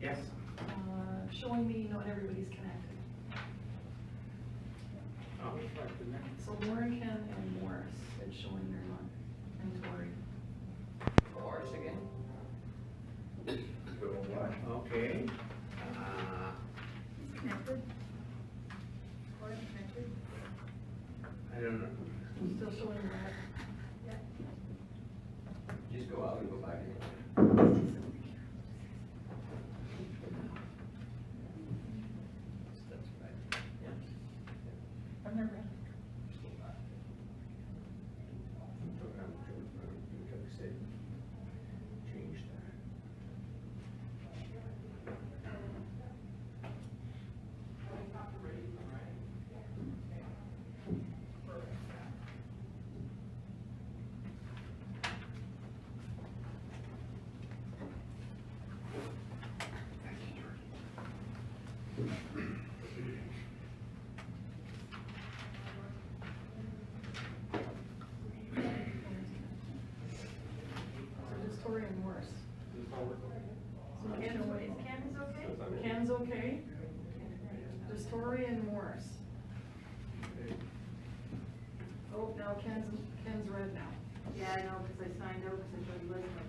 Yes. Showing me not everybody's connected. Oh. So Lauren, Ken, and Morris, it's showing they're not, and Tori. Morris again? Okay. Connected? Or connected? I don't know. Still showing that. Yeah. Just go out and go back in. That's right. I've never. Change that. So just Tori and Morris. So Ken, Ken's is Ken's okay? Ken's okay? Just Tori and Morris. Oh, now Ken's red now. Yeah, I know, because I signed out, because I showed Liz my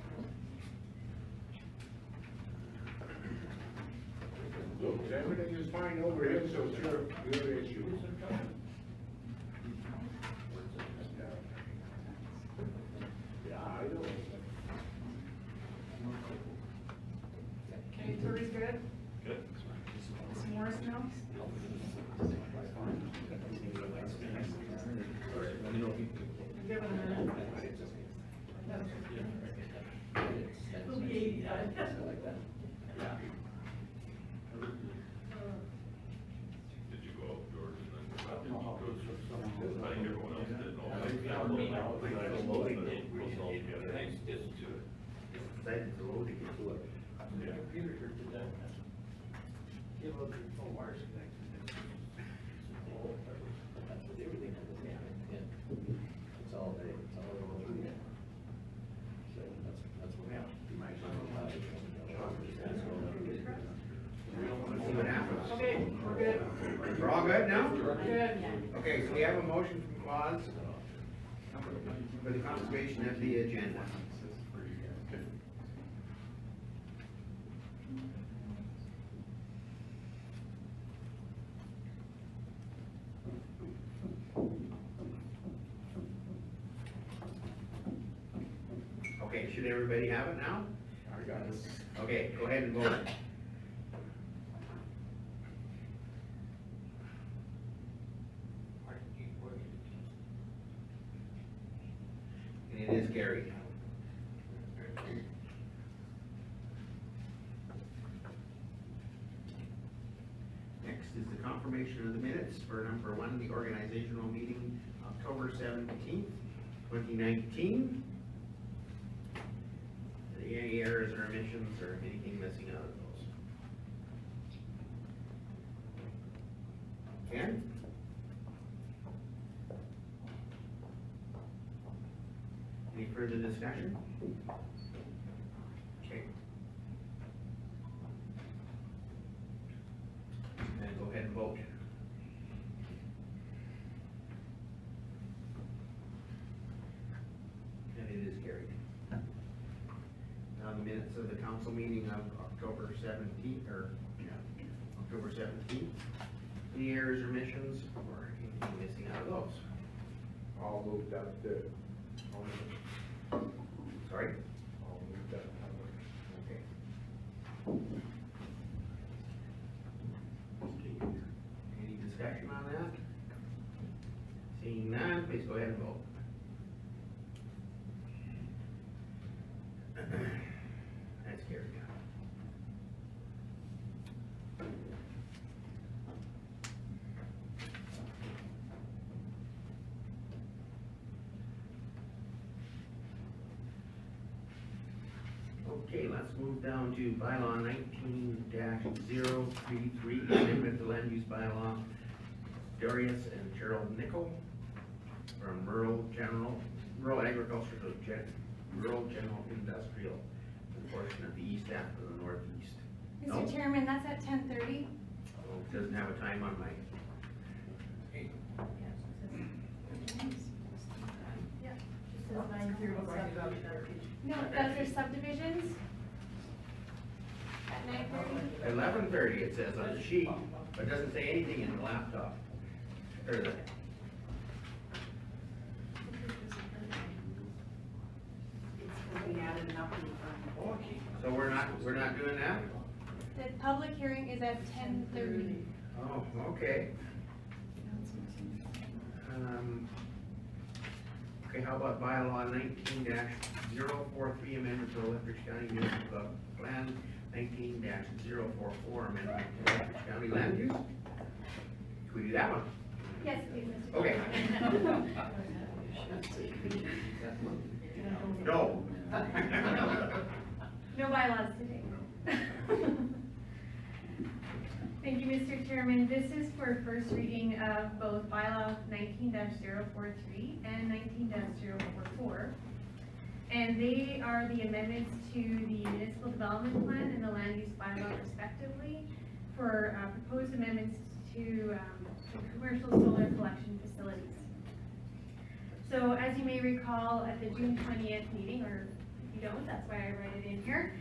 Look, everything is fine over here, so sure, your issue. Yeah, I know. Okay, Tori's good? Good. Is Morris now? Give it a minute. It'll be 80, Did you go up, George, and then go up? I think everyone else did. Decided to load to get to it. It's all day, it's all over. So that's what happened. You might as well. We don't wanna see what happens. Okay, we're good. We're all good now? Good. Okay, so we have a motion from Claus for the conservation of the agenda. Okay, should everybody have it now? I got it. Okay, go ahead and vote. And it is carried. Next is the confirmation of the minutes for number one, the organizational meeting, October 17th, 2019. Any errors or omissions or anything missing out of those? Ken? Any further discussion? Okay. And go ahead and vote. And it is carried. Now the minutes of the council meeting of October 17th, October 17th. Any errors or omissions or anything missing out of those? I'll move that, Sorry? I'll move that. Okay. Any discussion on that? Seeing none, please go ahead and vote. That's carried. Okay, let's move down to bylaw 19-033, amendment to land use bylaw. Darius and Cheryl Nickel from rural agriculture to rural general industrial, the portion of the east half of the northeast. No? Mr. Chairman, that's at 10:30. Oh, doesn't have a time on my, Just says 9:30. No, those are subdivisions. At 9:30. 11:30 it says on the sheet, but it doesn't say anything in the laptop. Or the, It's going to be added and updated. so we're not doing that? The public hearing is at 10:30. Oh, okay. Okay, how about bylaw 19-043 amendment to Lethbridge County Municipal Plan 19-044 amendment to Lethbridge County land use? Can we do that one? Yes, please, Mr. Okay. Chairman. No. No bylaws today. Thank you, Mr. Chairman. This is for first reading of both bylaw 19-043 and 19-044. And they are the amendments to the municipal development plan and the land use bylaw respectively for proposed amendments to commercial solar collection facilities. So as you may recall, at the June 20th meeting, or if you don't, that's why I write it in here,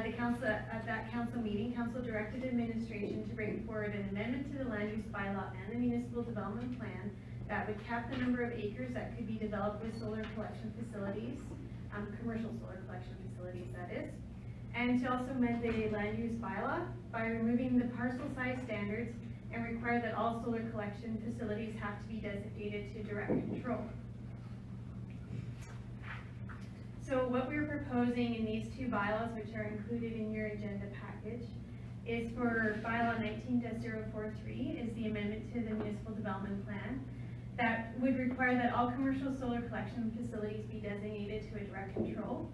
the council, at that council meeting, council directed administration to bring forward an amendment to the land use bylaw and the municipal development plan that would cap the number of acres that could be developed with solar collection facilities, commercial solar collection facilities that is, and to also amend the land use bylaw by removing the parcel size standards and require that all solar collection facilities have to be designated to direct control. So what we're proposing in these two bylaws, which are included in your agenda package, is for bylaw 19-043 is the amendment to the municipal development plan that would require that all commercial solar collection facilities be designated to a direct control,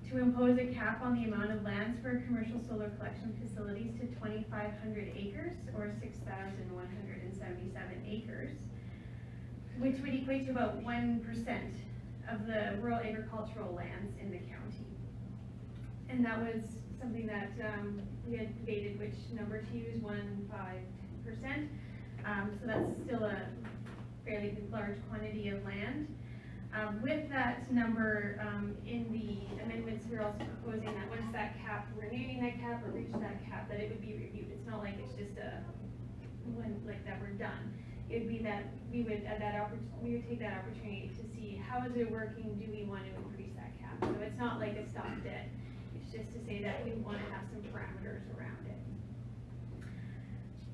to impose a cap on the amount of lands for commercial solar collection facilities to 2,500 acres or 6,177 acres, which would equate to about 1% of the rural agricultural lands in the county. And that was something that we had debated which number to use, 1.5%. So that's still a fairly large quantity of land. With that number, in the amendments, we're also proposing that once that cap, we're nearing that cap or reach that cap, that it would be reviewed. It's not like it's just a one like that we're done. It would be that we would we would take that opportunity to see how is it working, do we want to increase that cap? So it's not like a stop dead. It's just to say that we want to have some parameters around it.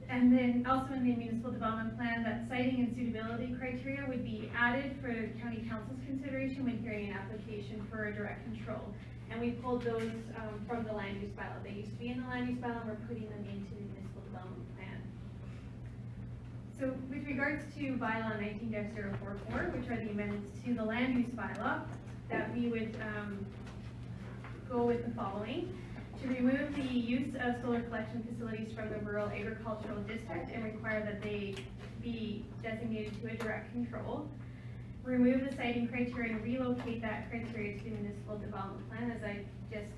And then also in the municipal development plan, that siting and suitability criteria would be added for county council's consideration when hearing an application for a direct control. And we pulled those from the land use bylaw. They used to be in the land use bylaw, and we're putting them into the municipal development plan. So with regards to bylaw 19-044, which are the amendments to the land use bylaw, that we would go with the following. To remove the use of solar collection facilities from the rural agricultural district and require that they be designated to a direct control. Remove the siting criteria and relocate that criteria to the municipal development plan, as I just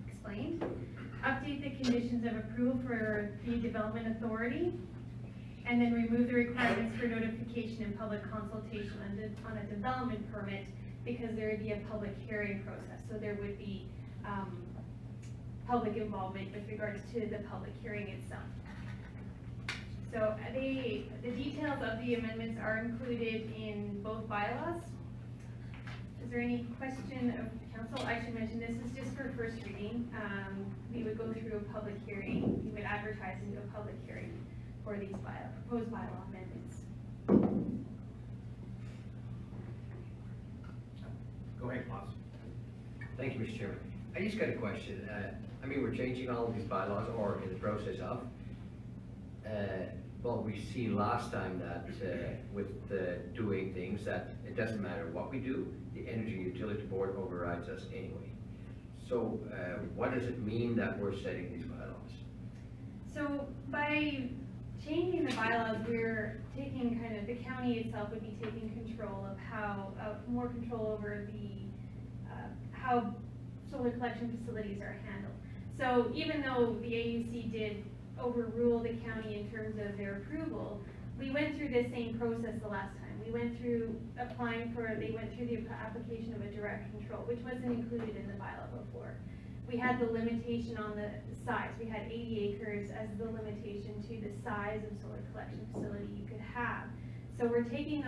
explained. Update the conditions of approval for the development authority. And then remove the requirements for notification and public consultation on a development permit, because there would be a public hearing process. So there would be public involvement with regards to the public hearing itself. So the details of the amendments are included in both bylaws. Is there any question of council? I should mention this is just for first reading. We would go through a public hearing. We would advertise into a public hearing for these proposed bylaw amendments. Go ahead, Klaus. Thank you, Mr. Chairman. I just got a question. I mean, we're changing all of these bylaws, or in the process of. Well, we see last time that with doing things that it doesn't matter what we do, the Energy Utility Board overrides us anyway. So what does it mean that we're setting these bylaws? So by changing the bylaws, we're taking the county itself would be taking control of more control over the, how solar collection facilities are handled. So even though the AUC did overrule the county in terms of their approval, we went through this same process the last time. We went through they went through the application of a direct control, which wasn't included in the bylaw before. We had the limitation on the size. We had 80 acres as the limitation to the size of solar collection facility you could have. So we're taking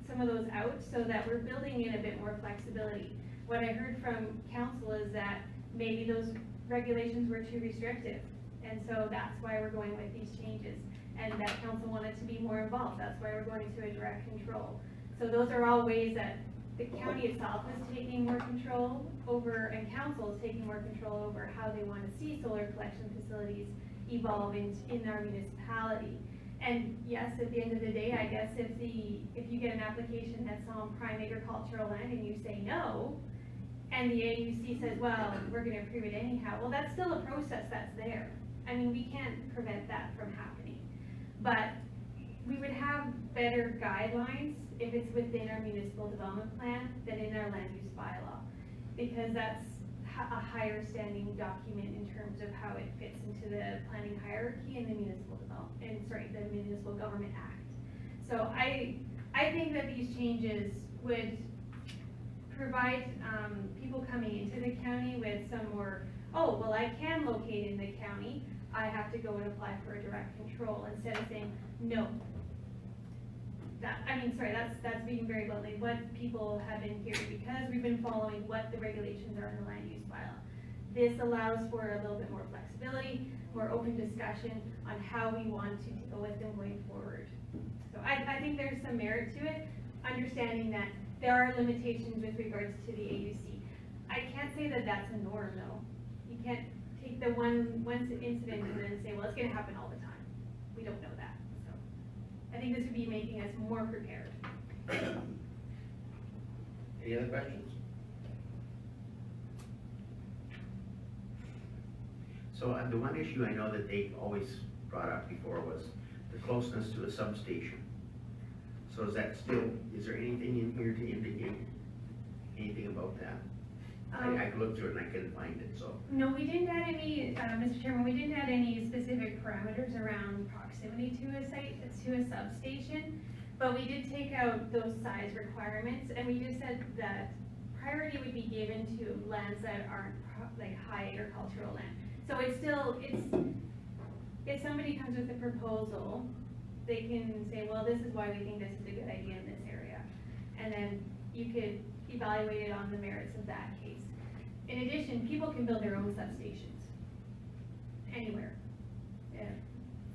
some of those out so that we're building in a bit more flexibility. What I heard from council is that maybe those regulations were too restrictive. And so that's why we're going with these changes. And that council wanted to be more involved. That's why we're going to a direct control. So those are all ways that the county itself is taking more control over, and council is taking more control over how they want to see solar collection facilities evolve in our municipality. And yes, at the end of the day, I guess if you get an application that's on prime agricultural land and you say no, and the AUC says, well, we're gonna approve it anyhow, well, that's still a process that's there. I mean, we can't prevent that from happening. But we would have better guidelines if it's within our municipal development plan than in our land use bylaw, because that's a higher standing document in terms of how it fits into the planning hierarchy and the municipal the Municipal Government Act. So I think that these changes would provide people coming into the county with some more, oh, well, I can locate in the county, I have to go and apply for a direct control, instead of saying, no. That's being very bluntly what people have been hearing, because we've been following what the regulations are in the land use bylaw. This allows for a little bit more flexibility, more open discussion on how we want to deal with them going forward. So I think there's some merit to it, understanding that there are limitations with regards to the AUC. I can't say that that's a norm though. You can't take the one incident and then say, well, it's gonna happen all the time. We don't know that. So I think this would be making us more prepared. Any other questions? So the one issue I know that they always brought up before was the closeness to a substation. So is that still, is there anything in here to indicate anything about that? I looked through it and I couldn't find it, so. No, we didn't add any, Mr. Chairman, we didn't add any specific parameters around proximity to a site, to a substation, but we did take out those size requirements, and we just said that priority would be given to lands that aren't like high agricultural land. So if somebody comes with a proposal, they can say, well, this is why we think this is a good idea in this area. And then you could evaluate it on the merits of that case. In addition, people can build their own substations anywhere. Yeah.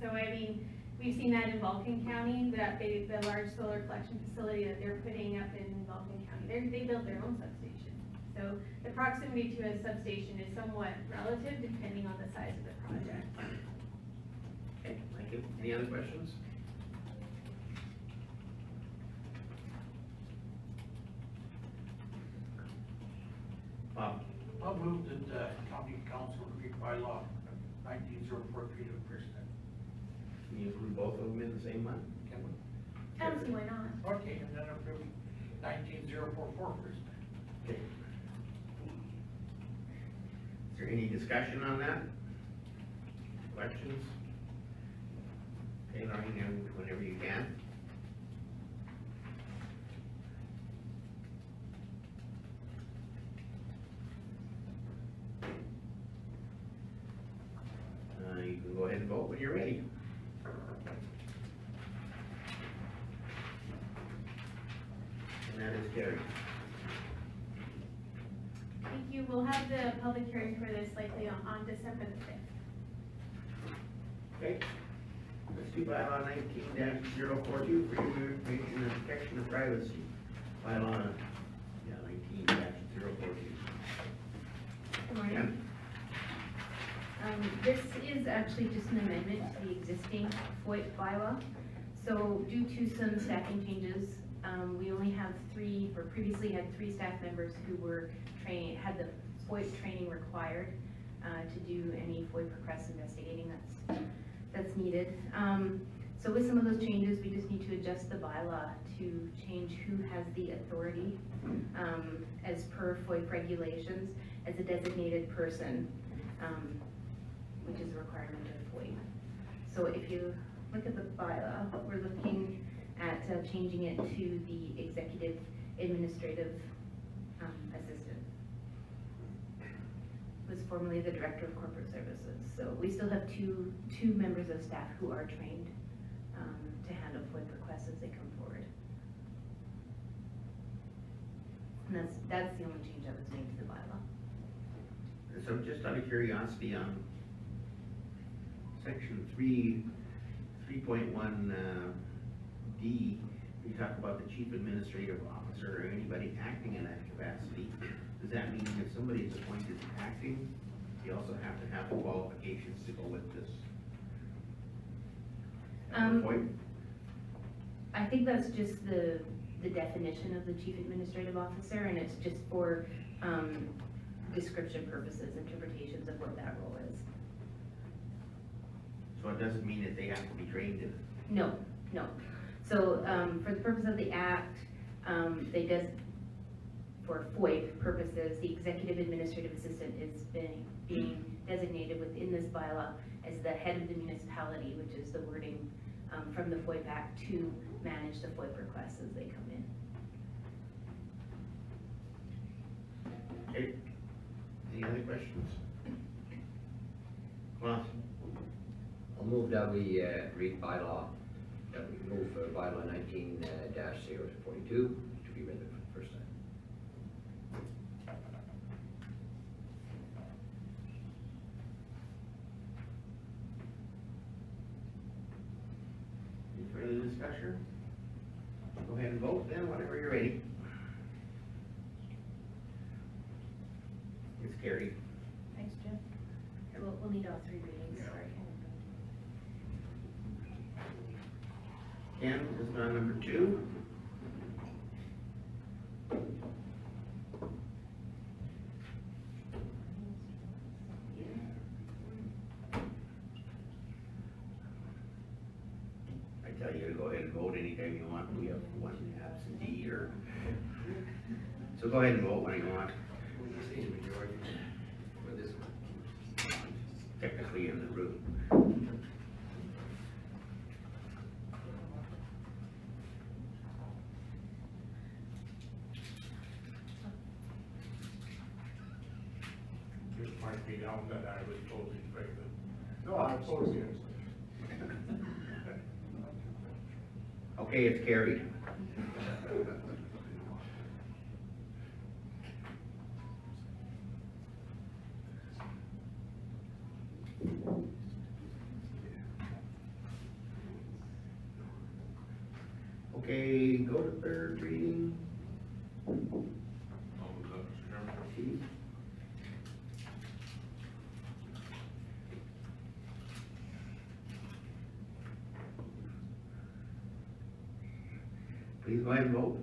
So I mean, we've seen that in Vulcan County, the large solar collection facility that they're putting up in Vulcan County. They build their own substation. So the proximity to a substation is somewhat relative depending on the size of the project. Okay, thank you. Any other questions? Bob? I'll move that county council review bylaw 1904 treat of Kristen. Can you include both of them in the same month? Can we? I don't see why not. Okay, and then approve 19044 Kristen. Okay. Is there any discussion on that? Questions? Okay, Lauren, whenever you can. You can go ahead and vote when you're ready. And that is carried. Thank you. We'll have the public hearing for this likely on December the 5th. Okay. Let's do bylaw 19-042 for information and protection of privacy. Bylaw, 19-042. Good morning. This is actually just an amendment to the existing FOIP bylaw. So due to some staffing changes, we only have previously had three staff members who were had the FOIP training required to do any FOIP request investigating that's needed. So with some of those changes, we just need to adjust the bylaw to change who has the authority as per FOIP regulations as a designated person which is a requirement of FOIP. So if you look at the bylaw, we're looking at changing it to the executive administrative assistant. It was formerly the director of corporate services. So we still have two members of staff who are trained to handle FOIP requests as they come forward. And that's the only change that was made to the bylaw. So just out of curiosity, on section 3.1 D, we talk about the chief administrative officer or anybody acting in that capacity. Does that mean if somebody is appointed acting, they also have to have the qualifications to go with this? Point? I think that's just the definition of the chief administrative officer, and it's just for description purposes, interpretations of what that role is. So it doesn't mean that they have to be trained in it? No, no. So for the purpose of the act, for FOIP purposes, the executive administrative assistant is being designated within this bylaw as the head of the municipality, which is the wording from the FOIP Act to manage the FOIP requests as they come in. Okay. Any other questions? Well, I'll move that we read bylaw, that we move bylaw 19-042 to be read the first time. any further discussion? Go ahead and vote then, whenever you're ready. It's carried. Thanks, Jim. We'll need all three readings, sorry. Ken is on number 2. I tell you to go ahead and vote anytime you want. We have one absentee or, so go ahead and vote when you want. Technically in the room. This might be down that I was told in favor. No, I oppose it. Okay, it's carried. Okay, go to third reading. I'll move that, Mr. Chairman. Chief. Please go ahead and vote.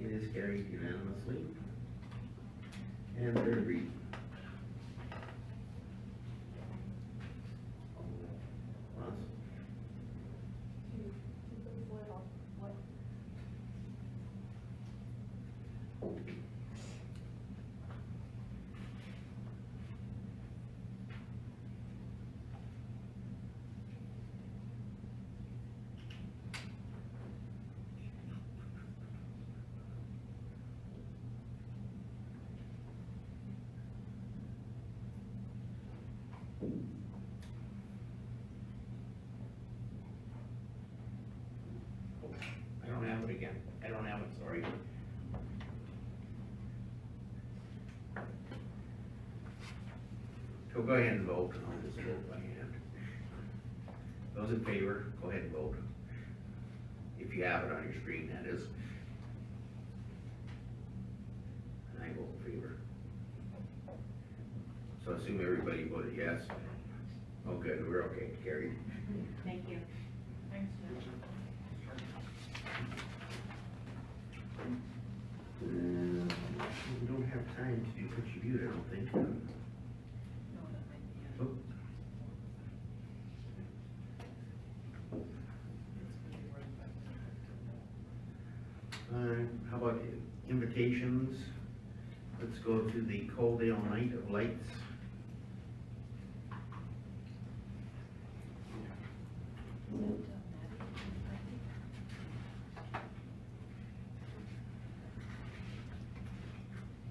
It is carried unanimously. And third reading. Ross? I don't have it again. I don't have it, sorry. So go ahead and vote. I'll just vote by hand. Those in favor, go ahead and vote. If you have it on your screen, that is. And I vote in favor. So I assume everybody voted yes. Oh, good, we're okay, carried. Thank you. Thanks, Jim. We don't have time to do contribute, I don't think. No, that might be it. Oh, How about invitations Let's go to the Coaldale Night of Lights.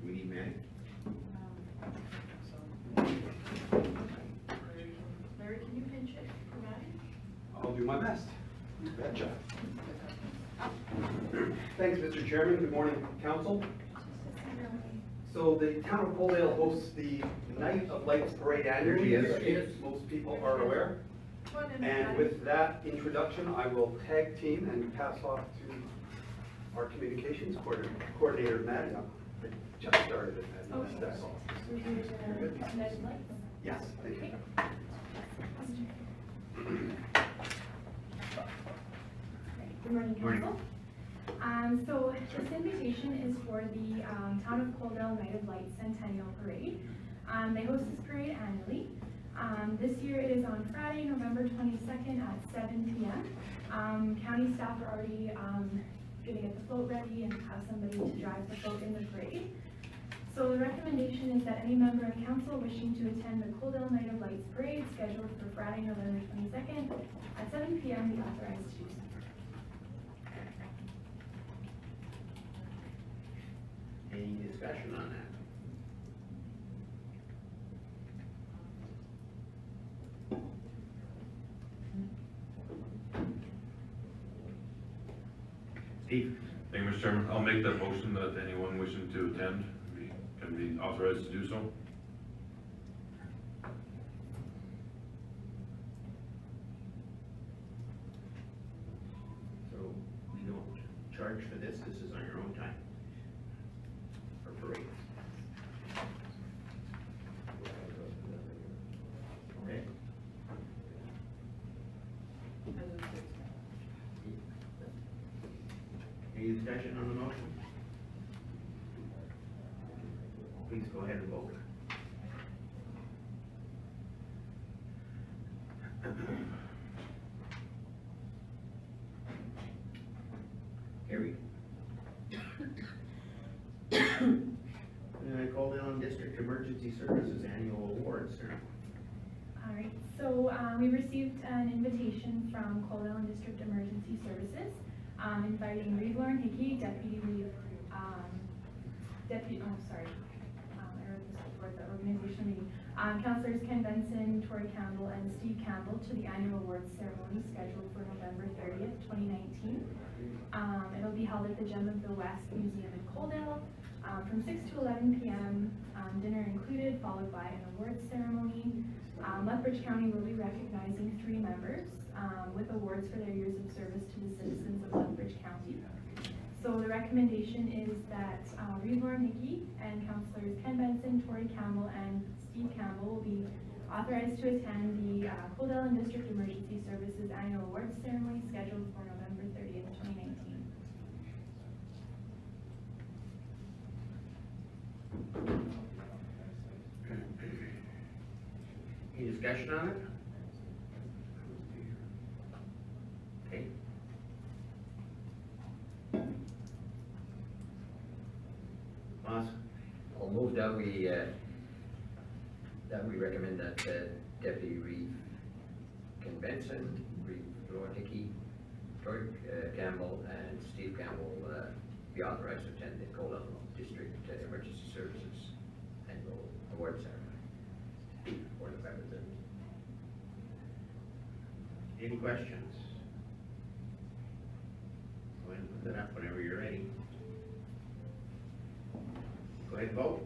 We need Matt. Larry, can you pinch it for Maddie? I'll do my best. You betcha. Thanks, Mr. Chairman. Good morning, council. So the town of Coaldale hosts the Night of Lights Parade annually, as I think most people are aware. Come on in, And Maddie. with that introduction, I will tag team and pass off to our communications coordinator, Maddie. I just started it. Maddie. Okay. That's all. So you're gonna net lights? Yes, thank you. Good morning, Morning. council. So this invitation is for the Town of Coaldale Night of Lights Centennial Parade. They host this parade annually. This year it is on Friday, November 22nd at 7 p.m. County staff are already gonna get the float ready and have somebody to drive the float in the parade. So the recommendation is that any member of council wishing to attend the Coaldale Night of Lights Parade scheduled for Friday, November 22nd at 7 p.m. be authorized to do so. Any discussion on that? Steve? Thank you, Mr. Chairman. I'll make that motion that anyone wishing to attend can be authorized to do so. So we don't charge for this, this is on your own time. For parades. Okay. Any discussion on the motion? Please go ahead and vote. Carried. And I call down District Emergency Services Annual Awards ceremony. All right, so we received an invitation from Coaldale District Emergency Services, inviting Reeve Lauren Hickey, Deputy Reeve, I wrote this before the organizational meeting, Councilors Ken Benson, Tori Campbell, and Steve Campbell to the annual awards ceremony scheduled for November 30th, 2019. It'll be held at the Gem of the West Museum in Coaldale, from 6 to 11 p.m., dinner included, followed by an awards ceremony. Lethbridge County will be recognizing 3 members with awards for their years of service to the citizens of Lethbridge County. So the recommendation is that Reeve Lauren Hickey and Councilors Ken Benson, Tori Campbell, and Steve Campbell will be authorized to attend the Coaldale District Emergency Services Annual Awards Ceremony scheduled for November 30th, 2019. Any discussion on it? Okay. Boss? I'll move that we recommend that Deputy Reeve Ken Benson, Reeve Lauren Hickey, Tori Campbell, and Steve Campbell be authorized to attend the Coaldale District Emergency Services Annual Award Ceremony for November 30th. Any questions? Go ahead and put that up whenever you're ready. Go ahead and vote.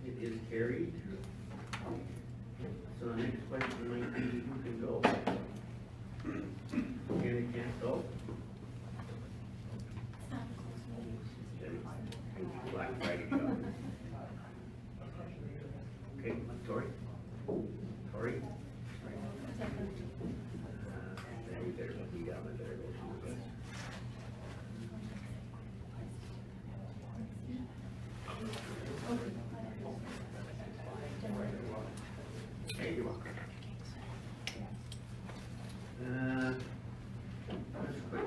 It is carried. So the next question might be who can go? Kenny can't go? Black Friday show. Okay, Tori? Tori? Then we better be down and better go to the bus. Hey, you're welcome.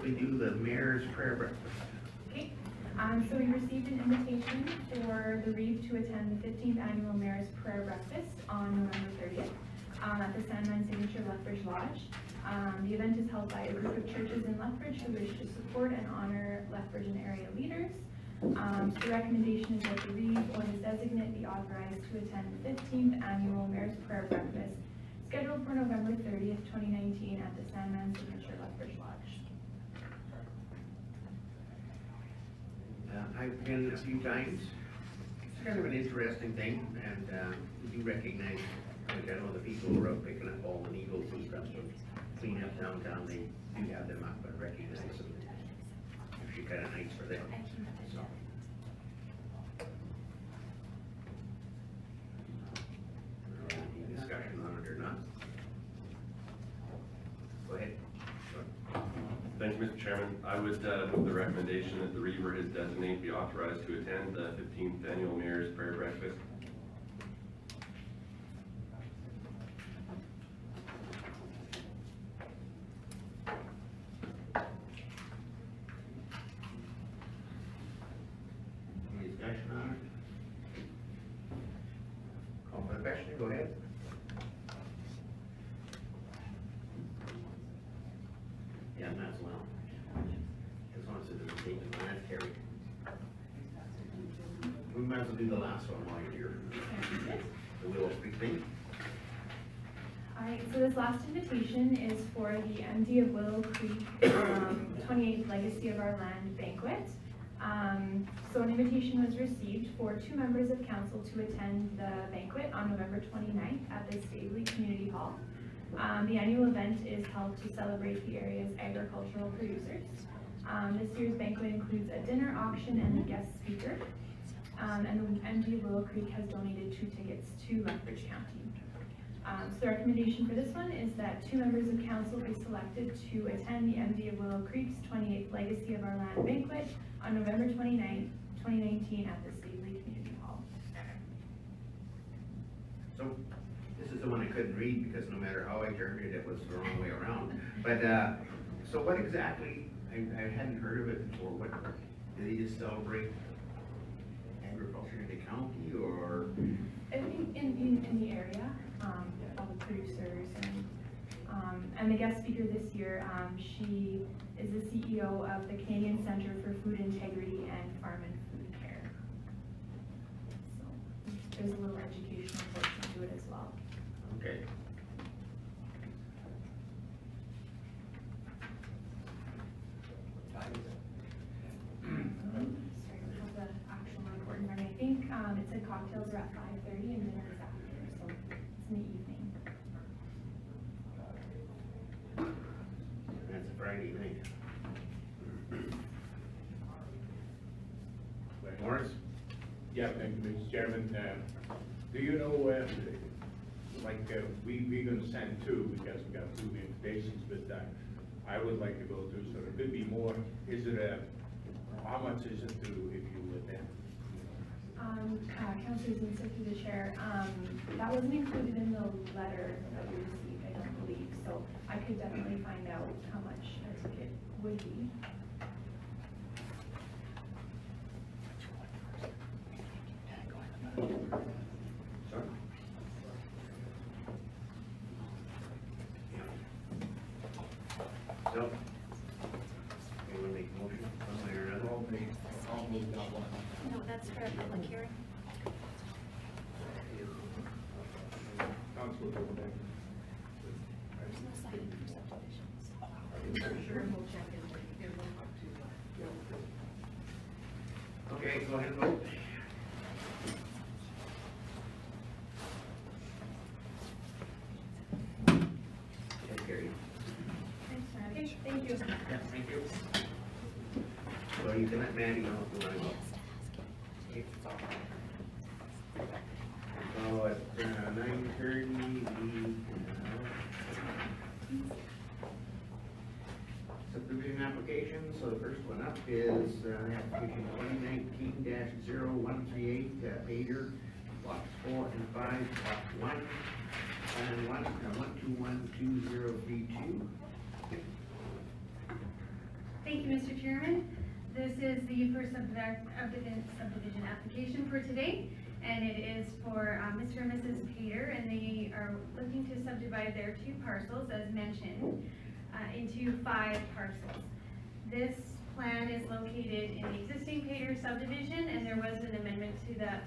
quickly do the mayor's prayer breakfast. Okay, so we received an invitation for the Reeve to attend the 15th Annual Mayor's Prayer Breakfast on November 30th at the Sandman Signature Lethbridge Lodge. The event is held by a group of churches in Lethbridge who wish to support and honor Lethbridge and area leaders. The recommendation is that the Reeve or his designate be authorized to attend the 15th Annual Mayor's Prayer Breakfast scheduled for November 30th, 2019 at the Sandman Signature Lethbridge Lodge. I've been a few times. It's kind of an interesting thing, and we do recognize, I know the people who are out picking up all the needles and stuff, and clean up downtown, they do have them up and recognize them. Actually kind of nice for them, so. Any discussion on it or not? Go ahead. Thank you, Mr. Chairman. I would move the recommendation that the Reeve or his designate be authorized to attend the 15th Annual Mayor's Prayer Breakfast. Any discussion on it? Call for the question, go ahead. Yeah, might as well. As long as it doesn't take the last carry. We might as well do the last one while you're here. The Willow Creek thing. Alright, so this last invitation is for the MD of Willow Creek 28th Legacy of Our Land banquet. So an invitation was received for 2 members of council to attend the banquet on November 29th at the Stavely Community Hall. The annual event is held to celebrate the area's agricultural producers. This year's banquet includes a dinner auction and a guest speaker. And the MD of Willow Creek has donated 2 tickets to Lethbridge County. So the recommendation for this one is that 2 members of council be selected to attend the MD of Willow Creek's 28th Legacy of Our Land banquet on November 29th, 2019 at the Stavely Community Hall. So, this is the one I couldn't read because no matter how I turned it, it was the wrong way around. But, so what exactly, I hadn't heard of it before, what, do they just celebrate agriculture in the county, or? I think in the area, all the producers and the guest speaker this year, she is the CEO of the Canadian Centre for Food Integrity and Farm and Food Care. So there's a little educational portion to it as well. Okay. Sorry, I don't have the actual report in front of me. I think it said cocktails are at 5:30 and dinner is after, so it's in the evening. That's a Friday night. Morris? Yeah, thank you, Mr. Chairman. Do you know, we're gonna send 2 because we got 2 invitations, but I would like to go to, so there could be more. Is it how much is it to, if you would then? Councilors and through the chair, that wasn't included in the letter that we received, I don't believe, so I could definitely find out how much a ticket would be. Sorry? So, you wanna make a motion, one way or another? I'll move that one. No, that's for a public hearing. Council, go back. There's no sign for subdivisions. Sure, we'll check in. Give them up to, Okay, go ahead and vote. Okay, carried. Thanks, Maddie. Thank you. Yeah, thank you. So you can let Mandy know if you wanna go. Okay. So at 9:30, subdivision application, so the first one up is application 2019-0138, Bader, lots 4 and 5, lot 1, and 1212032. Thank you, Mr. Chairman. This is the first subdivision application for today, and it is for Mr. and Mrs. Pater, and they are looking to subdivide their 2 parcels, as mentioned, into 5 parcels. This plan is located in the existing Pater subdivision, and there was an amendment to that,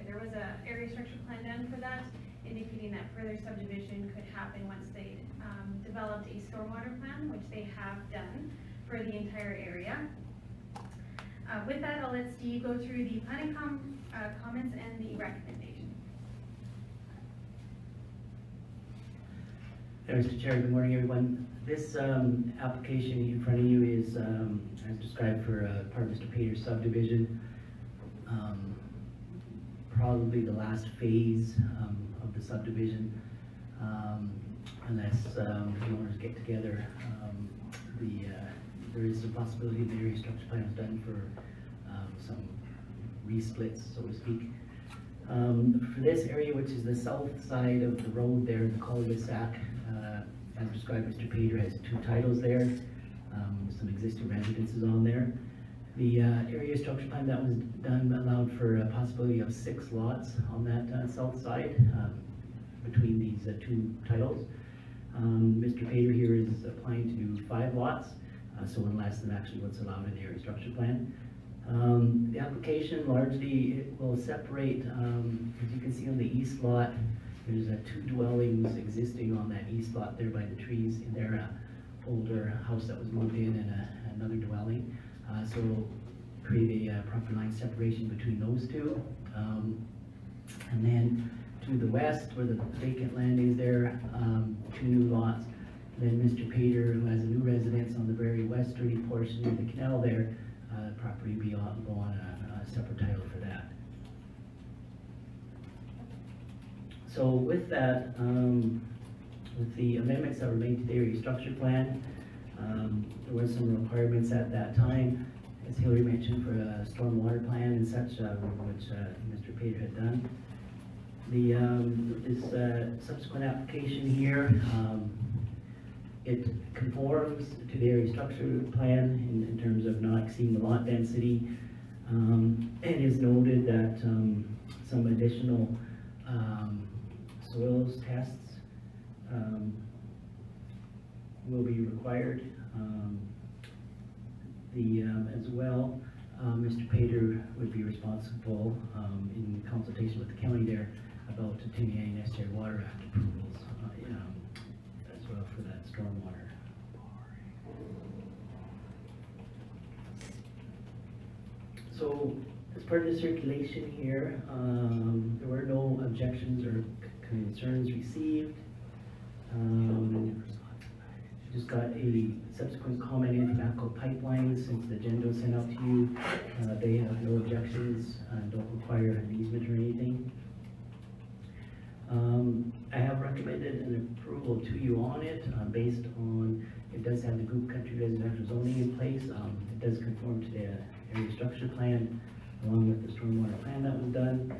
there was a area structure plan done for that, indicating that further subdivision could happen once they developed a stormwater plan, which they have done for the entire area. With that, I'll let Steve go through the planning comments and the recommendation. Mr. Chair, good morning, everyone. This application in front of you is, as described, for part of Mr. Pater's subdivision. Probably the last phase of the subdivision, unless the owners get together. There is a possibility the area structure plan is done for some resplits, so to speak. For this area, which is the south side of the road there in the cul-de-sac, as described, Mr. Pater has 2 titles there, some existing residences on there. The area structure plan that was done allowed for a possibility of 6 lots on that south side between these 2 titles. Mr. Pater here is applying to do 5 lots, so one less than actually what's allowed in the area structure plan. The application largely it will separate, as you can see on the east lot, there's 2 dwellings existing on that east lot there by the trees in their older house that was moved in and another dwelling. So create a proper line separation between those 2. And then to the west where the vacant land is there, 2 new lots. Then Mr. Pater, who has a new residence on the very westerly portion of the canal there, property will go on a separate title for that. So with that, with the amendments that were made to the area structure plan, there were some requirements at that time, as Hillary mentioned, for a stormwater plan and such, which Mr. Pater had done. This subsequent application here, it conforms to the area structure plan in terms of not exceeding the lot density. It is noted that some additional soils tests will be required. As well, Mr. Pater would be responsible in consultation with the county there about obtaining any necessary Water Act approvals as well for that stormwater. So as part of the circulation here, there were no objections or concerns received. Just got a subsequent comment in from APCO Pipelines since the agenda was sent out to you. They have no objections, don't require an easement or anything. I have recommended an approval to you on it based on, it does have the group country residential zoning in place. It does conform to the area structure plan along with the stormwater plan that was done.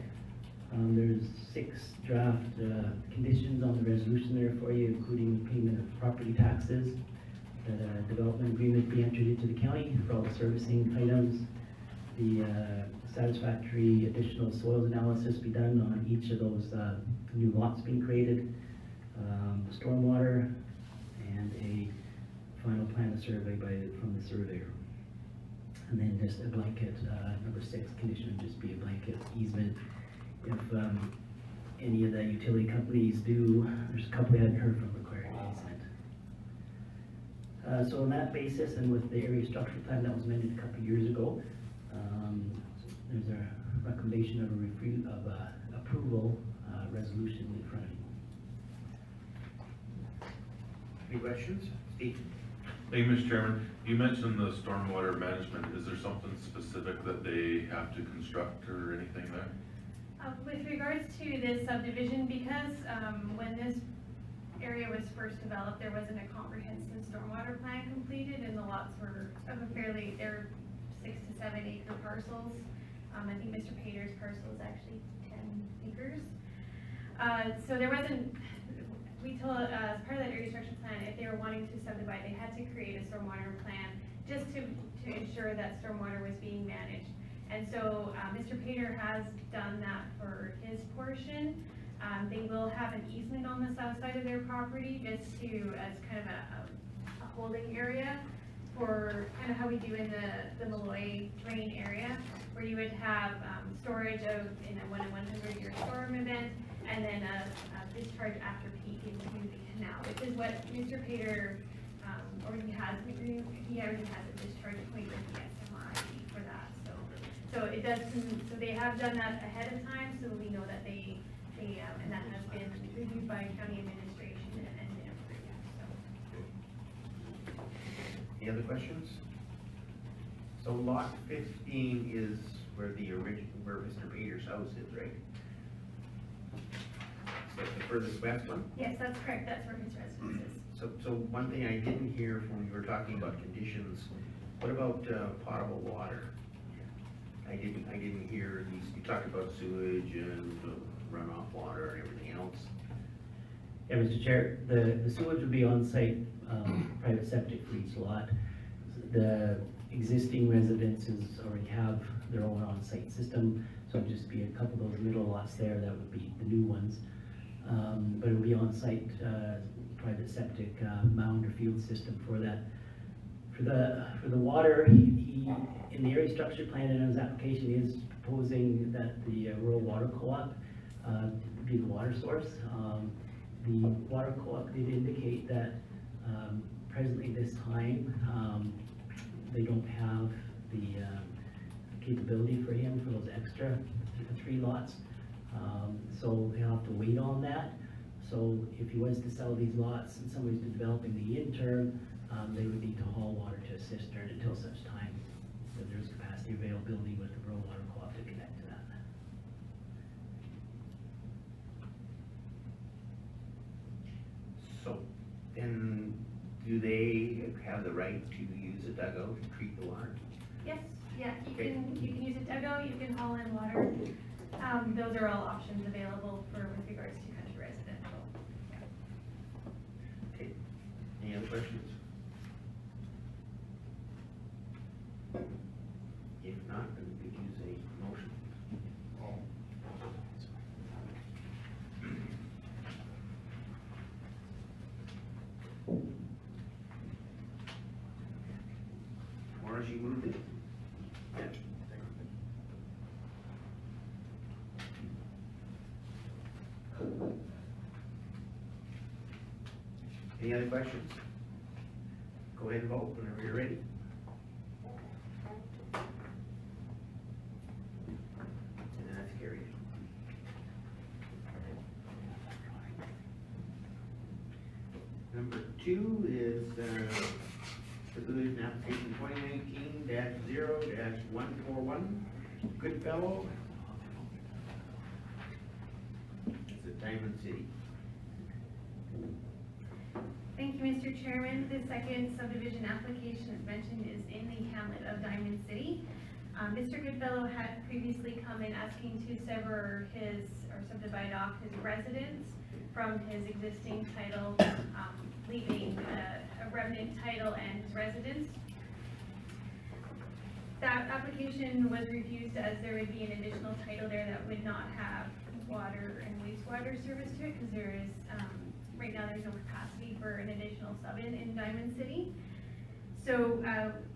There's 6 draft conditions on the resolution there for you, including payment of property taxes, that a development agreement be entered into the county for all the servicing items, the satisfactory additional soils analysis be done on each of those new lots being created, the stormwater, and a final plan of survey from the surveyor. And then just a blanket, number 6 condition would just be a blanket easement. If any of the utility companies do, there's a couple we hadn't heard from requiring an easement. So on that basis, and with the area structure plan that was amended a couple years ago, there's a recommendation of approval resolution in front of you. Any questions? Steve? Hey, Mr. Chairman, you mentioned the stormwater management. Is there something specific that they have to construct or anything there? With regards to this subdivision, because when this area was first developed, there wasn't a comprehensive stormwater plan completed, and the lots were of a fairly, they're 6 to 7 acre parcels. I think Mr. Pater's parcel is actually 10 acres. So there wasn't, we told, as part of that area structure plan, if they were wanting to subdivide, they had to create a stormwater plan just to ensure that stormwater was being managed. And so, Mr. Pater has done that for his portion. They will have an easement on the south side of their property, just as kind of a holding area for kind of how we do in the Malloy drain area, where you would have, storage of, in a 100-year storm event, and then a discharge after peak into the canal, which is what Mr. Pater, already has, he already has a discharge point with the SMRID for that, so it does, so they have done that ahead of time, so we know that they, and that has been reviewed by county administration and approved, so. Any other questions? So lot 15 is where where Mr. Peter's house is, right? So the furthest west one? Yes, that's correct, that's where his residence is. So one thing I didn't hear when you were talking about conditions, what about potable water? I didn't hear these, you talked about sewage and runoff water and everything else. Yeah, Mr. Chair, the sewage would be on-site, private septic for each lot. The existing residences already have their own on-site system, so it'd just be a couple of those middle lots there, that would be the new ones. But it would be on-site, private septic, mound or field system for that. For the water, he in the area structure plan and in his application, is proposing that the rural water co-op be the water source. The water co-op did indicate that presently this time, they don't have the capability for him for those extra 3 lots. So he'll have to wait on that. So if he was to sell these lots and somebody's to develop in the interim, they would need to haul water to a cistern until such time that there's capacity availability with the rural water co-op to connect to that. So then, do they have the right to use a dugout to treat the water? Yes, yeah, you Okay. can use a dugout, you can haul in water. Those are all options available with regards to country residential. Yeah. Okay, any other questions? If not, then we could use a motion. Morris, you moved it? Yeah. Any other questions? Go ahead and vote whenever you're ready. And that's carried. Number 2 is subdivision application 2019-0-141, Goodfellow. It's at Diamond City. Thank you, Mr. Chairman. The second subdivision application, as mentioned, is in the hamlet of Diamond City. Mr. Goodfellow had previously come in asking to sever or subdivide off his residence from his existing title, leaving a remnant title and his residence. That application was refused as there would be an additional title there that would not have water and wastewater service to it, because there is, right now there's no capacity for an additional sub-in Diamond City. So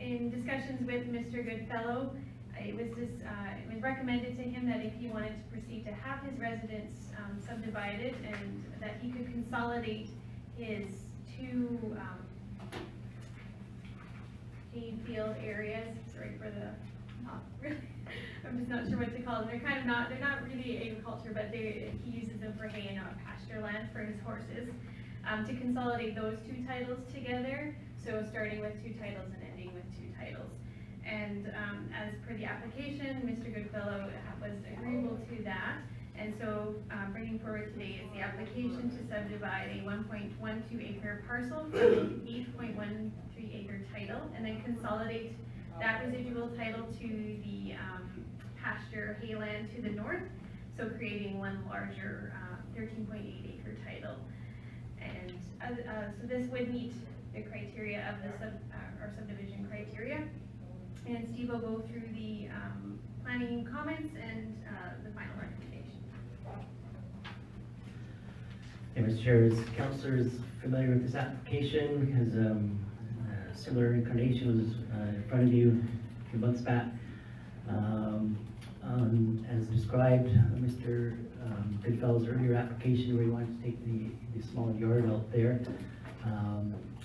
in discussions with Mr. Goodfellow, it was recommended to him that if he wanted to proceed to have his residence subdivided, and that he could consolidate his 2 field areas, sorry for the, I'm just not sure what to call them. They're not really agriculture, but he uses them for hay and pasture land for his horses. To consolidate those 2 titles together, so starting with 2 titles and ending with 2 titles. And as per the application, Mr. Goodfellow was agreeable to that. And so bringing forward today is the application to subdivide a 1.12 acre parcel from 8.13 acre title, and then consolidate that residual title to the pasture hayland to the north, so creating one larger 13.8 acre title. And so this would meet the criteria of the our subdivision criteria. And Steve will go through the planning comments and the final recommendation. Yeah, Mr. Chair, as councilors familiar with this application, because a similar incarnation was in front of you a few months back. As described, Mr. Goodfellow's earlier application where he wanted to take the small yard out there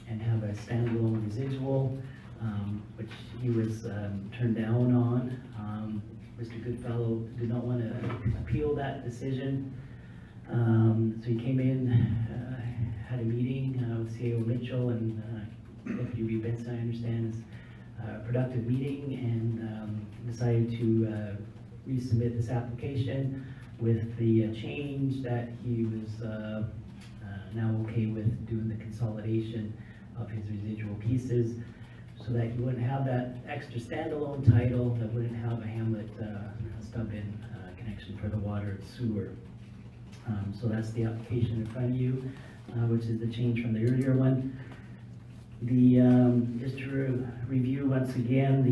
and have a standalone residual, which he was turned down on. Mr. Goodfellow did not want to appeal that decision. So he came in, had a meeting with CAO Mitchell and Deputy Reed Benson, I understand, is a productive meeting, and decided to resubmit this application with the change that he was now okay with doing the consolidation of his residual pieces, so that you wouldn't have that extra standalone title, that wouldn't have a hamlet stub-in connection for the water and sewer. So that's the application in front of you, which is the change from the earlier one. Just to review once again,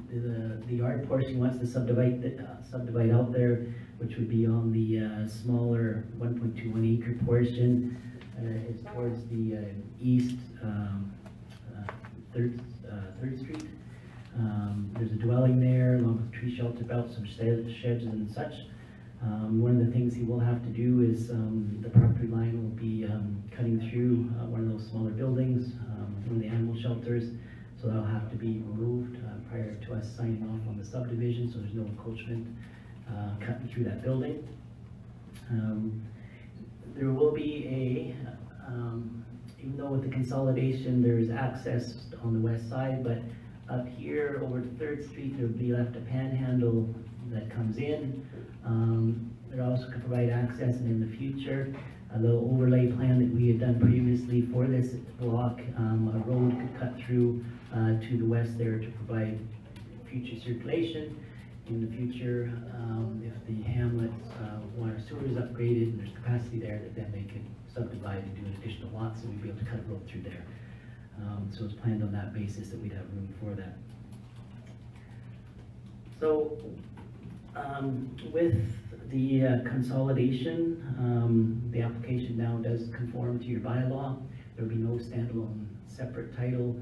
the yard portion wants to subdivide out there, which would be on the smaller 1.21 acre portion. It's towards the east 3rd Street. There's a dwelling there along with tree shelter belt, some sheds and such. One of the things he will have to do is the property line will be cutting through one of those smaller buildings, one of the animal shelters, so that'll have to be removed prior to us signing off on the subdivision, so there's no encroachment cutting through that building. There will be even though with the consolidation there's access on the west side, but up here over to 3rd Street there will be left a panhandle that comes in. It also can provide access, and in the future, a little overlay plan that we had done previously for this block, a road could cut through to the west there to provide future circulation. In the future, if the hamlet water sewer is upgraded and there's capacity there, that then they could subdivide and do an additional lot, so we'd be able to cut a road through there. So it's planned on that basis that we'd have room for that. So with the consolidation, the application now does conform to your bylaw. There will be no standalone separate title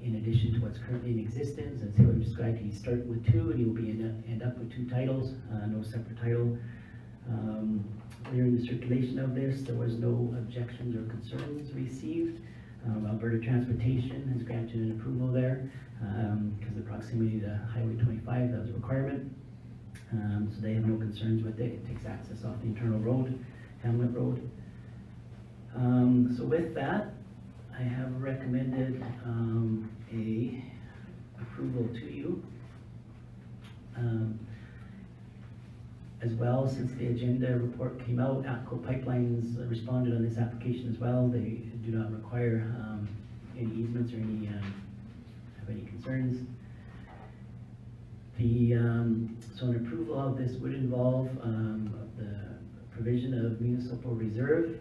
in addition to what's currently in existence. As Taylor described, he started with 2 and he will be end up with 2 titles, no separate title. During the circulation of this, there was no objections or concerns received. Alberta Transportation has granted an approval there because of the proximity to Highway 25, that was a requirement. So they have no concerns with it. It takes access off the internal road, Hamlet Road. So with that, I have recommended a approval to you. As well, since the agenda report came out, APCO Pipelines responded on this application as well. They do not require any easements or any have any concerns. So an approval of this would involve the provision of municipal reserve.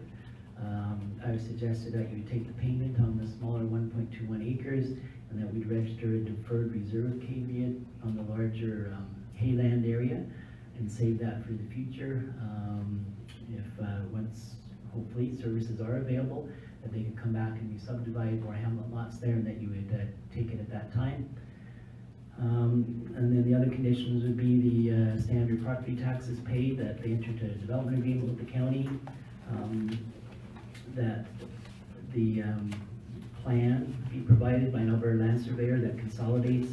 I would suggest that you would take the payment on the smaller 1.21 acres, and that we'd register a deferred reserve caveat on the larger hayland area and save that for the future. If once hopefully services are available, that they could come back and we subdivide more hamlet lots there, and that you would take it at that time. And then the other conditions would be the standard property taxes paid, that they enter into a development agreement with the county, that the plan be provided by an Alberta land surveyor that consolidates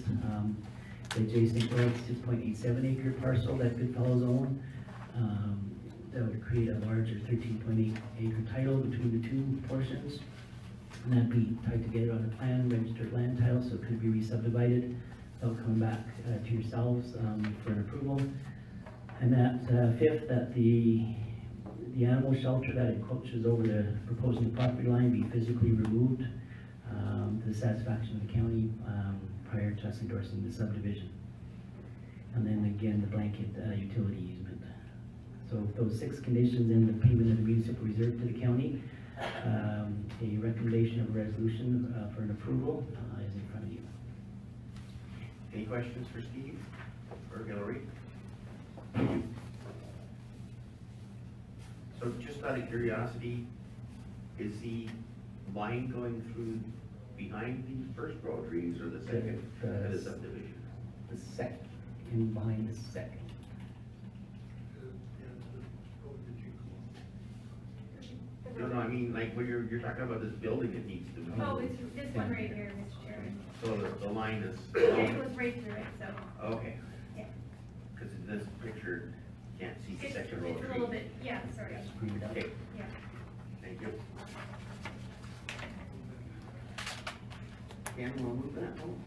the adjacent 6.87 acre parcel that Goodfellows own. That would create a larger 13.8 acre title between the 2 portions. And that'd be tied together on a plan, registered land title, so it could be re-subdivided without coming back to yourselves for an approval. And that fifth, that the animal shelter that encroaches over the proposed new property line be physically removed to the satisfaction of the county prior to us endorsing the subdivision. And then again, the blanket utility easement. So those 6 conditions and the payment of the municipal reserve to the county, A recommendation of resolution for an approval is in front of you. Any questions for Steve or Hillary? So just out of curiosity, is the line going through behind the first row of trees or the second of the subdivision? The second, in behind the second. No, I mean, like, when you're talking about this building that needs to move. Oh, it's this one right here, Mr. Chairman. So the line is. Yeah, it goes right through it, so. Okay. Yeah. Because in this picture, you can't see the It's second row of a trees. little bit, yeah, sorry. Okay, Yeah. thank you. Ken, we'll move that one.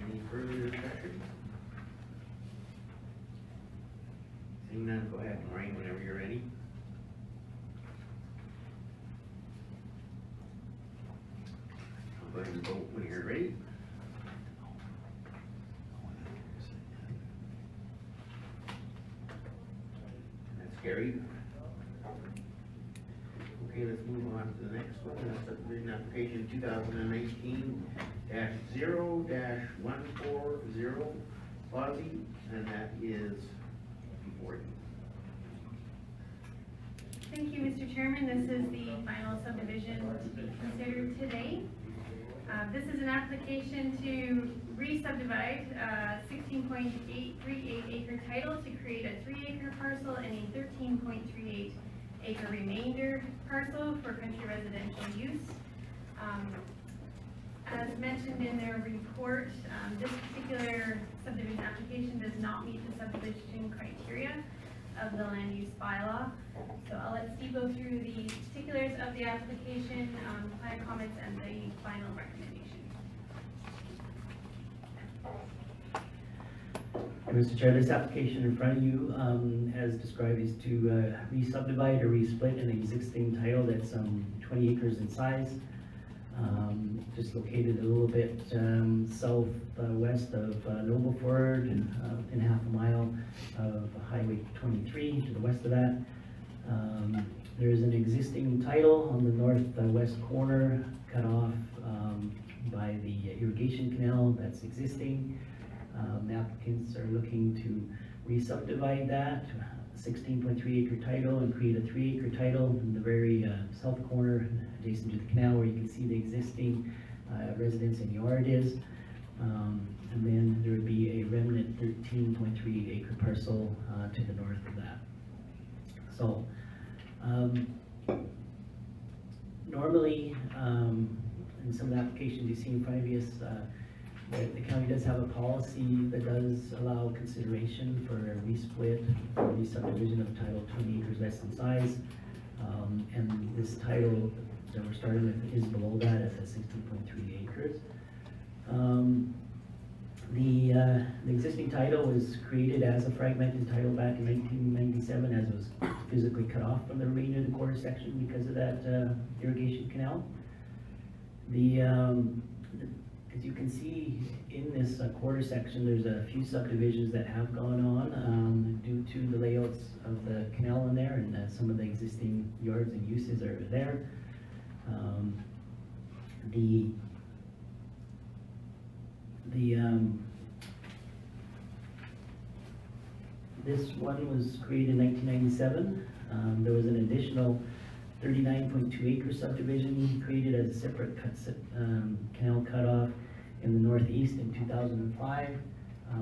Any further discussion? Seeing none, go ahead, Maureen, whenever you're ready. I'll go ahead and vote when you're ready. That's carried. Okay, let's move on to the next one, that's subdivision application 2019-0-140 Plazi, and that is before you. Thank you, Mr. Chairman. This is the final subdivision to be considered today. This is an application to re-subdivide 16.838 acre title to create a 3-acre parcel and a 13.38 acre remainder parcel for country residential use. As mentioned in their report, this particular subdivision application does not meet the subdivision criteria of the land use bylaw. So I'll let Steve go through the particulars of the application, plan comments, and the final recommendation. Mr. Chair, this application in front of you, as described, is to re-subdivide or re-split an existing title that's 20 acres in size, just located a little bit southwest of Nobleford, in half a mile of Highway 23 to the west of that. There is an existing title on the northwest corner cut off by the irrigation canal that's existing. The applicants are looking to re-subdivide that 16.3 acre title and create a 3-acre title in the very south corner adjacent to the canal where you can see the existing residence and yard is. And then there would be a remnant 13.38 acre parcel to the north of that. So normally in some of the applications you see in front of you, the county does have a policy that does allow consideration for a resplit or re-subdivision of title 20 acres less in size. And this title that we're starting with is below that at 16.3 acres. The existing title was created as a fragmented title back in 1997 as it was physically cut off from the remainder of the quarter section because of that irrigation canal. As you can see in this quarter section, there's a few subdivisions that have gone on due to the layouts of the canal in there, and some of the existing yards and uses are there. This one was created in 1997. There was an additional 39.2 acre subdivision created as a separate canal cutoff in the northeast in 2005.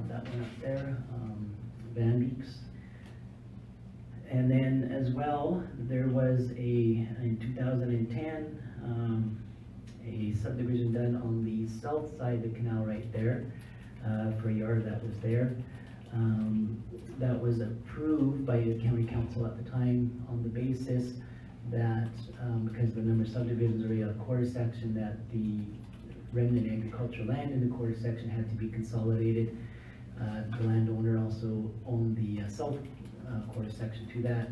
That one up there, Van Beeks. And then as well, there was in 2010, a subdivision done on the south side of the canal right there for a yard that was there. That was approved by the county council at the time on the basis that because the number of subdivisions already on a quarter section, that the remnant agricultural land in the quarter section had to be consolidated. The landowner also owned the south quarter section to that.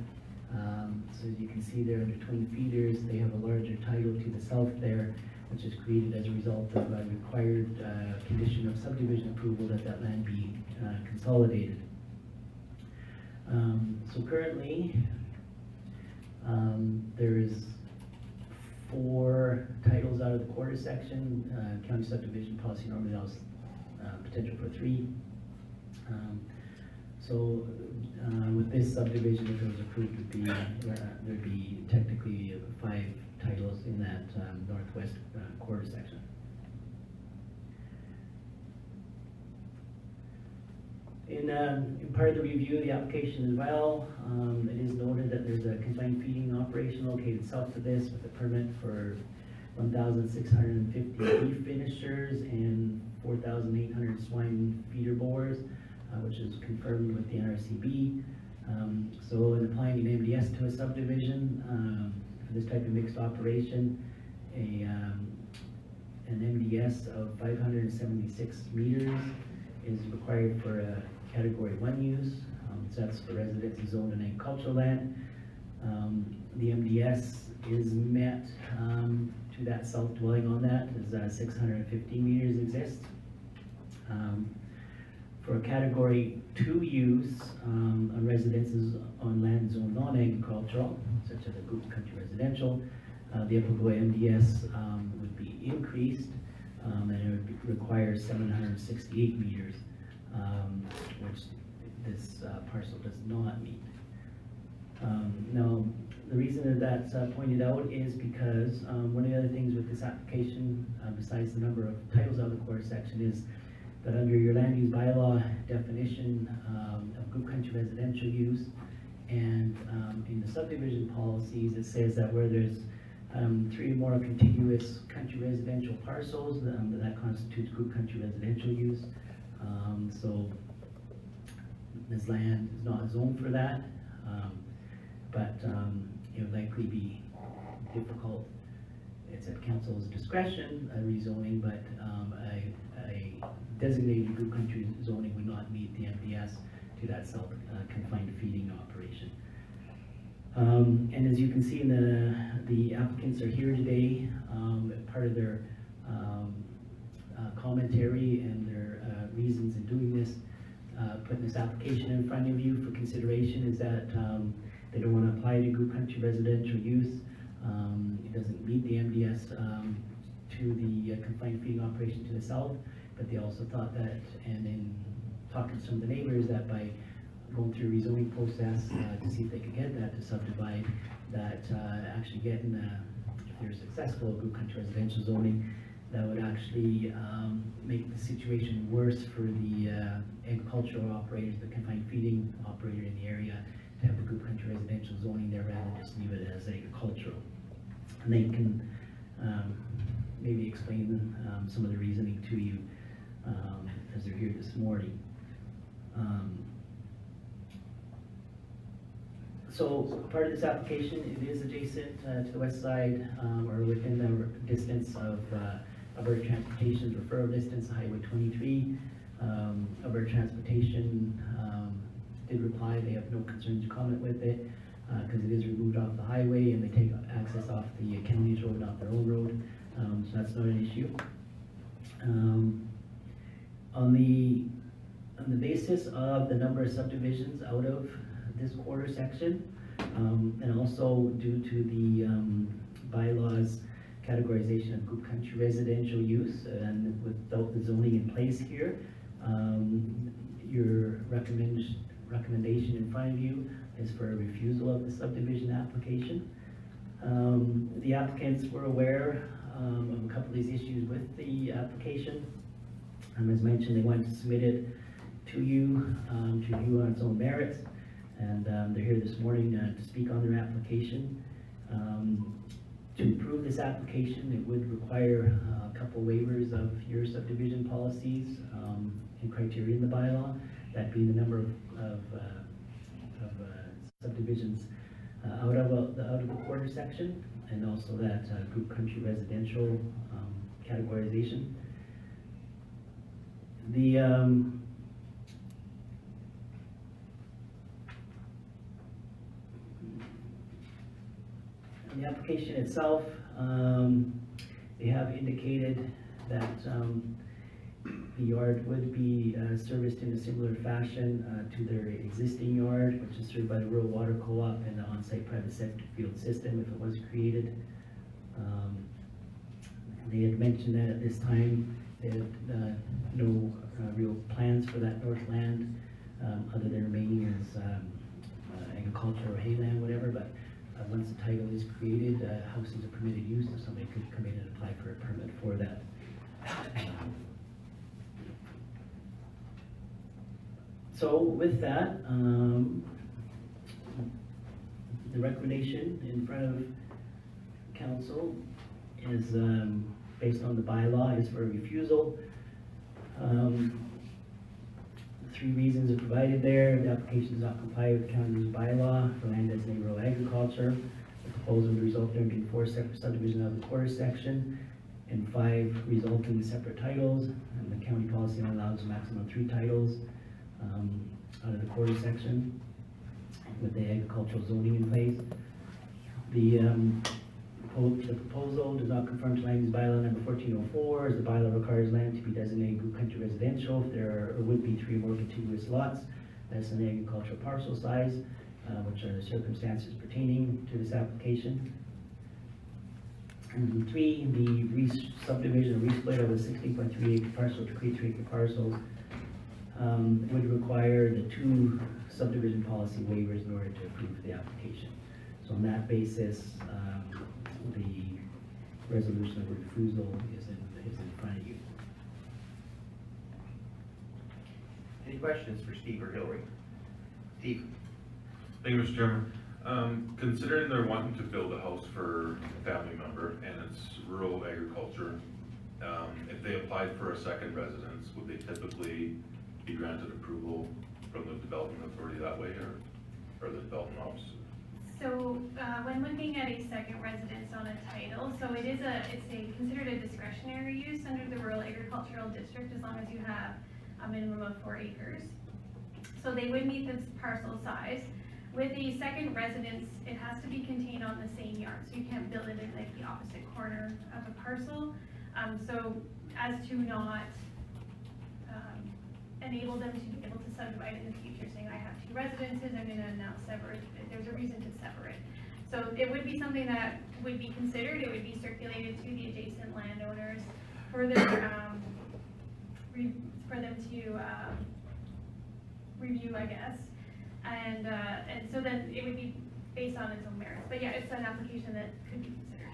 So as you can see there under twin feeders, they have a larger title to the south there, which is created as a result of a required condition of subdivision approval that that land be consolidated. So currently, There's 4 titles out of the quarter section. County subdivision policy normally allows potential for 3. So with this subdivision, if it was approved, there'd be technically 5 titles in that northwest quarter section. In part of the review of the application as well, it is noted that there's a confined feeding operation located south of this with a permit for 1,650 beef finishers and 4,800 swine feeder bores, which is confirmed with the NRCB. So in applying an MDS to a subdivision for this type of mixed operation, an MDS of 576 meters is required for a category 1 use. So that's for residential zone and agricultural land. The MDS is met to that south dwelling on that as 650 meters exists. For a category 2 use on residences on land zone non-agricultural, such as a group country residential, the applicable MDS would be increased, and it would require 768 meters, which this parcel does not meet. Now, the reason that that's pointed out is because one of the other things with this application, besides the number of titles out of the quarter section, is that under your land use bylaw definition of group country residential use, and in the subdivision policies, it says that where there's 3 or more contiguous country residential parcels, that constitutes group country residential use. So this land is not zoned for that, but it would likely be difficult. It's at council's discretion, rezoning, but a designated group country zoning would not meet the MDS to that self-confined feeding operation. And as you can see, the applicants are here today. Part of their commentary and their reasons in doing this, putting this application in front of you for consideration, is that they don't want to apply to group country residential use. It doesn't meet the MDS to the confined feeding operation to the south, but they also thought that, and in talking to some of the neighbors, that by going through a rezoning process to see if they could get that to subdivide, that actually getting, if they're successful, group country residential zoning, that would actually make the situation worse for the agricultural operators, the confined feeding operator in the area, to have the group country residential zoning there rather than just leave it as agricultural. And they can maybe explain some of the reasoning to you as they're here this morning. So part of this application, it is adjacent to the west side, or within the distance of Alberta Transportation's referral distance, Highway 23. Alberta Transportation did reply they have no concerns or comment with it, because it is removed off the highway and they take access off the county's road, not their own road, so that's not an issue. On the basis of the number of subdivisions out of this quarter section, and also due to the bylaws categorization of group country residential use, and without the zoning in place here, your recommendation in front of you is for a refusal of the subdivision application. The applicants were aware of a couple of these issues with the application. As mentioned, they wanted to submit it to you to review on its own merits, and they're here this morning to speak on their application. To approve this application, it would require a couple waivers of your subdivision policies and criteria in the bylaw, that being the number of subdivisions out of the quarter section, and also that group country residential categorization. The application itself, they have indicated that The yard would be serviced in a similar fashion to their existing yard, which is served by the rural water co-op and the on-site private septic field system if it was created. They had mentioned that at this time, they had no real plans for that north land, other than remaining as agriculture or hayland, whatever, but once the title is created, house is a permitted use, so somebody could come in and apply for a permit for that. So with that, the recommendation in front of council is, based on the bylaw, is for a refusal. Three reasons are provided there. The application does not comply with the county's bylaw for land designated rural agriculture. The proposal would result in there being 4 separate subdivisions of the quarter section and 5 resulting separate titles. And the county policy only allows a maximum of 3 titles out of the quarter section with the agricultural zoning in place. The proposal does not conform to land use bylaw number 1404, as the bylaw requires land to be designated group country residential if there are, or would be 3 or more contiguous lots. That's an agricultural parcel size, which are the circumstances pertaining to this application. And 3, the subdivision or resplit of a 16.3 acre parcel to create 3 acre parcels would require the 2 subdivision policy waivers in order to approve the application. So on that basis, the resolution of refusal is in front of you. Any questions for Steve or Hillary? Steve? Thank you, Mr. Chairman. Considering they're wanting to build a house for a family member and it's rural agriculture, if they applied for a second residence, would they typically be granted approval from the development authority that way, or the development office? So, when looking at a second residence on a title, so it's considered a discretionary use under the rural agricultural district as long as you have a minimum of 4 acres. So they would meet this parcel size. With a second residence, it has to be contained on the same yard, so you can't build it in like the opposite corner of a parcel. So as to not enable them to be able to subdivide in the future, saying I have 2 residences, I'm gonna now separate, there's a reason to separate. So it would be something that would be considered, it would be circulated to the adjacent landowners for their, for them to review, I guess. And so then it would be based on its own merits. But yeah, it's an application that could be considered.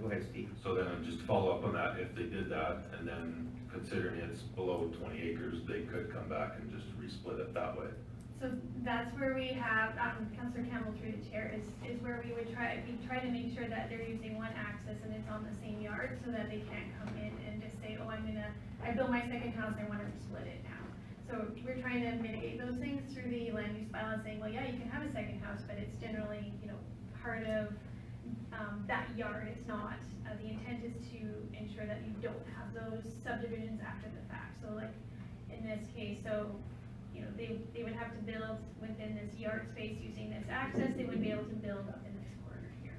Go ahead, Steve. So then just to follow up on that, if they did that and then considering it's below 20 acres, they could come back and just resplit it that way. So that's where we have, Councillor Campbell through the chair, is where we try to make sure that they're using one access and it's on the same yard so that they can't come in and just say, oh, I built my second house, I want to split it now. So we're trying to mitigate those things through the land use bylaw, saying, well, yeah, you can have a second house, but it's generally, part of that yard. It's not, the intent is to ensure that you don't have those subdivisions after the fact. So like in this case, they would have to build within this yard space using this access. They would be able to build up in this corner here.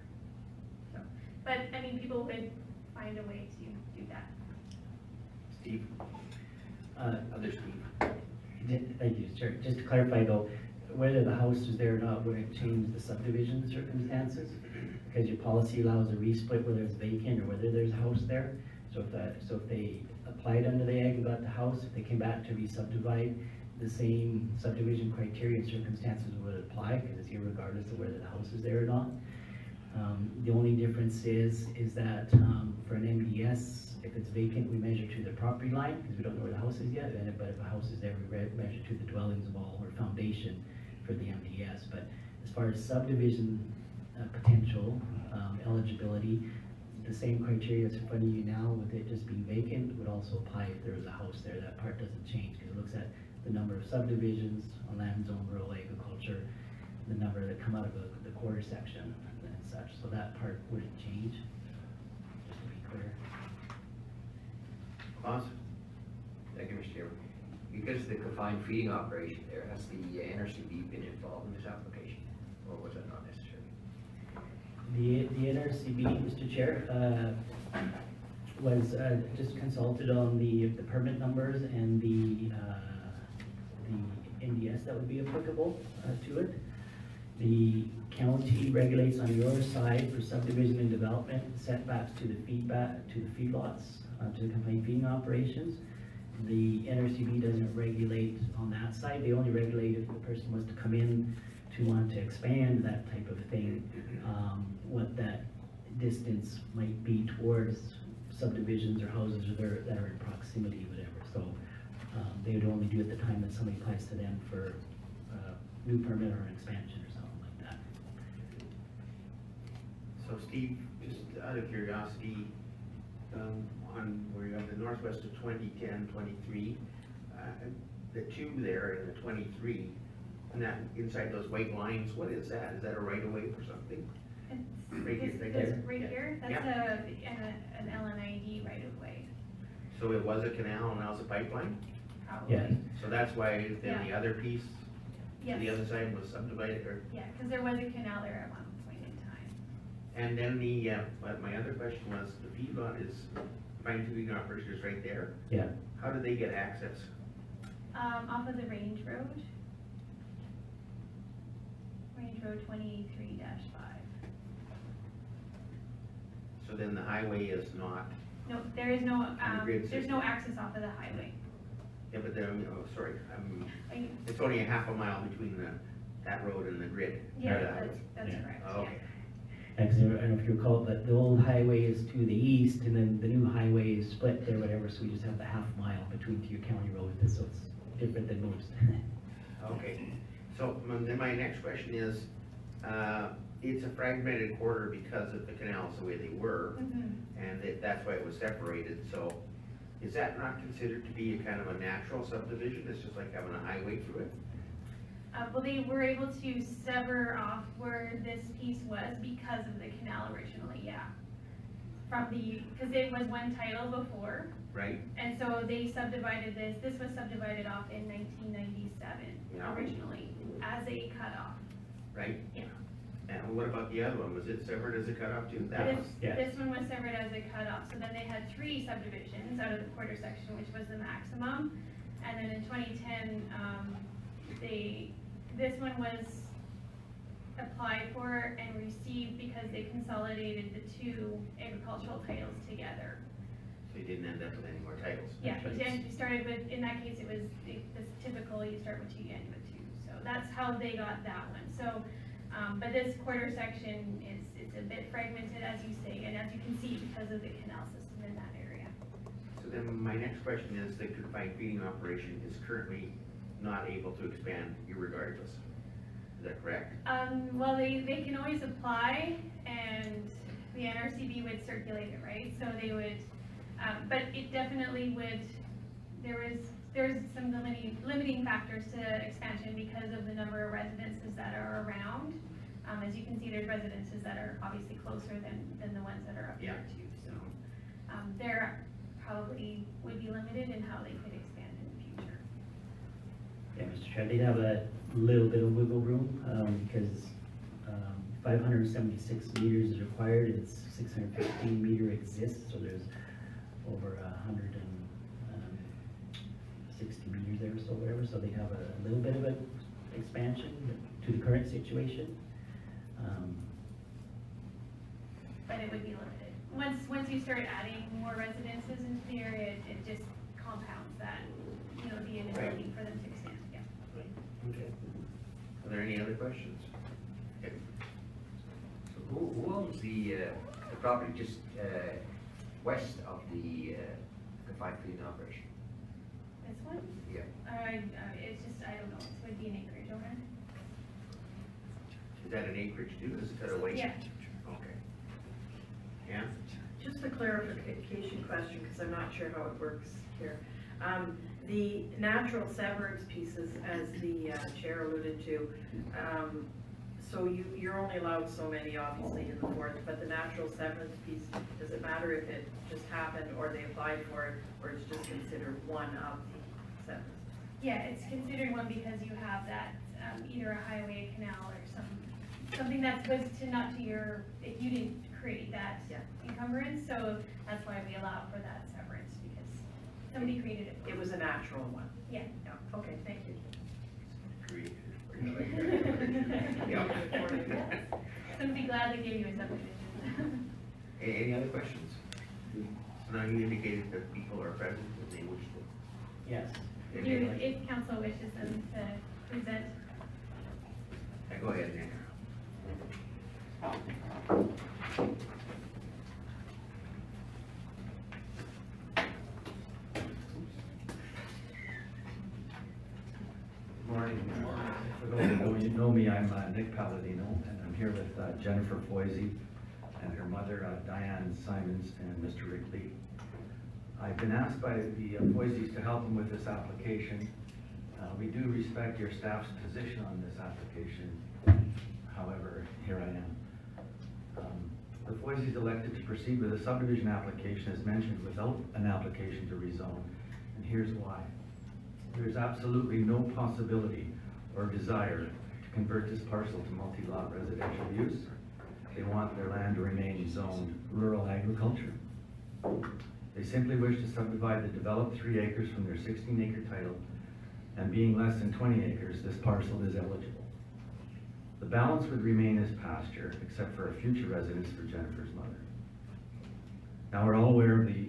So, but I mean, people would find a way to do that. Steve? Other Steve? Thank you, Chair. Just to clarify though, whether the house is there or not wouldn't change the subdivision circumstances, because your policy allows a resplit whether it's vacant or whether there's a house there. So if they applied under the ag and got the house, if they came back to re-subdivide, the same subdivision criteria and circumstances would apply, because it's irregardless of whether the house is there or not. The only difference is that for an MDS, if it's vacant, we measure to the property line, because we don't know where the house is yet, but if a house is there, we measure to the dwellings wall or foundation for the MDS. But as far as subdivision potential, eligibility, the same criteria that's in front of you now, with it just being vacant, would also apply if there was a house there. That part doesn't change, because it looks at the number of subdivisions on land zone rural agriculture, the number that come out of the quarter section and such. So that part wouldn't change, just to be clear. Klaus? Thank you, Mr. Chairman. Because of the confined feeding operation there, has the NRCB been involved in this application, or was that not necessary? The NRCB, Mr. Chair, was, just consulted on the permit numbers and the NDS that would be applicable, to it. The county regulates on your side for subdivision and development setbacks to the feedlots, to the combined feeding operations. The NRCB doesn't regulate on that side, they only regulate if the person was to come in to want to expand that type of thing, what that distance might be towards subdivisions or houses that are in proximity, whatever. So, they would only do it the time that somebody applies to them for a new permit or an expansion or something like that. So Steve, just out of curiosity, on where you have the northwest of 2010, 23, the two there in the 23, and that inside those white lines, what is that? Is that a right of way for something? Right here, right there? Right here, that's an LNID right of way, So it was a canal and now it's a pipeline? probably. Yeah. So that's why then the Yeah. other piece to the Yes, other side was subdivided, or, yeah, because there was a canal there at one point in time. and then but my other question was, the feedlot is, fine tuning operators right there. Yeah, How do they get access? Off of the Range Road. Range Road 23-5. So then the highway is not, No, there is no, grid there's no system. access off of the highway. yeah, but then, oh, sorry, Are you- it's only a half a mile between that road and the grid. Yeah, or the highway. that's Yeah. correct, Oh, yeah. okay. because I don't know if you recall, but the old highway is to the east, and then the new highway is split there, whatever, so we just have the half mile between two county roads, so it's different than most. Okay, so then my next question is, it's a fragmented quarter because of the canals the way they were, Mhm. and that's why it was separated, so is that not considered to be a kind of a natural subdivision? It's just like having a highway through it? Well, they were able to sever off where this piece was because of the canal originally, yeah. Because it was one title before, Right? and so they subdivided this was subdivided off in 1997 Yeah. originally, as a cutoff. Right? Yeah. And what about the other one? Was it severed as a cutoff too? That This, was, Yes. this one was severed as a cutoff, so then they had 3 subdivisions out of the quarter section, which was the maximum. And then in 2010, this one was applied for and received because they consolidated the 2 agricultural titles together. so you didn't end up with any more titles? Yeah, That's right. you started with, in that case, it was, this typical, you start with 2, you end with 2. So that's how they got that one. So, but this quarter section it's a bit fragmented, as you say, and as you can see, because of the canal system in that area. So then my next question is, the confined feeding operation is currently not able to expand irregardless. Is that correct? Well, they can always apply, and the NRCB would circulate it, right? So they would, but it definitely would, there's some limiting factors to expansion because of the number of residences that are around. As you can see, there's residences that are obviously closer than the ones that are up here too, so. There probably would be limited in how they could expand in the future. Yeah, Mr. Chair, they'd have a little bit of wiggle room, because 576 meters is required, and 615 meter exists, so there's over 160 meters there, so whatever, so they have a little bit of an expansion to the current situation. But it would be limited. Once you start adding more residences into the area, it just compounds that, the inability for them to expand, yeah. Okay. Are there any other questions? Okay. So who owns the property just west of the confined feeding operation? This one? Yeah. It's just, I don't know, it would be an acreage owner. Is that an acreage too? Is it cut away? Yeah. Okay. Yeah? Just a clarification question, because I'm not sure how it works here. The natural severance pieces, as the chair alluded to, so you're only allowed so many, obviously, in the fourth, but the natural severance piece, does it matter if it just happened, or they applied for it, or it's just considered one of the severance? Yeah, it's considered one because you have that, either a highway, a canal, or something that was if you didn't create that Yeah. encumbrance, so that's why we allow for that severance, because somebody created it. It was a natural one. Yeah. Yeah, okay, thank you. Created. Yes. Yeah. Somebody gladly gave you a subdivision. Any other questions? So now you indicated that people are present and they wish to. Yes. If council wishes them to present. Go ahead, Nick. Morning. For those who know me, I'm Nick Palladino, and I'm here with Jennifer Foisey and her mother, Diane Simons, and Mr. Rick Lee. I've been asked by the Foiseys to help them with this application. We do respect your staff's position on this application. However, here I am. The Foiseys elected to proceed with a subdivision application as mentioned without an application to rezone, and here's why. There's absolutely no possibility or desire to convert this parcel to multi-lot residential use. They want their land to remain zoned rural agriculture. They simply wish to subdivide the developed 3 acres from their 16-acre title, and being less than 20 acres, this parcel is eligible. The balance would remain as pasture, except for a future residence for Jennifer's mother. Now, we're all aware of the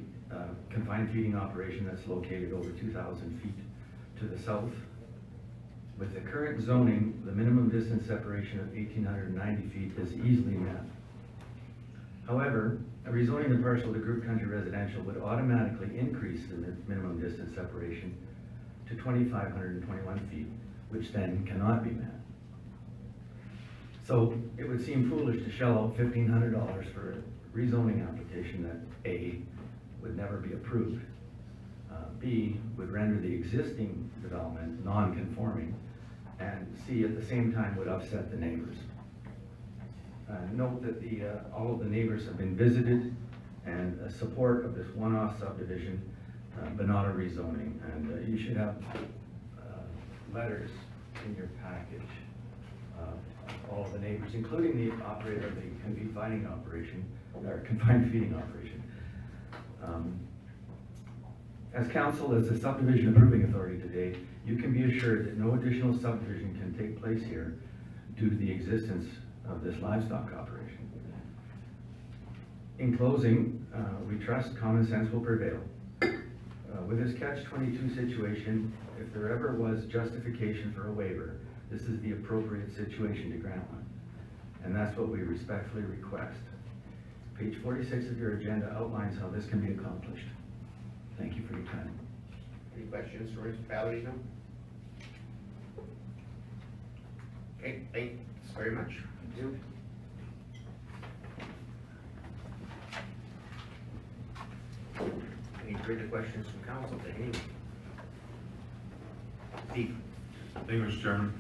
confined feeding operation that's located over 2,000 feet to the south. With the current zoning, the minimum distance separation of 1,890 feet is easily met. However, rezoning the parcel to group country residential would automatically increase the minimum distance separation to 2,521 feet, which then cannot be met. So it would seem foolish to shell out $1,500 for a rezoning application that A, would never be approved, B, would render the existing development non-conforming, and C, at the same time would upset the neighbors. Note that all of the neighbors have been visited and support of this one-off subdivision, but not a rezoning. And you should have letters in your package of all of the neighbors, including the operator of the confined feeding operation. As council, as the subdivision approving authority today, you can be assured that no additional subdivision can take place here due to the existence of this livestock operation. In closing, we trust common sense will prevail. With this catch-22 situation, if there ever was justification for a waiver, this is the appropriate situation to grant one. And that's what we respectfully request. Page 46 of your agenda outlines how this can be accomplished. Thank you for your time. Any questions for Mr. Palladino? Okay, thanks very much. Thank you. Any further questions from council to anyone? Steve? Thank you, Mr. Chairman.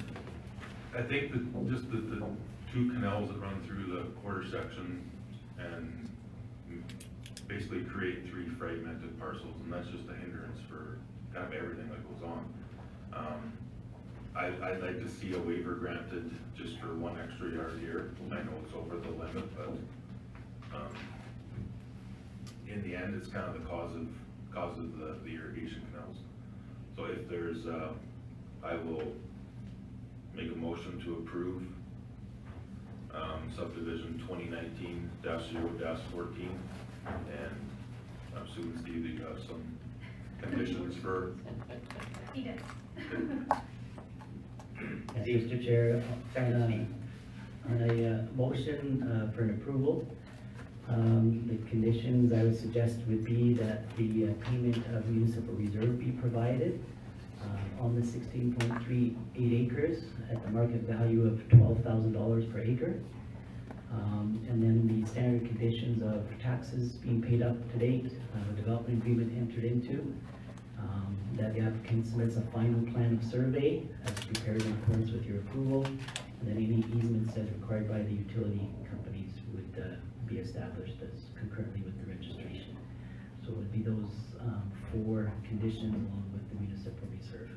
I think that just the 2 canals that run through the quarter section and basically create 3 fragmented parcels, and that's just a hindrance for kind of everything that goes on. I'd like to see a waiver granted just for 1 extra yard here. I know it's over the limit, but in the end, it's kind of the cause of the irrigation canals. So if there's, I will make a motion to approve subdivision 2019-0-14, and I'm assuming, Steve, that you have some conditions for. He does. Yes, Mr. Chair, on a motion for an approval, the conditions I would suggest would be that the payment of municipal reserve be provided on the 16.38 acres at the market value of $12,000 per acre. And then the standard conditions of taxes being paid up to date, development agreement entered into, that the applicant submits a final plan of survey as prepared in accordance with your approval, and then any easements as required by the utility companies would be established as concurrently with the registration. So it would be those 4 conditions along with the municipal reserve.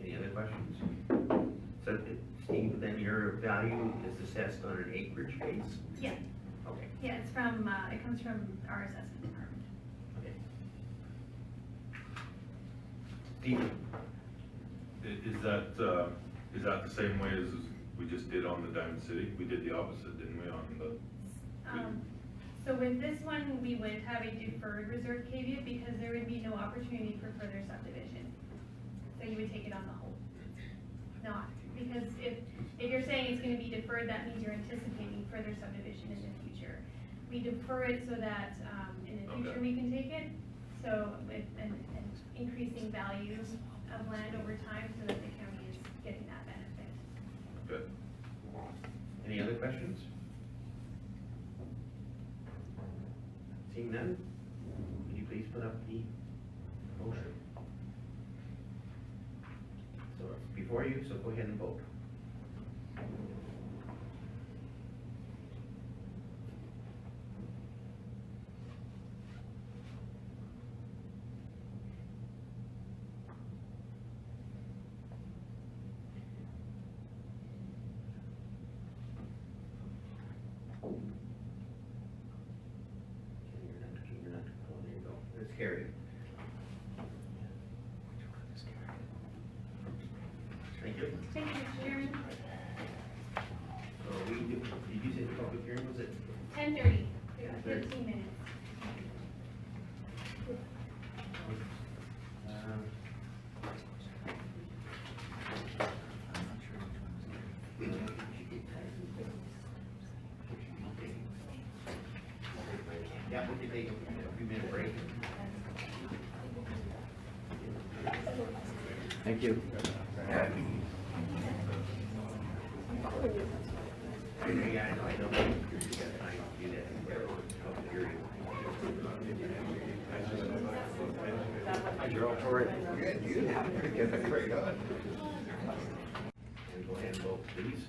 Any other questions? So Steve, then your value is assessed on an acreage base? Yeah, Okay, yeah, it's from, it comes from our assessment department. okay. Steve? Is that the same way as we just did on the Diamond City? We did the opposite, didn't we, on the? So with this one, we would have a deferred reserve caveat because there would be no opportunity for further subdivision. So you would take it on the whole. Not, because if you're saying it's gonna be deferred, that means you're anticipating further subdivision in the future. We defer it so that, in the future Okay. we can take it, so with an increasing value of land over time so that the county is getting that benefit. Good. Any other questions? Seeing none, would you please put up the motion? So it's before you, so go ahead and vote. You're not, oh, there you go, it's carried. Thank you. Thank you, Mr. Chairman. So did you say the public hearing was it? 10:30, we got 15 minutes. Yeah, we can take a few minute break. Thank you. Yeah, I know, I know. You got time to do that. Public hearing. You're all for it. You have to get it right on. And go ahead and vote, please.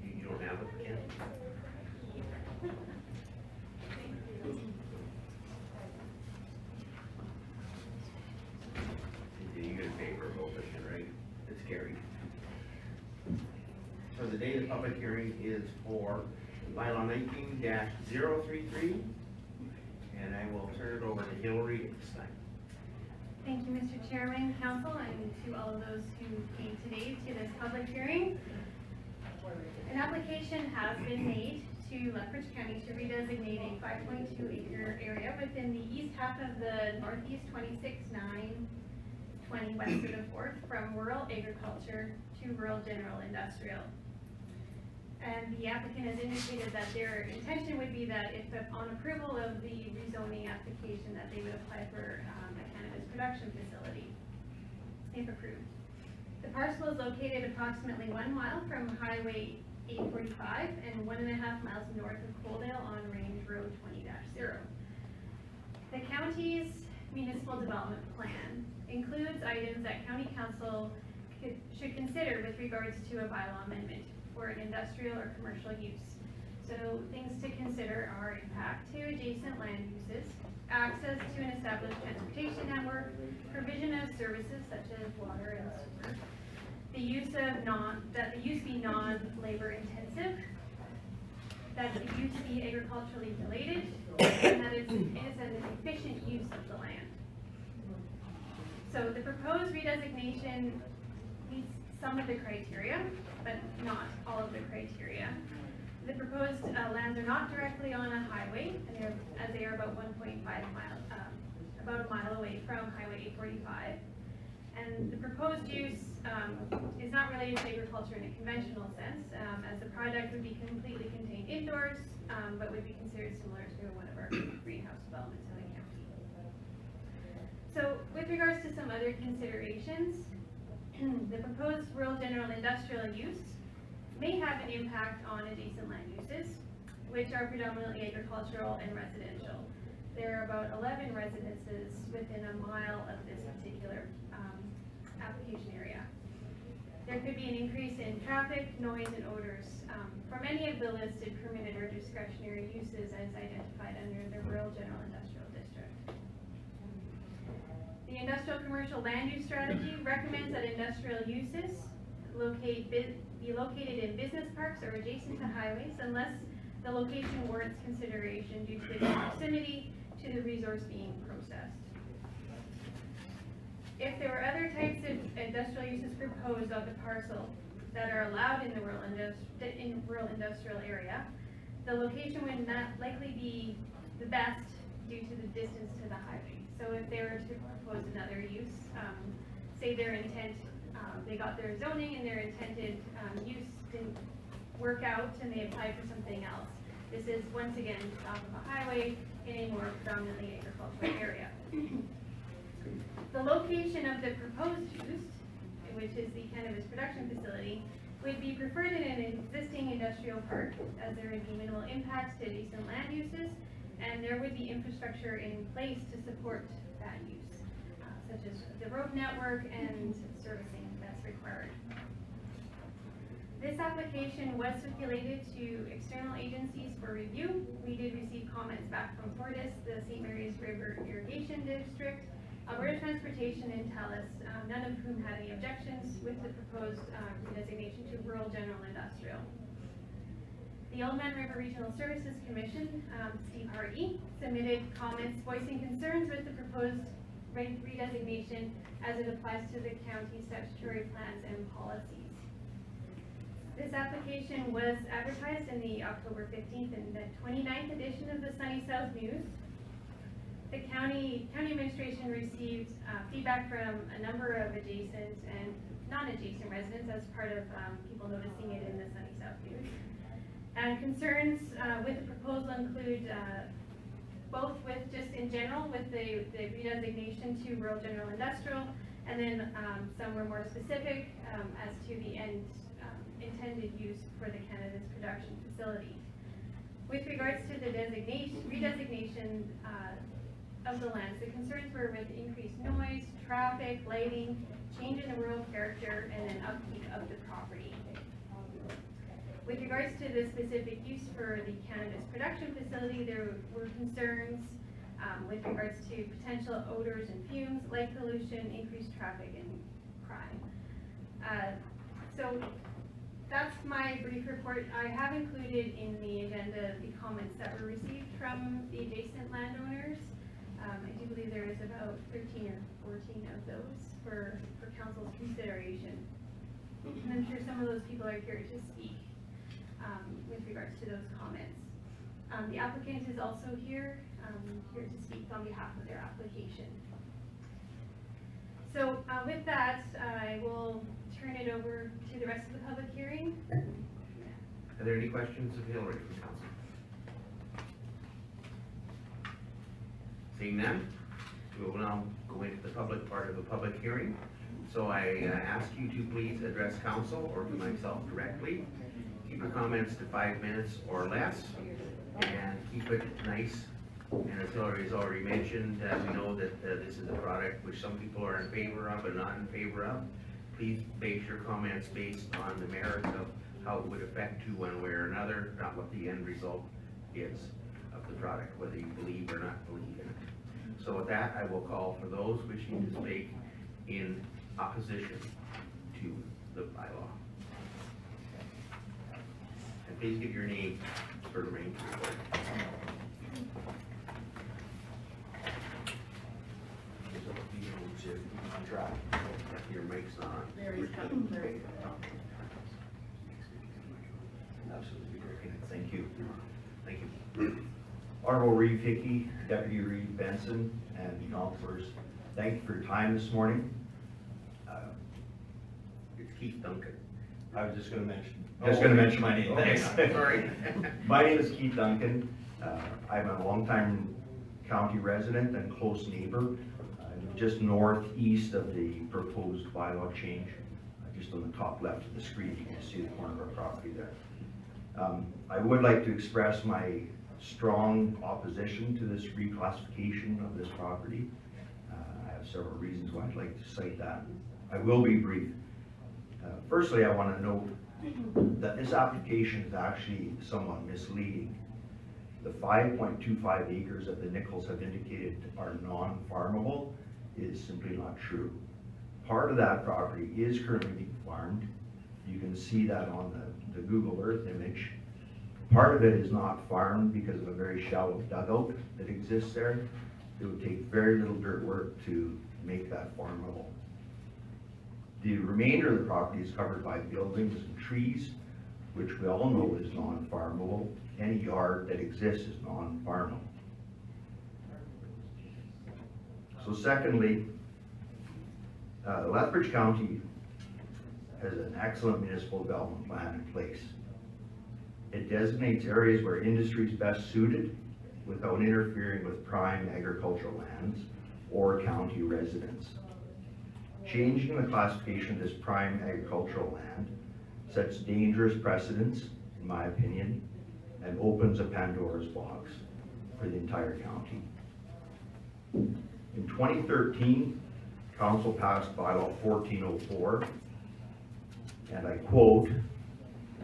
You don't have it, Ken? You're gonna pay for a vote, right? It's carried. So the date of public hearing is for bylaw 19-033, and I will turn it over to Hillary at this time. Thank you, Mr. Chairman, Council, and to all of those who came today to this public hearing. An application has been made to Lethbridge County to redesignate a 5.2 acre area within the east half of the northeast 26-9-20 west of the fourth from rural agriculture to rural general industrial. And the applicant has indicated that their intention would be that if on approval of the rezoning application that they would apply for a cannabis production facility, if approved. The parcel is located approximately 1 mile from Highway 845 and 1.5 miles north of Coaldale on Range Road 20-0. The county's municipal development plan includes items that county council should consider with regards to a bylaw amendment for an industrial or commercial use. So things to consider are impact to adjacent land uses, access to an established transportation network, provision of services such as water and sewer, the use of that the use be non-labor intensive, that the use be agriculturally related, and that it's an efficient use of the land. So the proposed redesignation meets some of the criteria, but not all of the criteria. The proposed lands are not directly on a highway, and they are about 1.5 miles, about a mile away from Highway 845. And the proposed use is not related to agriculture in a conventional sense, as the project would be completely contained indoors, but would be considered similar to one of our greenhouse developments in the county. So with regards to some other considerations, the proposed rural general industrial use may have an impact on adjacent land uses, which are predominantly agricultural and residential. There are about 11 residences within a mile of this particular application area. There could be an increase in traffic, noise, and odors from any of the listed permitted or discretionary uses as identified under the Rural General Industrial District. The Industrial Commercial Land Use Strategy recommends that industrial uses be located in business parks or adjacent to highways unless the location warrants consideration due to its proximity to the resource being processed. If there were other types of industrial uses proposed on the parcel that are allowed in the rural industrial area, the location would not likely be the best due to the distance to the highway. So if they were to propose another use, say their intent, they got their zoning and their intended use didn't work out and they applied for something else. This is once again off of a highway in a more predominantly agricultural area. The location of the proposed use, which is the cannabis production facility, would be preferred in an existing industrial park as there would be minimal impacts to adjacent land uses and there would be infrastructure in place to support that use, such as the road network and servicing that's required. This application was circulated to external agencies for review. We did receive comments back from Fortis, the St. Mary's River Irrigation District, Alberta Transportation, and TELUS, none of whom had any objections with the proposed redesignation to rural general industrial. The Oldman River Regional Services Commission, Steve Hardy, submitted comments voicing concerns with the proposed redesignation as it applies to the county statutory plans and policies. This application was advertised in the October 15th and the 29th edition of the Sunny South News. The county administration received feedback from a number of adjacent and non-adjacent residents as part of people noticing it in the Sunny South News. And concerns with the proposal include both with just in general with the redesignation to rural general industrial, and then some were more specific as to the intended use for the cannabis production facility. With regards to the redesignation of the lands, the concerns were with increased noise, traffic, lighting, change in the rural character, and then upkeep of the property. With regards to the specific use for the cannabis production facility, there were concerns with regards to potential odors and fumes, light pollution, increased traffic, and crime. So that's my brief report. I have included in the agenda the comments that were received from the adjacent landowners. I do believe there is about 13 or 14 of those for council's consideration. And I'm sure some of those people are here to speak with regards to those comments. The applicant is also here to speak on behalf of their application. So with that, I will turn it over to the rest of the public hearing. Are there any questions of Hillary from council? Seeing none, we will now go into the public part of the public hearing. So I ask you to please address council or to myself directly. Keep your comments to 5 minutes or less, and keep it nice. And as Hillary has already mentioned, we know that this is a product which some people are in favor of and not in favor of. Please base your comments based on the merits of how it would affect you one way or another, not what the end result is of the product, whether you believe or not believe in it. So with that, I will call for those wishing to speak in opposition to the bylaw. And please give your name for the main report. Your mic's not on. There he's coming, there he Absolutely great. Thank you. Thank you. Honorable Reeve Hickey, Deputy Reeve Benson, and councilors, thank you for your time this morning. It's Keith Duncan. I was just going to mention my name. Okay, Thanks. sorry. My name is Keith Duncan. I'm a longtime county resident and close neighbor. Just northeast of the proposed bylaw change, just on the top left of the screen, you can see the corner of our property there. I would like to express my strong opposition to this reclassification of this property. I have several reasons why I'd like to cite that. I will be brief. Firstly, I want to note that this application is actually somewhat misleading. The 5.25 acres that the Nichols have indicated are non-farmable is simply not true. Part of that property is currently being farmed. You can see that on the Google Earth image. Part of it is not farmed because of a very shallow dugout that exists there. It would take very little dirt work to make that farmable. The remainder of the property is covered by buildings and trees, which we all know is non-farmable. Any yard that exists is non-farmable. So secondly, Lethbridge County has an excellent municipal development plan in place. It designates areas where industry is best suited without interfering with prime agricultural lands or county residents. Changing the classification of this prime agricultural land sets dangerous precedents, in my opinion, and opens a Pandora's box for the entire county. In 2013, Council passed bylaw 1404, and I quote,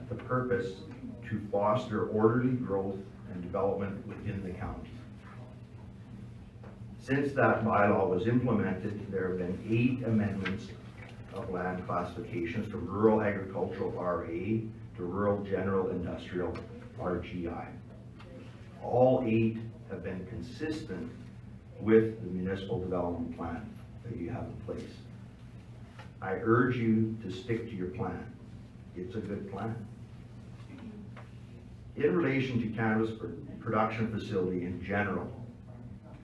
"The purpose to foster orderly growth and development within the county." Since that bylaw was implemented, there have been 8 amendments of land classifications from rural agricultural RA to rural general industrial RGI. All 8 have been consistent with the municipal development plan that you have in place. I urge you to stick to your plan. It's a good plan. In relation to cannabis production facility in general,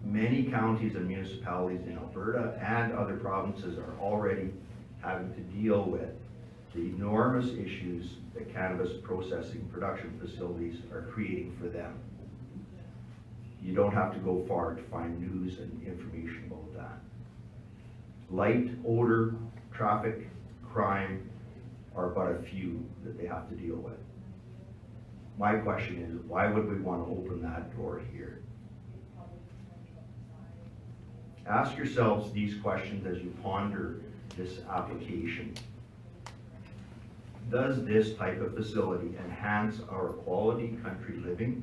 many counties and municipalities in Alberta and other provinces are already having to deal with the enormous issues that cannabis processing production facilities are creating for them. You don't have to go far to find news and information about that. Light, odor, traffic, crime are but a few that they have to deal with. My question is, why would we want to open that door here? Ask yourselves these questions as you ponder this application. Does this type of facility enhance our quality country living?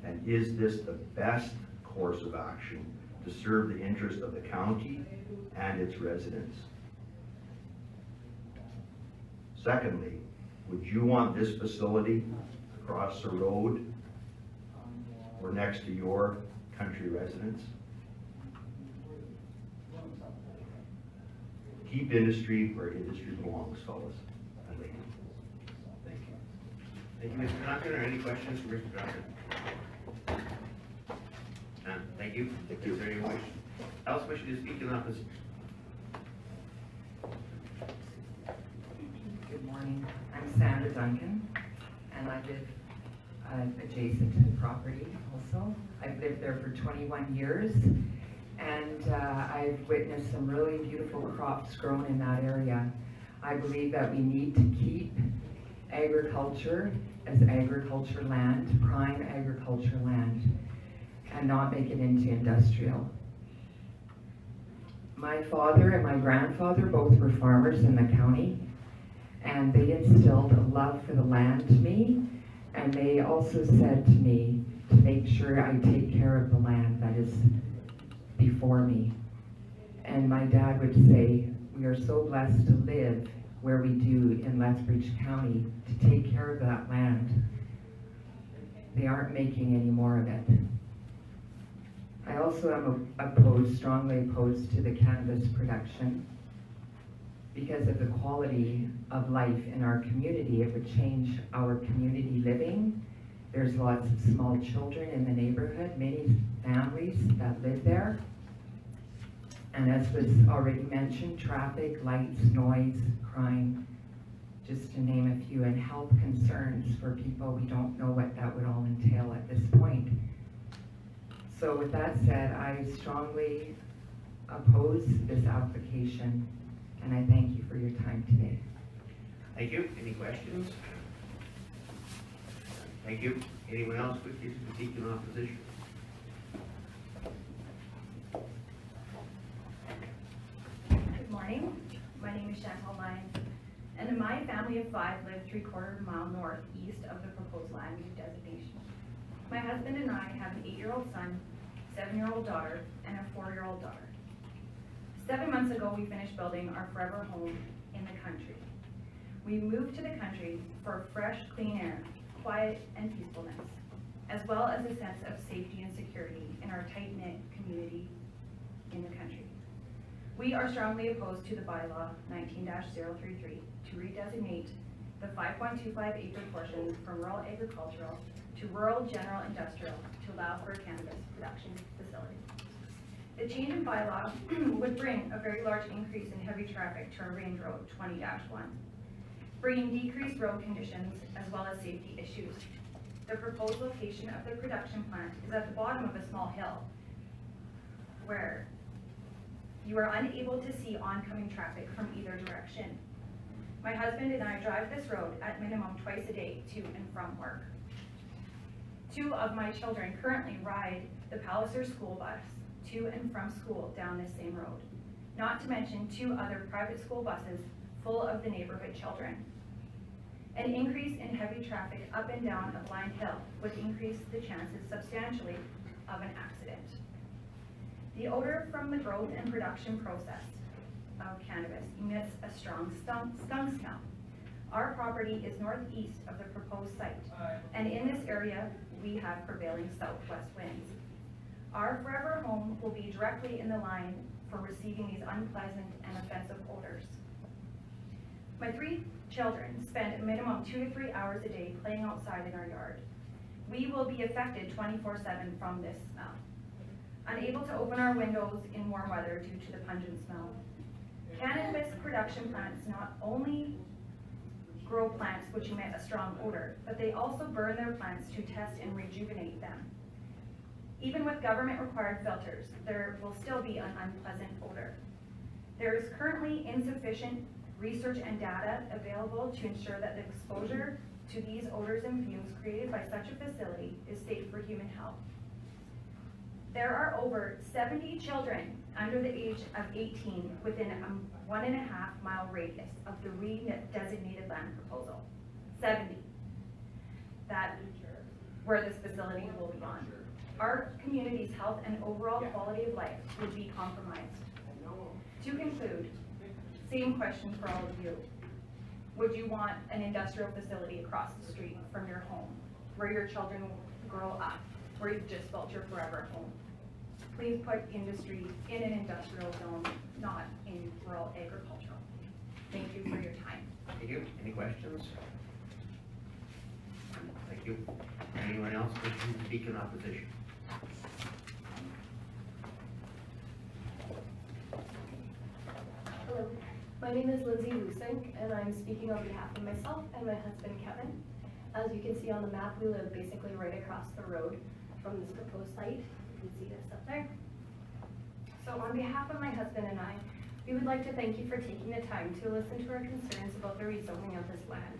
And is this the best course of action to serve the interest of the county and its residents? Secondly, would you want this facility across the road or next to your country residents? Keep industry where industry belongs, fellas and ladies. Thank you. Thank you, Mr. Duncan. Are any questions for Mr. Duncan? None. Thank you. Is there anyone else wishing to speak in opposition? Good morning. I'm Sandra Duncan, and I live adjacent to the property also. I've lived there for 21 years, and I've witnessed some really beautiful crops grown in that area. I believe that we need to keep agriculture as agriculture land, prime agriculture land, and not make it into industrial. My father and my grandfather both were farmers in the county, and they instilled a love for the land to me, and they also said to me to make sure I take care of the land that is before me. And my dad would say, we are so blessed to live where we do in Lethbridge County to take care of that land. They aren't making any more of it. I also am strongly opposed to the cannabis production because of the quality of life in our community. It would change our community living. There's lots of small children in the neighborhood, many families that live there. And as was already mentioned, traffic, lights, noise, crime, just to name a few, and health concerns for people. We don't know what that would all entail at this point. So with that said, I strongly oppose this application, and I thank you for your time today. Thank you. Any questions? Thank you. Anyone else wishing to speak in opposition? Good morning. My name is Chantal Lyons, and my family of 5 live 3/4 mile northeast of the proposed land use designation. My husband and I have an 8-year-old son, 7-year-old daughter, and a 4-year-old daughter. 7 months ago, we finished building our forever home in the country. We moved to the country for fresh, clean air, quiet, and peacefulness, as well as a sense of safety and security in our tight-knit community in the country. We are strongly opposed to the bylaw 19-033 to redesignate the 5.25 acre portion from rural agricultural to rural general industrial to allow for a cannabis production facility. The change in bylaw would bring a very large increase in heavy traffic to our Range Road 20-1, bringing decreased road conditions as well as safety issues. The proposed location of the production plant is at the bottom of a small hill where you are unable to see oncoming traffic from either direction. My husband and I drive this road at minimum twice a day to and from work. 2 of my children currently ride the Palliser school bus to and from school down this same road, not to mention 2 other private school buses full of the neighborhood children. An increase in heavy traffic up and down a blind hill would increase the chances substantially of an accident. The odor from the growth and production process of cannabis emits a strong skunk smell. Our property is northeast of the proposed site, and in this area, we have prevailing southwest winds. Our forever home will be directly in the line for receiving these unpleasant and offensive odors. My 3 children spend a minimum 2 to 3 hours a day playing outside in our yard. We will be affected 24/7 from this smell. Unable to open our windows in warm weather due to the pungent smell. Cannabis production plants not only grow plants which emit a strong odor, but they also burn their plants to test and rejuvenate them. Even with government-required filters, there will still be an unpleasant odor. There is currently insufficient research and data available to ensure that the exposure to these odors and fumes created by such a facility is safe for human health. There are over 70 children under the age of 18 within a 1.5 mile radius of the redesignated land proposal. 70. That where this facility will be on. Our community's health and overall quality of life would be compromised. To conclude, same question for all of you. Would you want an industrial facility across the street from your home, where your children will grow up, where you've just built your forever home? Please put industry in an industrial zone, not in rural agricultural. Thank you for your time. Thank you. Any questions? Thank you. Anyone else wishing to speak in opposition? Hello, my name is Lindsay Lusink, and I'm speaking on behalf of myself and my husband Kevin. As you can see on the map, we live basically right across the road from this proposed site. You can see this up there. So on behalf of my husband and I, we would like to thank you for taking the time to listen to our concerns about the rezoning of this land.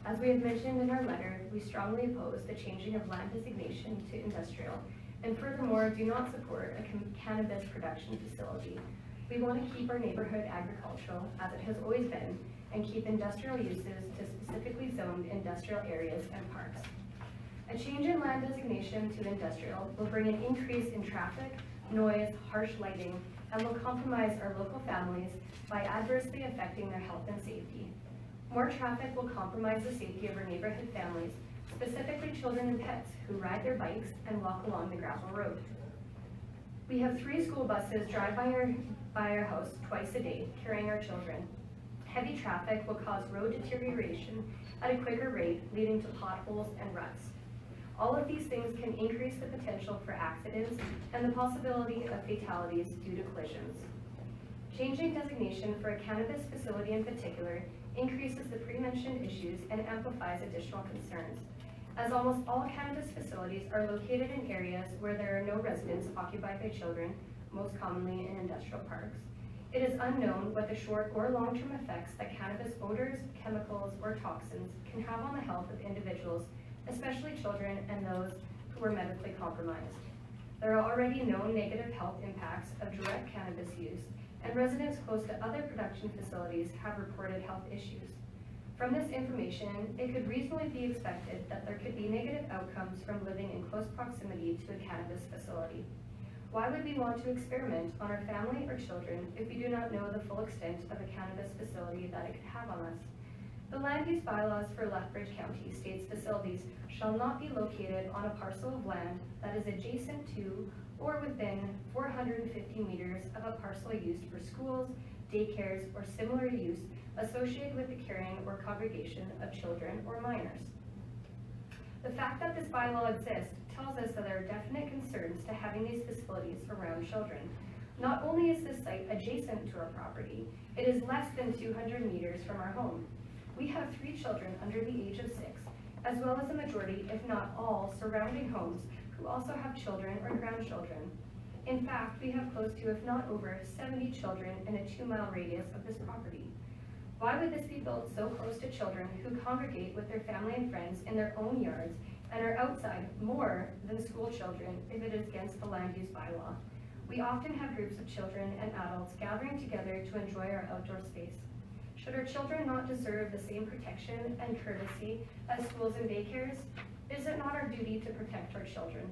As we have mentioned in our letter, we strongly oppose the changing of land designation to industrial, and furthermore, do not support a cannabis production facility. We want to keep our neighborhood agricultural, as it has always been, and keep industrial uses to specifically zoned industrial areas and parks. A change in land designation to industrial will bring an increase in traffic, noise, harsh lighting, and will compromise our local families by adversely affecting their health and safety. More traffic will compromise the safety of our neighborhood families, specifically children and pets who ride their bikes and walk along the gravel road. We have 3 school buses drive by our house twice a day, carrying our children. Heavy traffic will cause road deterioration at a quicker rate, leading to potholes and ruts. All of these things can increase the potential for accidents and the possibility of fatalities due to collisions. Changing designation for a cannabis facility in particular increases the pre-mentioned issues and amplifies additional concerns, as almost all cannabis facilities are located in areas where there are no residents occupied by children, most commonly in industrial parks. It is unknown what the short or long-term effects that cannabis odors, chemicals, or toxins can have on the health of individuals, especially children and those who are medically compromised. There are already known negative health impacts of direct cannabis use, and residents close to other production facilities have reported health issues. From this information, it could reasonably be expected that there could be negative outcomes from living in close proximity to a cannabis facility. Why would we want to experiment on our family or children if we do not know the full extent of a cannabis facility that it could have on us? The land use bylaws for Lethbridge County states facilities shall not be located on a parcel of land that is adjacent to or within 450 meters of a parcel used for schools, daycares, or similar use associated with the carrying or congregation of children or minors. The fact that this bylaw exists tells us that there are definite concerns to having these facilities around children. Not only is this site adjacent to our property, it is less than 200 meters from our home. We have 3 children under the age of 6, as well as a majority, if not all, surrounding homes who also have children or grandchildren. In fact, we have close to, if not over, 70 children in a 2-mile radius of this property. Why would this be built so close to children who congregate with their family and friends in their own yards and are outside more than school children if it is against the land use bylaw? We often have groups of children and adults gathering together to enjoy our outdoor space. Should our children not deserve the same protection and courtesy as schools and daycares? Is it not our duty to protect our children?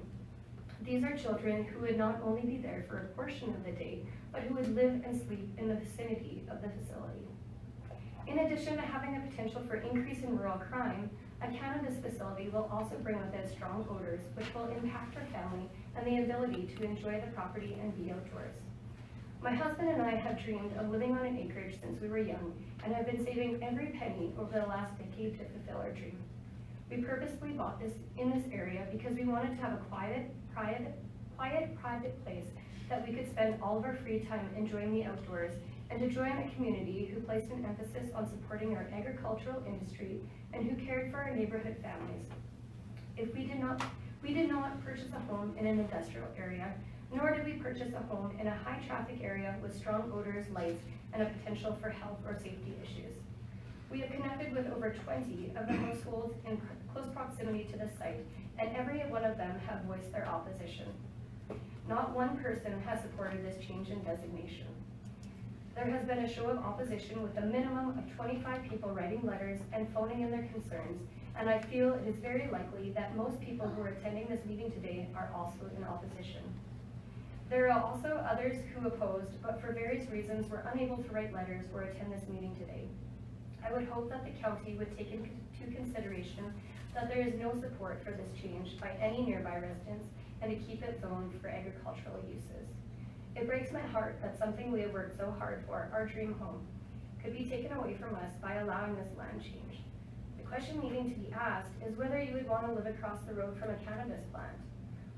These are children who would not only be there for a portion of the day, but who would live and sleep in the vicinity of the facility. In addition to having a potential for increase in rural crime, a cannabis facility will also bring with it strong odors which will impact our family and the ability to enjoy the property and be outdoors. My husband and I have dreamed of living on an acreage since we were young and have been saving every penny over the last decade to fulfill our dream. We purposely bought this in this area because we wanted to have a quiet, private place that we could spend all of our free time enjoying the outdoors and to join a community who placed an emphasis on supporting our agricultural industry and who cared for our neighborhood families. We did not purchase a home in an industrial area, nor did we purchase a home in a high traffic area with strong odors, lights, and a potential for health or safety issues. We have connected with over 20 of the households in close proximity to the site, and every one of them have voiced their opposition. Not one person has supported this change in designation. There has been a show of opposition with a minimum of 25 people writing letters and phoning in their concerns, and I feel it is very likely that most people who are attending this meeting today are also in opposition. There are also others who opposed, but for various reasons were unable to write letters or attend this meeting today. I would hope that the county would take into consideration that there is no support for this change by any nearby residents and to keep it zoned for agricultural uses. It breaks my heart that something we have worked so hard for, our dream home, could be taken away from us by allowing this land change. The question needing to be asked is whether you would want to live across the road from a cannabis plant,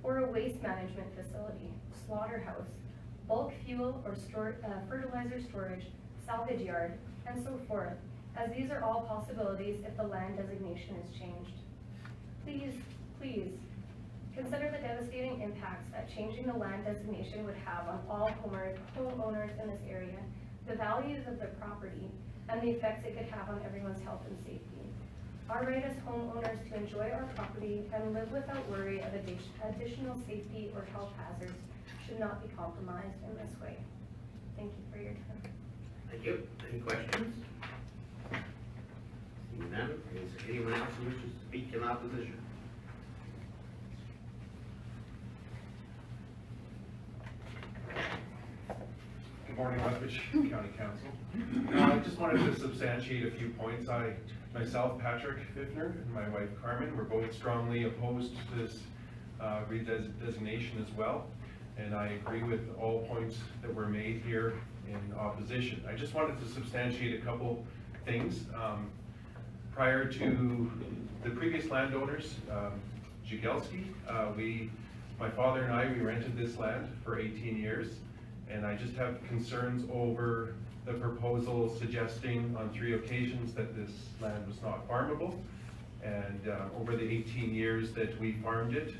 or a waste management facility, slaughterhouse, bulk fuel or fertilizer storage, salvage yard, and so forth, as these are all possibilities if the land designation is changed. Please, consider the devastating impacts that changing the land designation would have on all homeowners in this area, the values of their property, and the effects it could have on everyone's health and safety. Our right as homeowners to enjoy our property and live without worry of additional safety or health hazards should not be compromised in this way. Thank you for your time. Thank you. Any questions? Seeing none, is there anyone else who wishes to speak in opposition? Good morning, Lethbridge County Council. I just wanted to substantiate a few points. Myself, Patrick Fiffner, and my wife Carmen, were both strongly opposed to this redesignation as well, and I agree with all points that were made here in opposition. I just wanted to substantiate a couple things. Prior to the previous landowners, Jagelski, my father and I, we rented this land for 18 years, and I just have concerns over the proposal suggesting on 3 occasions that this land was not farmable. And over the 18 years that we farmed it,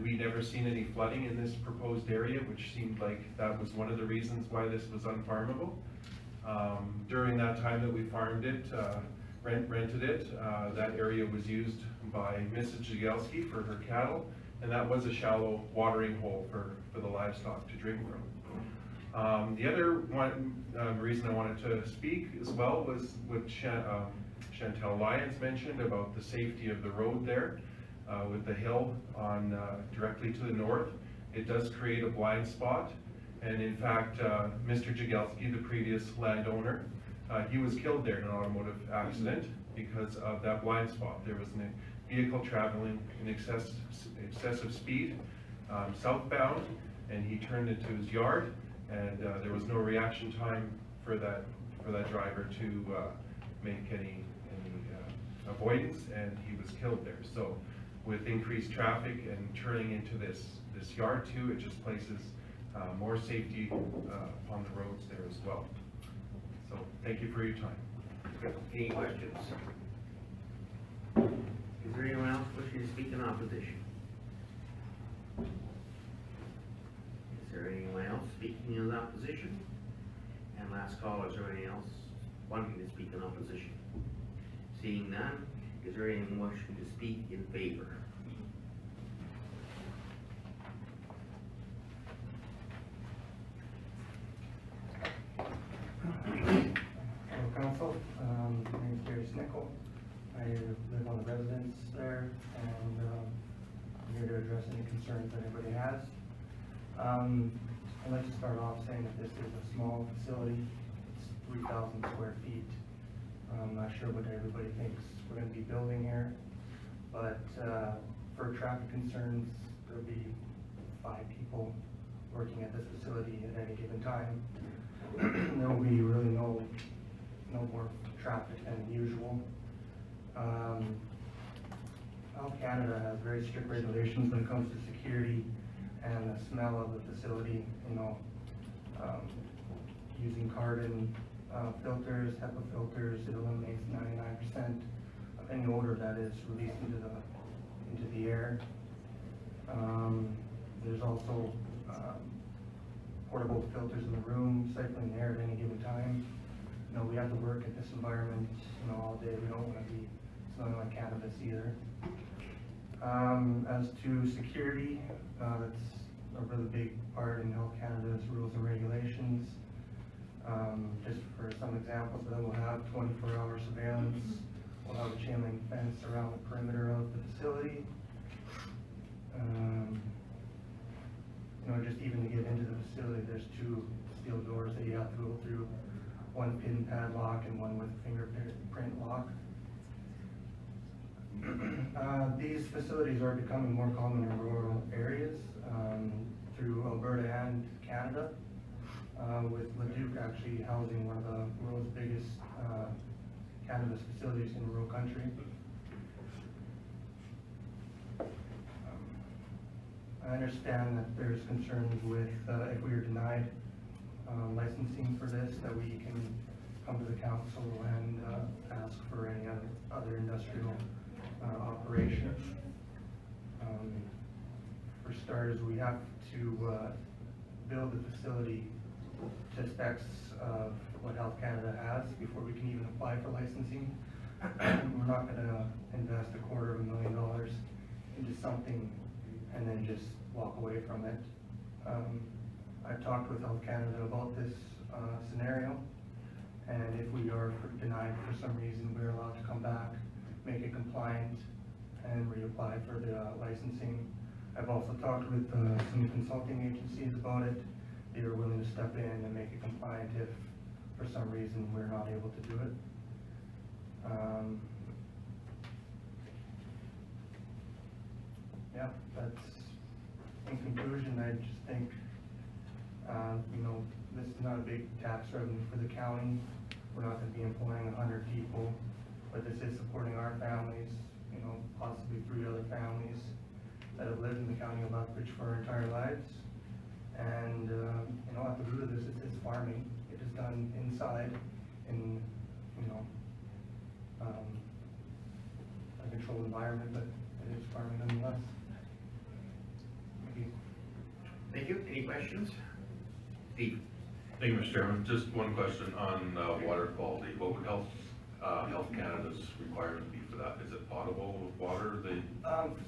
we never seen any flooding in this proposed area, which seemed like that was one of the reasons why this was unfarmable. During that time that we farmed it, rented it, that area was used by Mrs. Jagelski for her cattle, and that was a shallow watering hole for the livestock to drink from. The other reason I wanted to speak as well was what Chantel Lyons mentioned about the safety of the road there, with the hill on, directly to the north. It does create a blind spot, and in fact, Mr. Jagelski, the previous landowner, he was killed there in an automotive accident because of that blind spot. There was a vehicle traveling in excessive speed, southbound, and he turned into his yard, and there was no reaction time for that driver to make any avoidance, and he was killed there. So with increased traffic and turning into this yard too, it just places more safety upon the roads there as well. So thank you for your time. Any questions? Is there anyone else wishing to speak in opposition? Is there anyone else speaking in opposition? And last call, is there anyone else wanting to speak in opposition? Seeing none, is there anyone wishing to speak in favor? Hello, Council. My name is Gary Snickle. I live on the residence there, and I'm here to address any concerns that anybody has. I'd like to start off saying that this is a small facility. It's 3,000 square feet. I'm not sure what everybody thinks we're going to be building here, but for traffic concerns, there'll be 5 people working at this facility at any given time. There will be really no more traffic than usual. Health Canada has very strict regulations when it comes to security and the smell of the facility. Using carbon filters, HEPA filters, it eliminates 99% of any odor that is released into the air. There's also portable filters in the room, cycling the air at any given time. We have to work in this environment, all day. We don't want to be smelling like cannabis either. As to security, that's a really big part in Health Canada's rules and regulations. Just for some examples, then we'll have 24-hour surveillance. We'll have a chain link fence around the perimeter of the facility. Just even to get into the facility, there's 2 steel doors that you have to go through. One pin padlock and one with fingerprint lock. These facilities are becoming more common in rural areas through Alberta and Canada, with Leduc actually housing one of the world's biggest cannabis facilities in rural country. I understand that there's concerns with if we are denied licensing for this, that we can come to the council and ask for any other industrial operation. For starters, we have to build the facility to specs of what Health Canada has before we can even apply for licensing. We're not going to invest $250,000 into something and then just walk away from it. I've talked with Health Canada about this scenario, and if we are denied for some reason, we're allowed to come back, make it compliant, and reapply for the licensing. I've also talked with some consulting agencies about it. They are willing to step in and make it compliant if for some reason we're not able to do it. Yeah, that's, in conclusion, I just think, this is not a big tax revenue for the county. We're not going to be employing 100 people, but this is supporting our families, possibly 3 other families that have lived in the county of Lethbridge for our entire lives. And, at the root of this is farming. It is done inside in, a controlled environment, but it is farming nonetheless. Thank you. Thank you. Any questions? Steve? Thank you, Mr. Chairman. Just one question on water quality. What would Health Canada's requirement be for that? Is it potable water?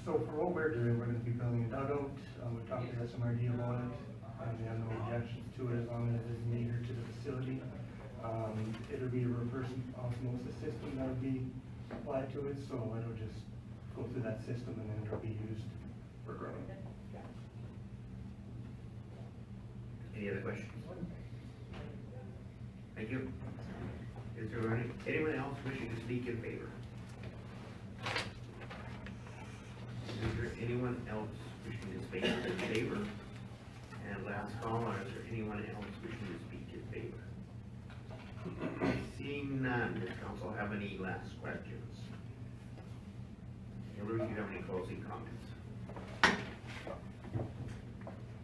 So for what we're doing, we're going to be building a dugout. We talked to SMRD about it, and they have no objections to it as long as it is metered to the facility. It'll be a reverse osmosis system that would be applied to it, so it'll just go through that system and then it'll be used for growing. Any other questions? Thank you. Is there anyone else wishing to speak in favor? Is there anyone else wishing to speak in favor? And last call, is there anyone else wishing to speak in favor? Seeing none, does council have any last questions? Hillary, do you have any closing comments?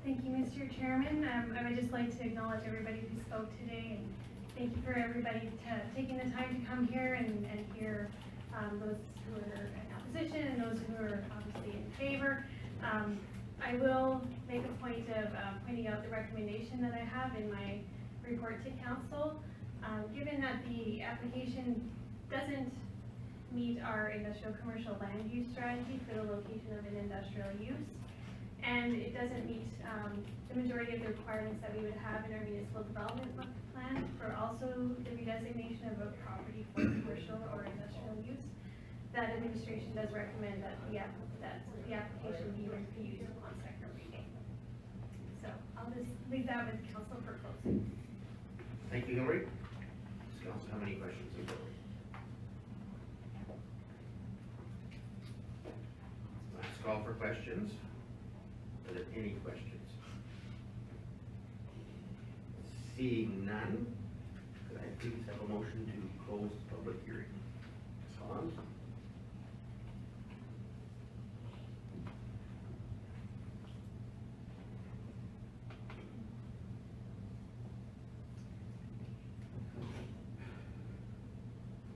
Thank you, Mr. Chairman. I would just like to acknowledge everybody who spoke today, and thank you for everybody taking the time to come here and hear those who are in opposition and those who are obviously in favor. I will make a point of pointing out the recommendation that I have in my report to council. Given that the application doesn't meet our industrial commercial land use strategy for the location of an industrial use, and it doesn't meet the majority of the requirements that we would have in our municipal development plan for also the redesignation of a property for commercial or industrial use, that administration does recommend that the application be refused upon second reading. So I'll just leave that with council for closing. Thank you, Hillary. Does council have any questions of Hillary? Last call for questions. Are there any questions? Seeing none, could I please have a motion to close the public hearing? Hans?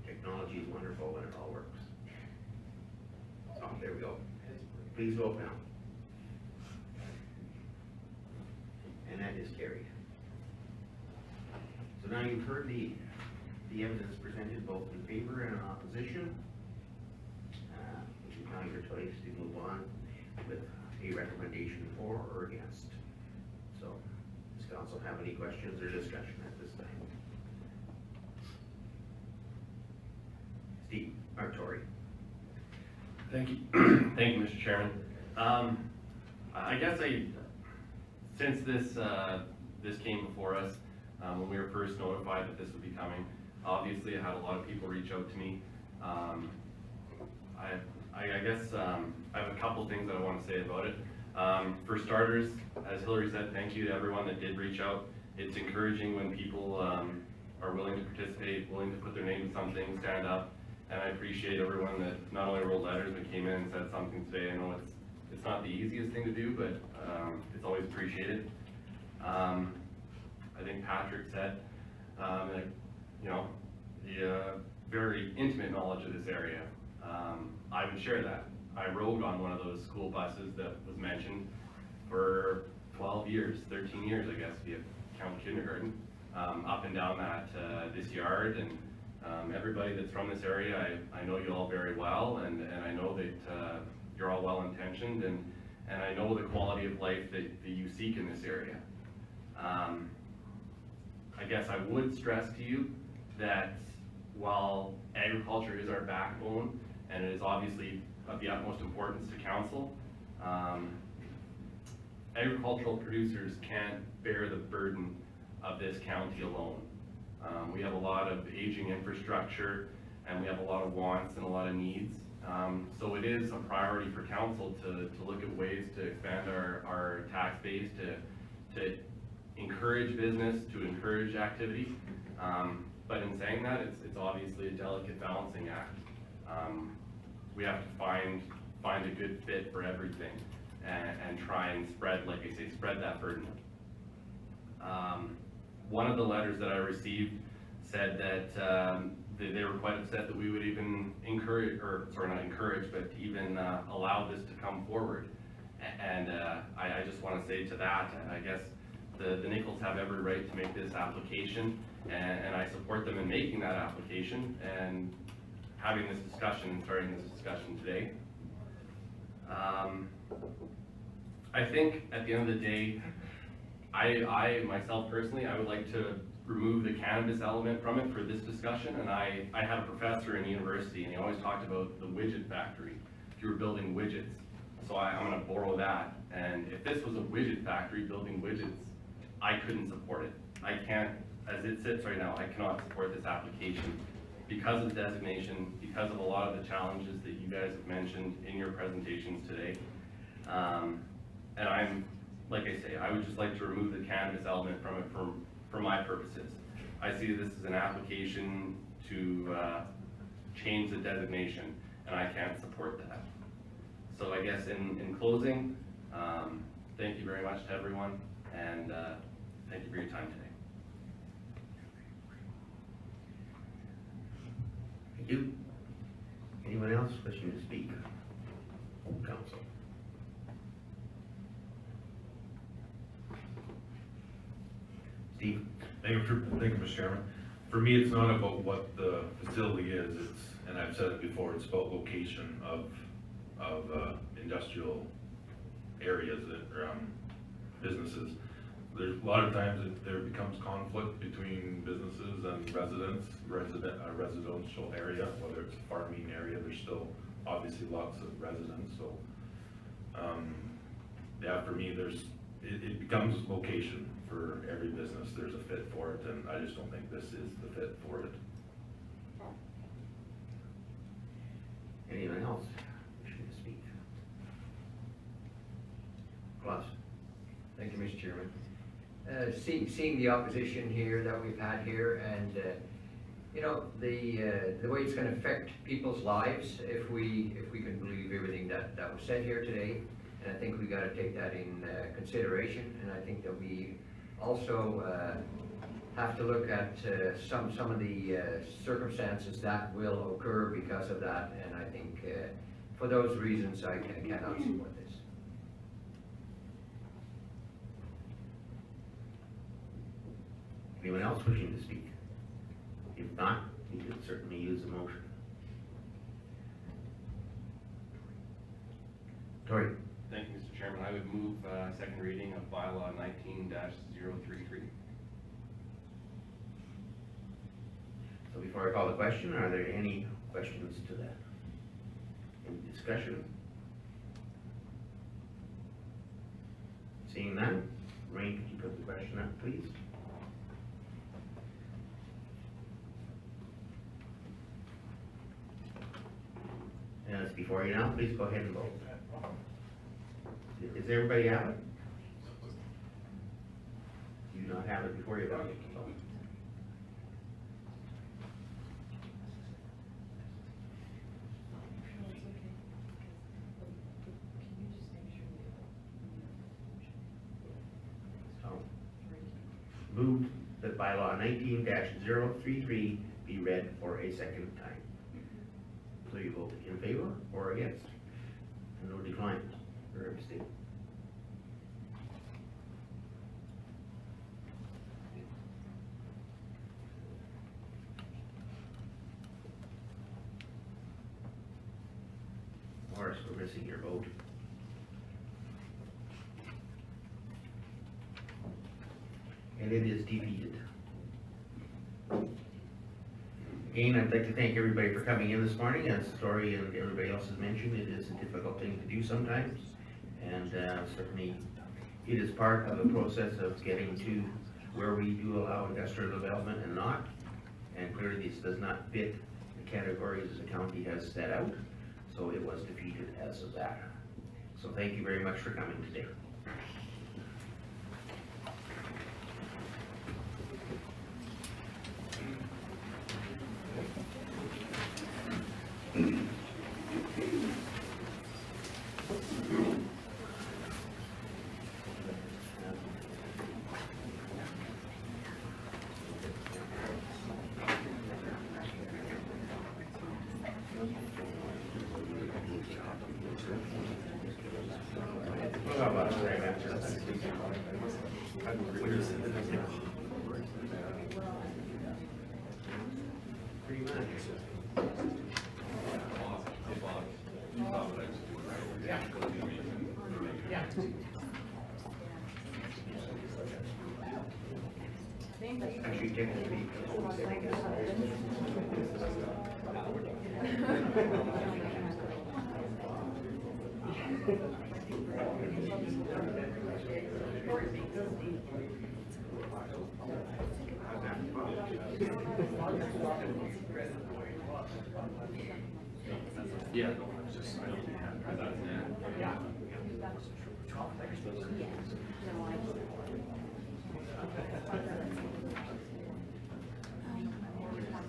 Technology is wonderful when it all works. Oh, there we go. Please vote now. And that is carried. So now you've heard the evidence presented both in favor and in opposition. It is now your choice to move on with a recommendation for or against. So, does council have any questions or discussion at this time? Steve, or Tory. Thank you. Thank you, Mr. Chairman. I guess since this came before us, when we were first notified that this would be coming, obviously I had a lot of people reach out to me. I guess I have a couple things that I want to say about it. For starters, as Hillary said, thank you to everyone that did reach out. It's encouraging when people are willing to participate, willing to put their name to something, stand up. And I appreciate everyone that not only wrote letters but came in and said something today. I know it's not the easiest thing to do, but it's always appreciated. I think Patrick said that, you know, the very intimate knowledge of this area. I would share that. I rode on one of those school buses that was mentioned for 12 years, 13 years, I guess, if you count kindergarten, up and down this yard. And everybody that's from this area, I know you all very well, and I know that you're all well-intentioned, and I know the quality of life that you seek in this area. I guess I would stress to you that while agriculture is our backbone, and it is obviously of the utmost importance to council, agricultural producers can't bear the burden of this county alone. We have a lot of aging infrastructure, and we have a lot of wants and a lot of needs. So it is a priority for council to look at ways to expand our tax base, to encourage business, to encourage activity. But in saying that, it's obviously a delicate balancing act. We have to find a good fit for everything and try and spread, like I say, spread that burden. One of the letters that I received said that they were quite upset that we would even encourage, or sorry, not encourage, but even allow this to come forward. And I just want to say to that, I guess the Nichols have every right to make this application, and I support them in making that application and having this discussion and starting this discussion today. I think at the end of the day, I myself personally, I would like to remove the cannabis element from it for this discussion, and I had a professor in university, and he always talked about the widget factory, if you were building widgets. So I'm gonna borrow that, and if this was a widget factory building widgets, I couldn't support it. I can't, as it sits right now, I cannot support this application because of the designation, because of a lot of the challenges that you guys have mentioned in your presentations today. And I'm, like I say, I would just like to remove the cannabis element from it for my purposes. I see this as an application to change the designation, and I can't support that. So I guess in closing, thank you very much to everyone, and thank you for your time today. Thank you. Anyone else wishing to speak? Council. Steve? Thank you, Mr. Chairman. For me, it's not about what the facility is, it's, and I've said it before, it's about location of industrial areas or businesses. There's a lot of times there becomes conflict between businesses and residential area, whether it's a farming area, there's still obviously lots of residents, so yeah, for me, it becomes location for every business. There's a fit for it, and I just don't think this is the fit for it. Anyone else wishing to speak? Klaus? Thank you, Mr. Chairman. Seeing the opposition here that we've had here, and you know, the way it's going to affect people's lives if we can believe everything that was said here today, and I think we got to take that in consideration. And I think that we also have to look at some of the circumstances that will occur because of that. And I think for those reasons, I cannot support this. Anyone else wishing to speak? If not, you can certainly use the motion. Tori? Thank you, Mr. Chairman. I would move second reading of bylaw 19-033. So before I call the question, are there any questions to that? Any discussion? Seeing none, Rain, could you put the question up, please? And it's before you now, please go ahead and vote. Does everybody have it? Do you not have it before you vote? So, moved that bylaw 19-033 be read for a second time. So you vote in favor or against? And no decline or abstain. Morris, we're missing your vote. And it is defeated. Again, I'd like to thank everybody for coming in this morning. As Tori and everybody else has mentioned, it is a difficult thing to do sometimes. And certainly it is part of the process of getting to where we do allow industrial development and not. And clearly this does not fit the categories the county has set out. So it was defeated as of that. So thank you very much for coming today. Pretty much. Yeah. Actually, technically. Yeah, no, it's just, I don't think that's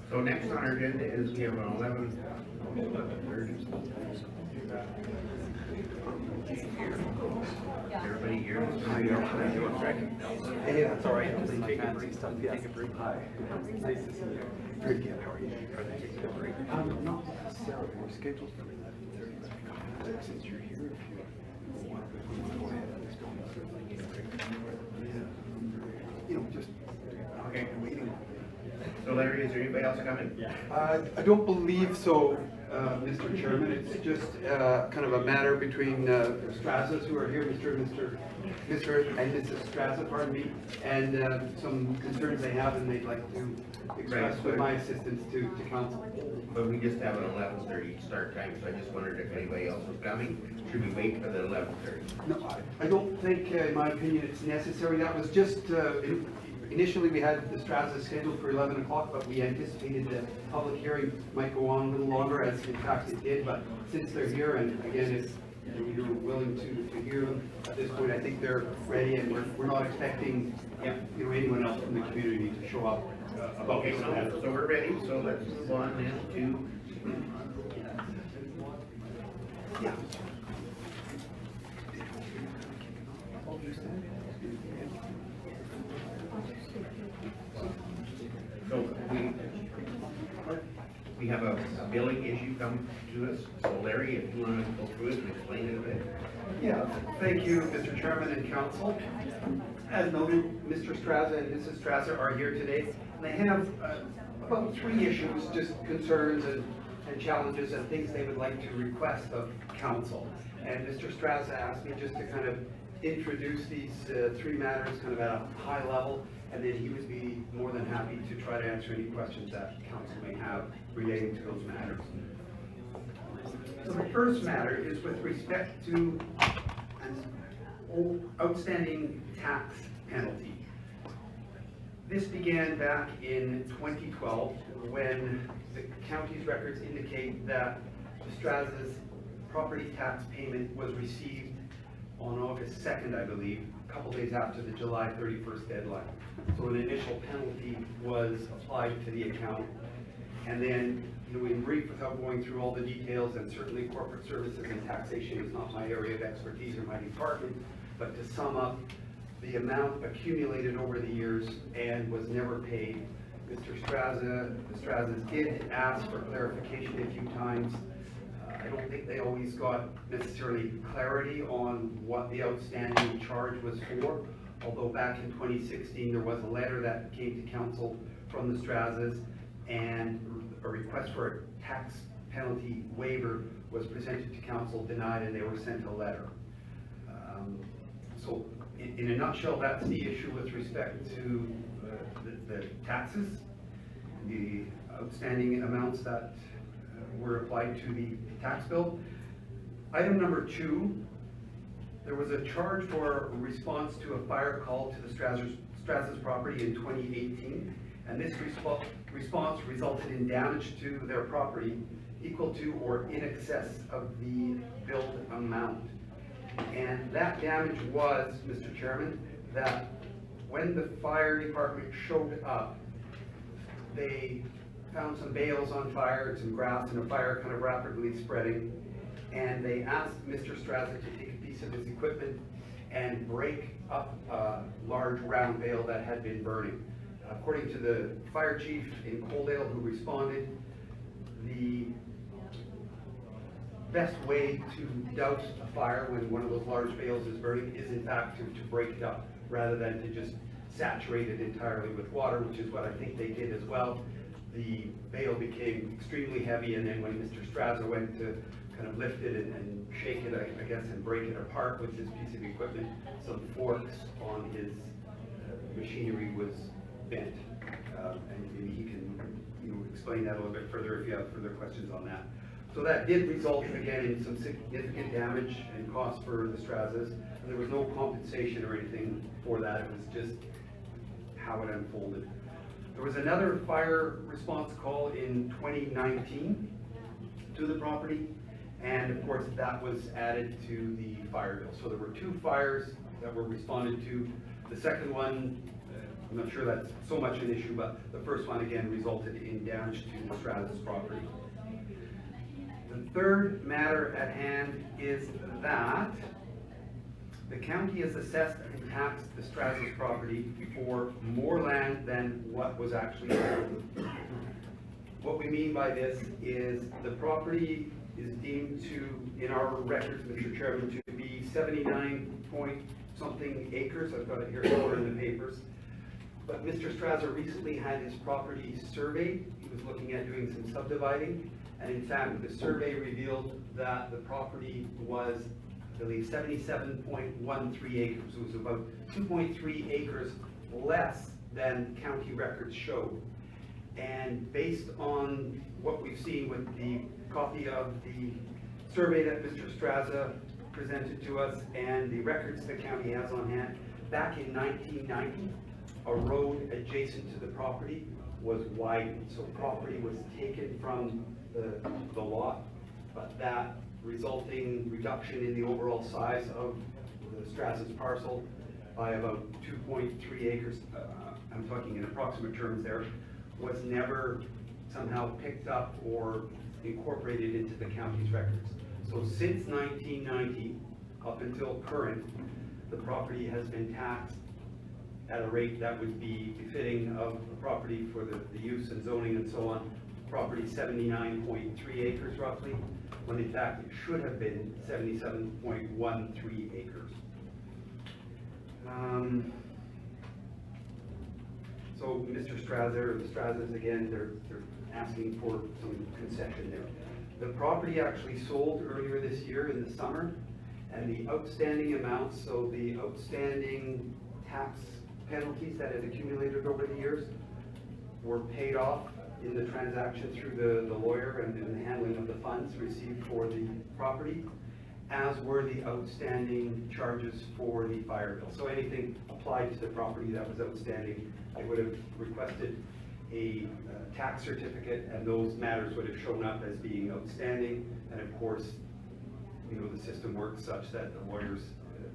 So next on our agenda is we have an 11:30. Everybody here? Hey, that's all right. Take a break. Take a break. Hi. Nice to see you. Good, yeah. How are you? Are they taking a break? Not necessarily. We're scheduled for 11:30, but since you're here, if you want to go ahead and just go just Okay. Waiting. So Larry, is there anybody else coming? I don't believe so, Mr. Chairman. It's just kind of a matter between Strazas who are here, Mr. and Mrs. Straza, pardon me, and some concerns they have and they'd like to express Right. with my assistance to council. But we just have an 11:30 start time, so I just wondered if anybody else was coming. Should we wait for the 11:30? No, I don't think, in my opinion, it's necessary. That was just, initially we had the Strazas scheduled for 11 o'clock, but we anticipated the public hearing might go on a little longer, as in fact it did. But since they're here, and again, if you're willing to hear them at this point, I think they're ready, and we're not expecting, anyone else from the community to show up about Okay, this so matter. we're ready, so let's move on then to. Yeah. So we have a billing issue come to us, so Larry, if you want to go through it and explain it a bit. Yeah, thank you, Mr. Chairman and Council. As noted, Mr. Straza and Mrs. Straza are here today, and they have about 3 issues, just concerns and challenges and things they would like to request of council. And Mr. Straza asked me just to kind of introduce these 3 matters kind of at a high level, and then he would be more than happy to try to answer any questions that council may have relating to those matters. So the first matter is with respect to an outstanding tax penalty. This began back in 2012 when the county's records indicate that the Straza's property tax payment was received on August 2nd, I believe, a couple days after the July 31st deadline. So an initial penalty was applied to the account. And then, in brief, without going through all the details, and certainly corporate services and taxation is not my area of expertise or my department, but to sum up, the amount accumulated over the years and was never paid. The Strazas did ask for clarification a few times. I don't think they always got necessarily clarity on what the outstanding charge was for, although back in 2016, there was a letter that came to council from the Strazas, and a request for a tax penalty waiver was presented to council, denied, and they were sent a letter. So in a nutshell, that's the issue with respect to the taxes, the outstanding amounts that were applied to the tax bill. Item number 2, there was a charge for response to a fire call to the Strazas property in 2018, and this response resulted in damage to their property equal to or in excess of the billed amount. And that damage was, Mr. Chairman, that when the fire department showed up, they found some bales on fire, some grass, and a fire kind of rapidly spreading. And they asked Mr. Straza to take a piece of his equipment and break up a large round bale that had been burning. According to the fire chief in Coaldale who responded, the best way to douse a fire when one of those large bales is burning is in fact to break it up rather than to just saturate it entirely with water, which is what I think they did as well. The bale became extremely heavy, and then when Mr. Straza went to kind of lift it and shake it, I guess, and break it apart with this piece of equipment, some forks on his machinery was bent. And maybe he can, explain that a little bit further if you have further questions on that. So that did result, again, in some significant damage and cost for the Strazas. There was no compensation or anything for that, it was just how it unfolded. There was another fire response call in 2019 to the property, and of course that was added to the fire bill. So there were 2 fires that were responded to. The second one, I'm not sure that's so much an issue, but the first one again resulted in damage to the Strazas property. The third matter at hand is that the county has assessed and taxed the Strazas property for more land than what was actually sold. What we mean by this is the property is deemed to, in our records, Mr. Chairman, to be 79 point something acres. I've got it here somewhere in the papers. But Mr. Straza recently had his property surveyed. He was looking at doing some subdividing. And in fact, the survey revealed that the property was, I believe, 77.13 acres. It was about 2.3 acres less than county records showed. And based on what we've seen with the copy of the survey that Mr. Straza presented to us and the records the county has on hand, back in 1990, a road adjacent to the property was widened. So property was taken from the lot, but that resulting reduction in the overall size of the Strazas parcel by about 2.3 acres, I'm talking in approximate terms there, was never somehow picked up or incorporated into the county's records. So since 1990, up until current, the property has been taxed at a rate that would be befitting of the property for the use and zoning and so on. Property 79.3 acres roughly, when in fact it should have been 77.13 acres. So Mr. Straza, or the Strazas again, they're asking for some concession there. The property actually sold earlier this year in the summer, and the outstanding amounts, so the outstanding tax penalties that had accumulated over the years were paid off in the transaction through the lawyer and in the handling of the funds received for the property, as were the outstanding charges for the fire bill. So anything applied to the property that was outstanding, I would have requested a tax certificate, and those matters would have shown up as being outstanding. And of course, the system works such that the lawyers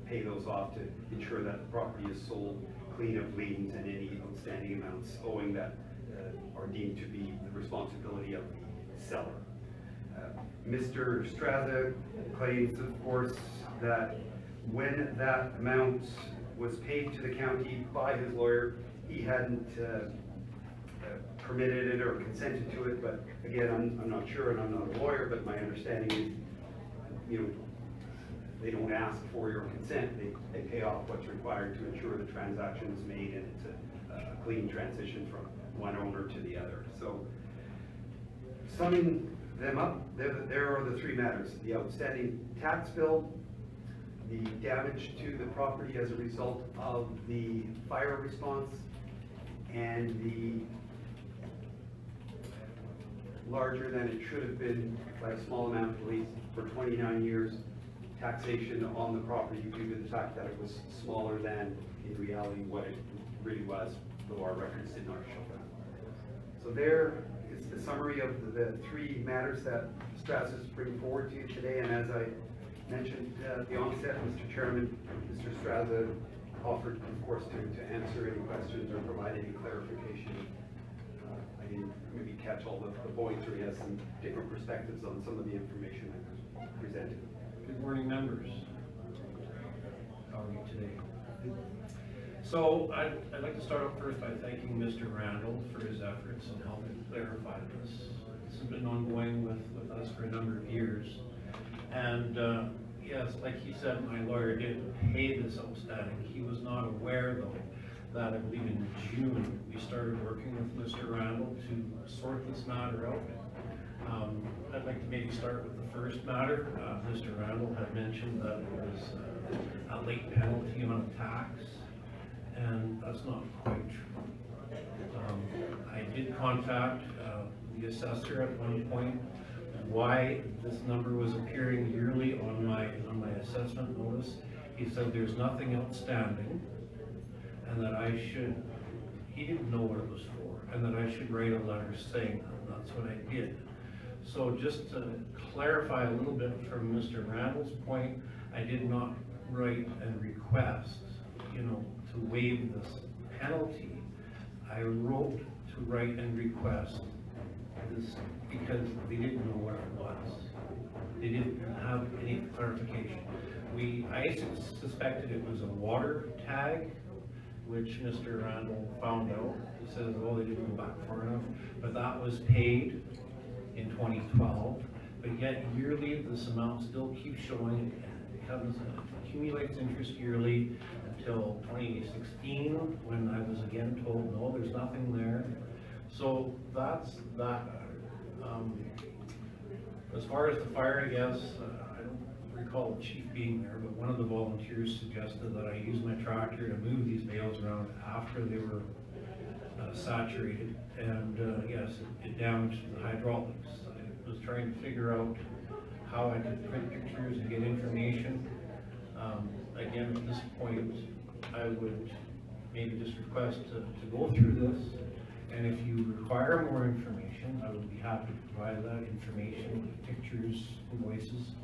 pay those off to ensure that the property is sold clean of liens and any outstanding amounts owing that are deemed to be the responsibility of the seller. Mr. Straza claims, of course, that when that amount was paid to the county by his lawyer, he hadn't permitted it or consented to it, but again, I'm not sure and I'm not a lawyer, but my understanding is, they don't ask for your consent, they pay off what's required to ensure the transaction is made and it's a clean transition from one owner to the other. So summing them up, there are the 3 matters: the outstanding tax bill, the damage to the property as a result of the fire response, and the larger than it should have been by a small amount, at least for 29 years, taxation on the property due to the fact that it was smaller than in reality what it really was, though our records did not show that. So there is the summary of the 3 matters that Strazas bring forward to you today, and as I mentioned at the onset, Mr. Chairman, Mr. Straza offered, of course, to answer any questions or provide any clarification. I didn't maybe catch all the points, or he has some different perspectives on some of the information I was presented. Good morning, members. How are you today? So I'd like to start off first by thanking Mr. Randall for his efforts in helping clarify this. This has been ongoing with us for a number of years. And yes, like he said, my lawyer did pay this outstanding. He was not aware, though, that I believe in June we started working with Mr. Randall to sort this matter out. I'd like to maybe start with the first matter. Mr. Randall had mentioned that it was a late penalty on a tax, and that's not quite true. I did contact the assessor at one point, why this number was appearing yearly on my assessment notice. He said there's nothing outstanding, and that I should, he didn't know what it was for, and that I should write a letter saying that. That's what I did. So just to clarify a little bit from Mr. Randall's point, I did not write and request, to waive this penalty. I wrote to write and request this because they didn't know what it was. They didn't have any clarification. I suspected it was a water tag, which Mr. Randall found out. He says, oh, they didn't go back far enough, but that was paid in 2012. But yet yearly, this amount still keeps showing. It accumulates interest yearly until 2016, when I was again told, no, there's nothing there. So that's that. As far as the fire, I guess, I don't recall the chief being there, but one of the volunteers suggested that I use my tractor to move these bales around after they were saturated, and yes, it damaged the hydraulics. I was trying to figure out how I could print pictures and get information. Again, at this point, I would maybe just request to go through this, and if you require more information, I would be happy to provide that information, pictures, invoices.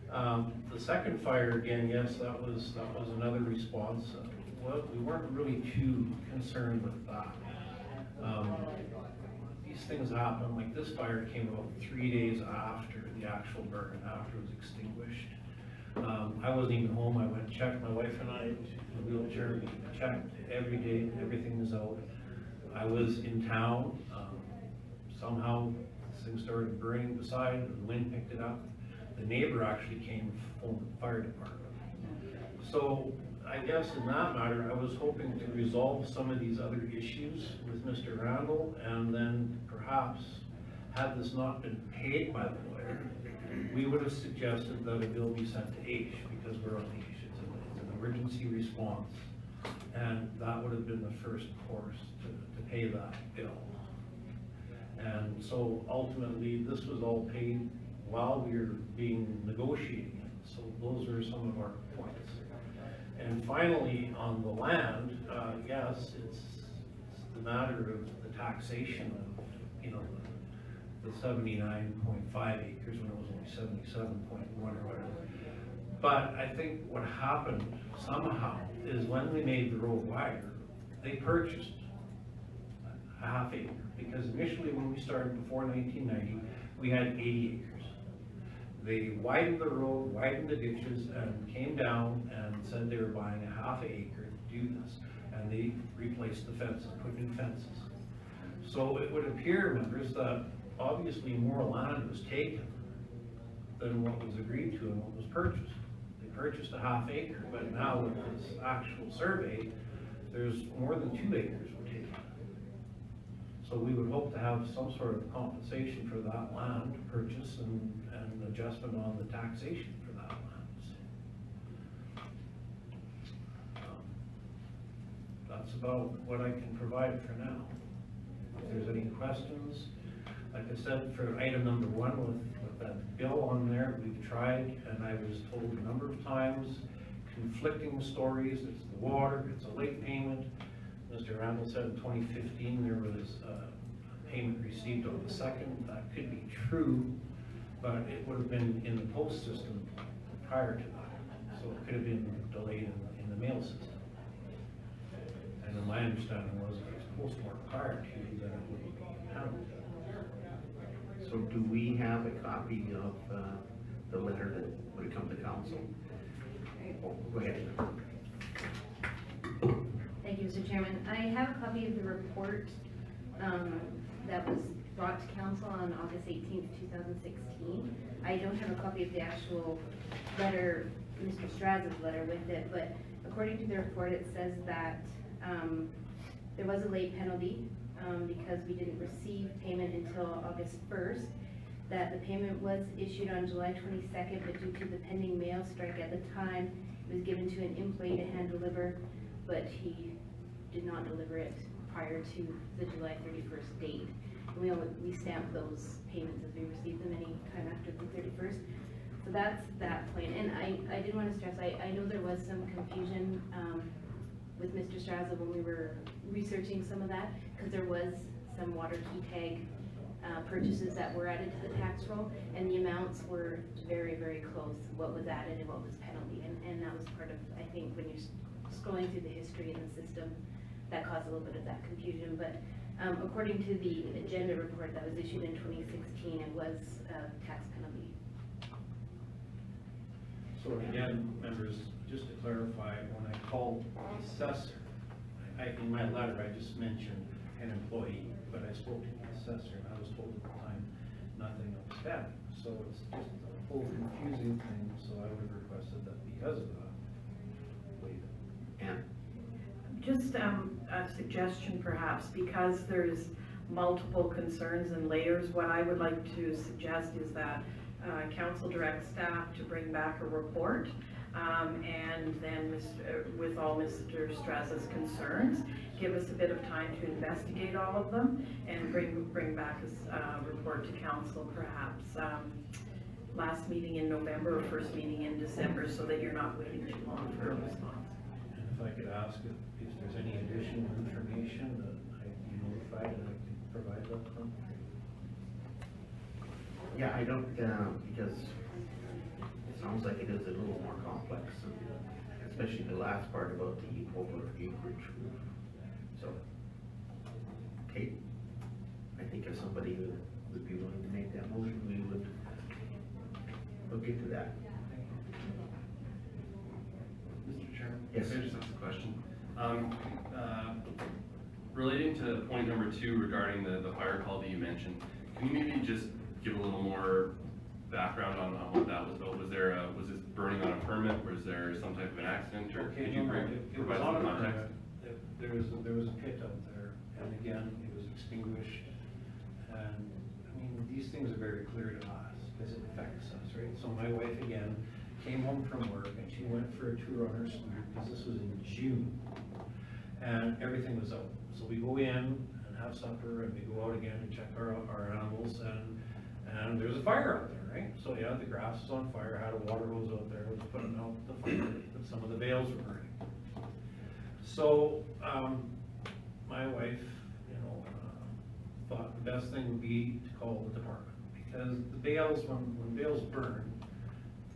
The second fire, again, yes, that was another response. Well, we weren't really too concerned with that. These things happen, like this fire came about 3 days after the actual burn, after it was extinguished. I wasn't even home. I went and checked, my wife and I, in the wheelchair, we checked every day, everything was out. I was in town, somehow this thing started burning beside, the wind picked it up. The neighbor actually came from the fire department. So I guess in that matter, I was hoping to resolve some of these other issues with Mr. Randall, and then perhaps, had this not been paid by the lawyer, we would have suggested that a bill be sent to H, because we're on H. It's an emergency response, and that would have been the first course to pay that bill. And so ultimately, this was all paid while we were being negotiating it. So those are some of our points. And finally, on the land, yes, it's the matter of the taxation of, the 79.5 acres when it was only 77.1 or whatever. But I think what happened somehow is when they made the road wider, they purchased a half acre. Because initially when we started before 1990, we had 80 acres. They widened the road, widened the ditches, and came down and said they were buying a half acre to do this. And they replaced the fences, put new fences. So it would appear, members, that obviously more land was taken than what was agreed to and what was purchased. They purchased a half acre, but now with this actual survey, there's more than 2 acres were taken. So we would hope to have some sort of compensation for that land purchase and adjustment on the taxation for that land. That's about what I can provide for now. If there's any questions, like I said, for item number 1 with that bill on there, we've tried, and I was told a number of times, conflicting stories. It's the water, it's a late payment. Mr. Randall said in 2015 there was a payment received on the 2nd. That could be true, but it would have been in the post system prior to that. So it could have been delayed in the mail system. And then my understanding was if it was postmarked prior to, then it would be handled. So do we have a copy of the letter that would come to council? Oh, go ahead. Thank you, Mr. Chairman. I have a copy of the report that was brought to council on August 18th, 2016. I don't have a copy of the actual letter, Mr. Straz's letter with it, but according to the report, it says that there was a late penalty because we didn't receive payment until August 1st, that the payment was issued on July 22nd, but due to the pending mail strike at the time, it was given to an employee to hand deliver, but he did not deliver it prior to the July 31st date. And we stamp those payments as we receive them any time after the 31st. So that's that point. And I did want to stress, I know there was some confusion with Mr. Straza when we were researching some of that, because there was some water key tag purchases that were added to the tax roll, and the amounts were very, very close, what was added and what was penalty. And that was part of, I think, when you're scrolling through the history in the system, that caused a little bit of that confusion. But according to the agenda report that was issued in 2016, it was a tax penalty. So again, members, just to clarify, when I called the assessor, in my letter, I just mentioned an employee, but I spoke to the assessor, and I was told at the time, nothing outstanding. So it's just a whole confusing thing, so I would have requested that because of that, waive it. And Just a suggestion perhaps, because there's multiple concerns and layers, what I would like to suggest is that council direct staff to bring back a report, and then with all Mr. Straza's concerns, give us a bit of time to investigate all of them and bring back a report to council perhaps last meeting in November or first meeting in December, so that you're not waiting too long for a response. And if I could ask if there's any additional information that I be notified and I can provide that from. yeah, I don't, because it sounds like it is a little more complex, especially the last part about the over acreage. So, Kate, I think if somebody would be willing to make that motion, we would look into that. Mr. Chairman? Yes. Can I just ask a question? Relating to point number 2 regarding the fire call that you mentioned, can you maybe just give a little more background on what that was about? Was this burning on a permit? Was there some type of an accident, or Okay, could you it was provide on some a context? permit. There was a pit out there, and again, it was extinguished. And, I mean, these things are very clear to us, because it affects us, right? So my wife, again, came home from work, and she went for a tour on her scooter, because this was in June, and everything was out. So we go in and have supper, and we go out again and check our animals, and there's a fire out there, right? So yeah, the grass was on fire, had a water hose out there, was putting out the fire, but some of the bales were burning. So, my wife, thought the best thing would be to call the department, because the bales, when bales burn,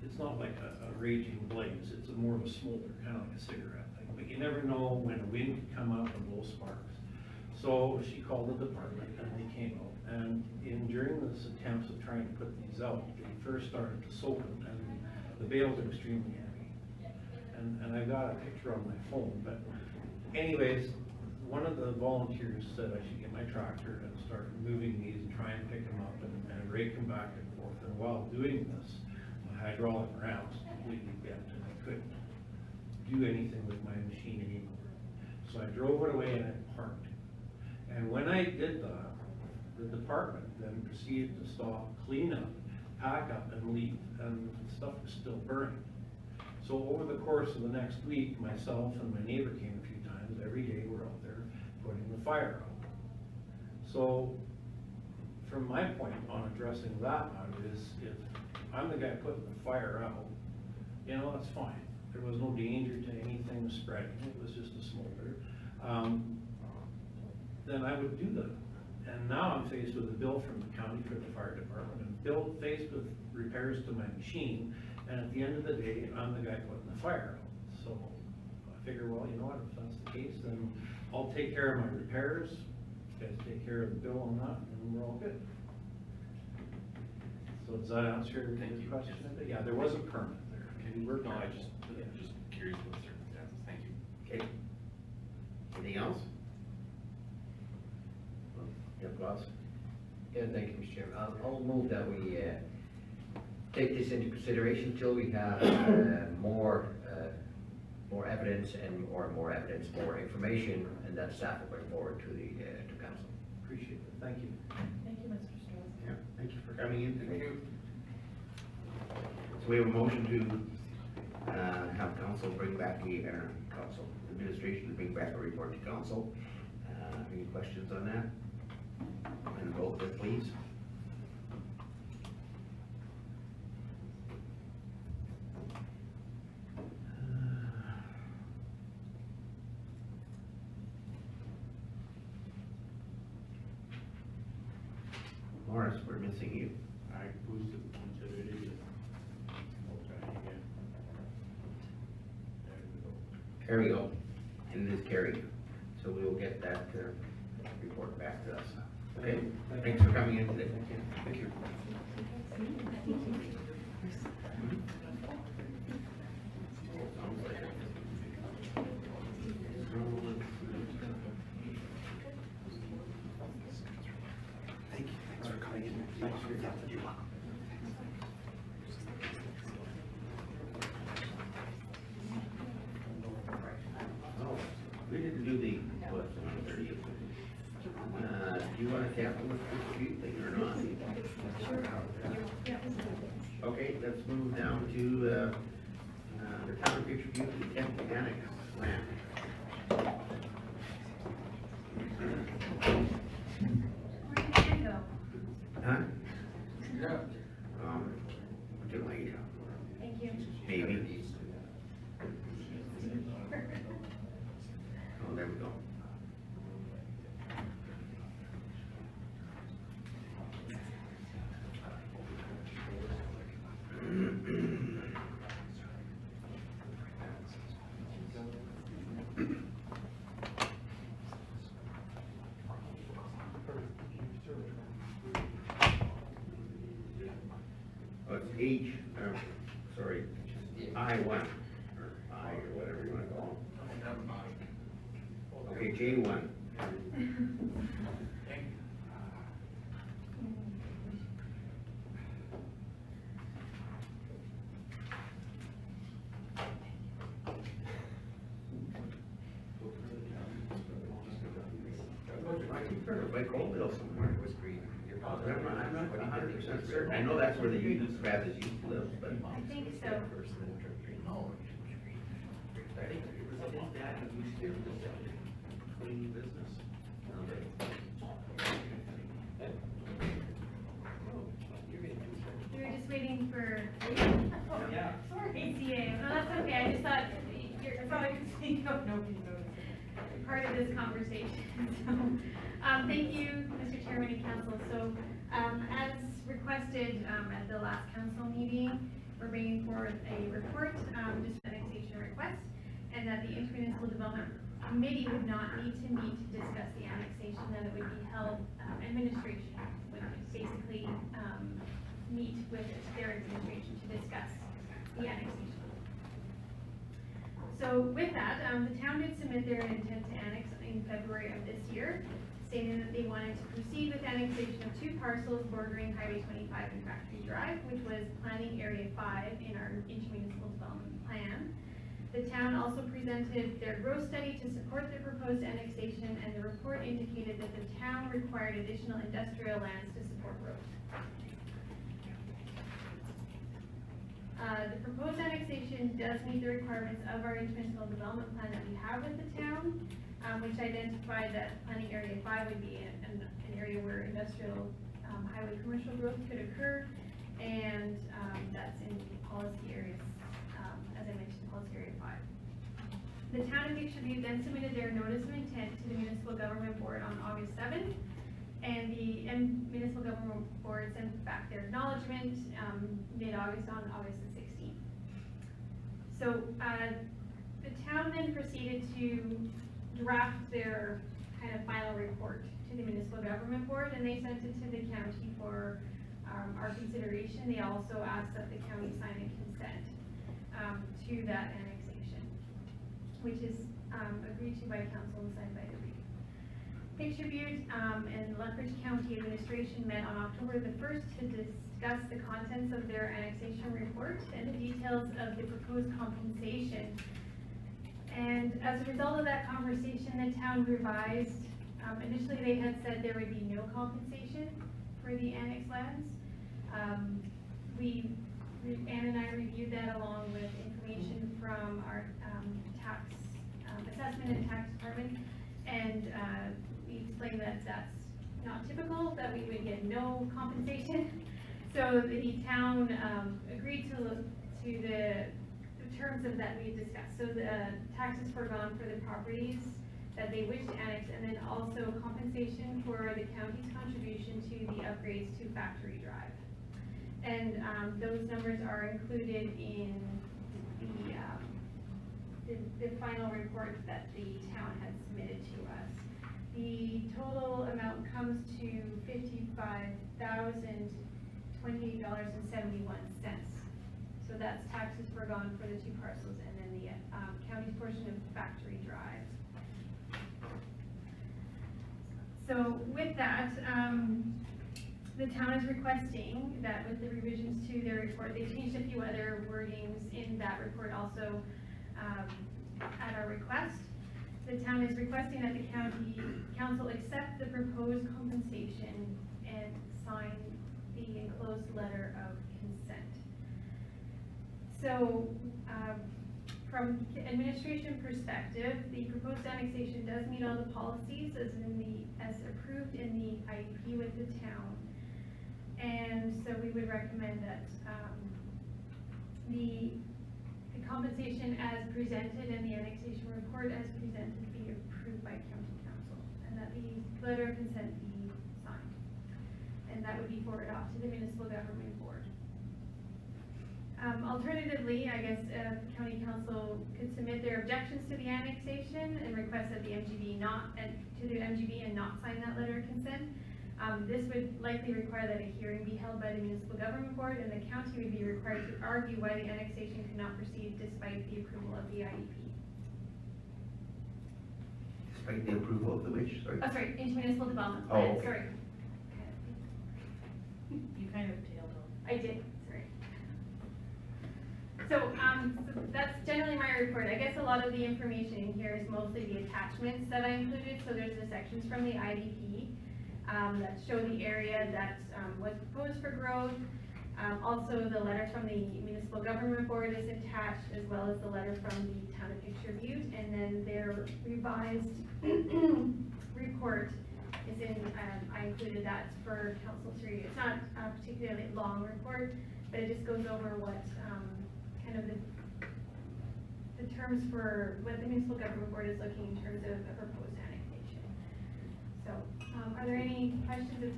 it's not like a raging blaze, it's more of a smolder, kind of like a cigarette thing, but you never know when a wind could come up and blow sparks. So she called the department, and they came out, and during this attempts of trying to put these out, they first started to soak them, and the bales are extremely heavy. And I got a picture on my phone, but anyways, one of the volunteers said I should get my tractor and start moving these and try and pick them up and rake them back and forth. And while doing this, my hydraulic ramps completely bent, and I couldn't do anything with my machine anymore. So I drove it away and I parked. And when I did that, the department then proceeded to stop, clean up, pack up, and leave, and the stuff was still burning. So over the course of the next week, myself and my neighbor came a few times. Every day we're out there putting the fire out. So from my point on addressing that matter is, if I'm the guy putting the fire out, that's fine. There was no danger to anything spreading. It was just a smolder. Then I would do that. And now I'm faced with a bill from the county for the fire department, and faced with repairs to my machine, and at the end of the day, I'm the guy putting the fire out. So I figure, well, you know what, if that's the case, then I'll take care of my repairs, you guys take care of the bill on that, and we're all good. So does that answer your question? Yeah, there was a permit there. No, I just curious about the circumstances. Thank you. Okay. Anything else? Yeah, Klaus? Yeah, thank you, Mr. Chairman. I'll move that we take this into consideration till we have more evidence more information, and that staff will bring forward to the to council. Appreciate it. Thank you. Thank you, Mr. Strauss. Yeah, thank you for coming in. Thank you. So we have a motion to have council bring back council administration to bring back a report to council. Any questions on that? And vote with please. Morris, we're missing you. I boosted, considered it. I'll try again. There we go. There we go. And it is carried. So we will get that report back to us. Okay, thanks for coming in today. Thank you. Thank you. Thanks for coming in. Thanks for your time. You're welcome. Oh, we didn't do the, what, 30th? Do you want a capital dispute thing or not? Okay, let's move down to, the town of Picture Butte and Temple Annex land. Where did Ken go? Huh? Yeah. Too late. Thank you. Maybe. Oh, there we go. Oh, it's H, sorry, I1, or I, or whatever you wanna call it. Okay, J1. I keep hearing of Lake Oldville somewhere. I'm not 100% certain. I know that's where the youth, Travis used to live, but. I think so. No. I think it was his dad who used to clean business. We were just waiting for. Yeah. Sorry. ACA. No, that's okay. I just thought, I thought I could speak up. Nobody noticed. Part of this conversation. So, thank you, Mr. Chairman and Council. So, as requested at the last council meeting, we're bringing forward a report, just annexation request, and that the Intermunicipal Development Committee would not need to meet to discuss the annexation, that it would be held, administration would basically meet with their administration to discuss the annexation. So with that, the town did submit their intent to annex in February of this year, stating that they wanted to proceed with annexation of two parcels bordering Highway 25 and Factory Drive, which was Planning Area 5 in our intermunicipal development plan. The town also presented their growth study to support the proposed annexation, and the report indicated that the town required additional industrial lands to support growth. The proposed annexation does meet the requirements of our intermunicipal development plan that we have with the town, which identified that planning area 5 would be an area where industrial highway commercial growth could occur, and that's in policy areas, as I mentioned, policy area 5. The town of Picture Butte then submitted their notice of intent to the municipal government board on August 7th, and the municipal government board sent back their acknowledgement mid-August on August the 16th. So the town then proceeded to draft their kind of final report to the municipal government board, and they sent it to the county for our consideration. They also asked that the county sign a consent to that annexation, which is agreed to by council and signed by the REIT. Picture Butte and Lethbridge County Administration met on October the 1st to discuss the contents of their annexation report and the details of the proposed compensation. And as a result of that conversation, the town revised, initially they had said there would be no compensation for the annexed lands. Ann and I reviewed that along with information from our tax assessment and tax department, and we we explained that that's not typical, that we would get no compensation. So the town, agreed to the terms of that we discussed. So the taxes foregone for the properties that they wish to annex, and then also compensation for the county's contribution to the upgrades to Factory Drive. And those numbers are included in the final report that the town had submitted to us. The total amount comes to $55,028.71. So that's taxes foregone for the two parcels, and then the county's portion of Factory Drive. So with that, the town is requesting that with the revisions to their report, they changed a few other wordings in that report also at our request. The town is requesting that the county council accept the proposed compensation and sign the enclosed letter of consent. So, from administration perspective, the proposed annexation does meet all the policies as approved in the IEP with the town. And so we would recommend that the compensation as presented and the annexation report as presented be approved by county council, and that the letter of consent be signed. And that would be forwarded off to the municipal government board. Alternatively, I guess county council could submit their objections to the annexation and request that the MGB and not sign that letter of consent. This would likely require that a hearing be held by the municipal government board, and the county would be required to argue why the annexation could not proceed despite the approval of the IEP. Despite the approval of the which, sorry? Oh, sorry, intermunicipal development Oh, plan, okay. sorry. You kind of tailed off. I did, sorry. So that's generally my report. I guess a lot of the information in here is mostly the attachments that I included. So there's the sections from the IDP that show the area that was proposed for growth. Also, the letter from the municipal government board is attached, as well as the letter from the town of Picture Butte, and then their revised report is in, I included that for council to review. It's not a particularly long report, but it just goes over what kind of the terms for what the municipal government board is looking in terms of a proposed annexation. So, are there any questions of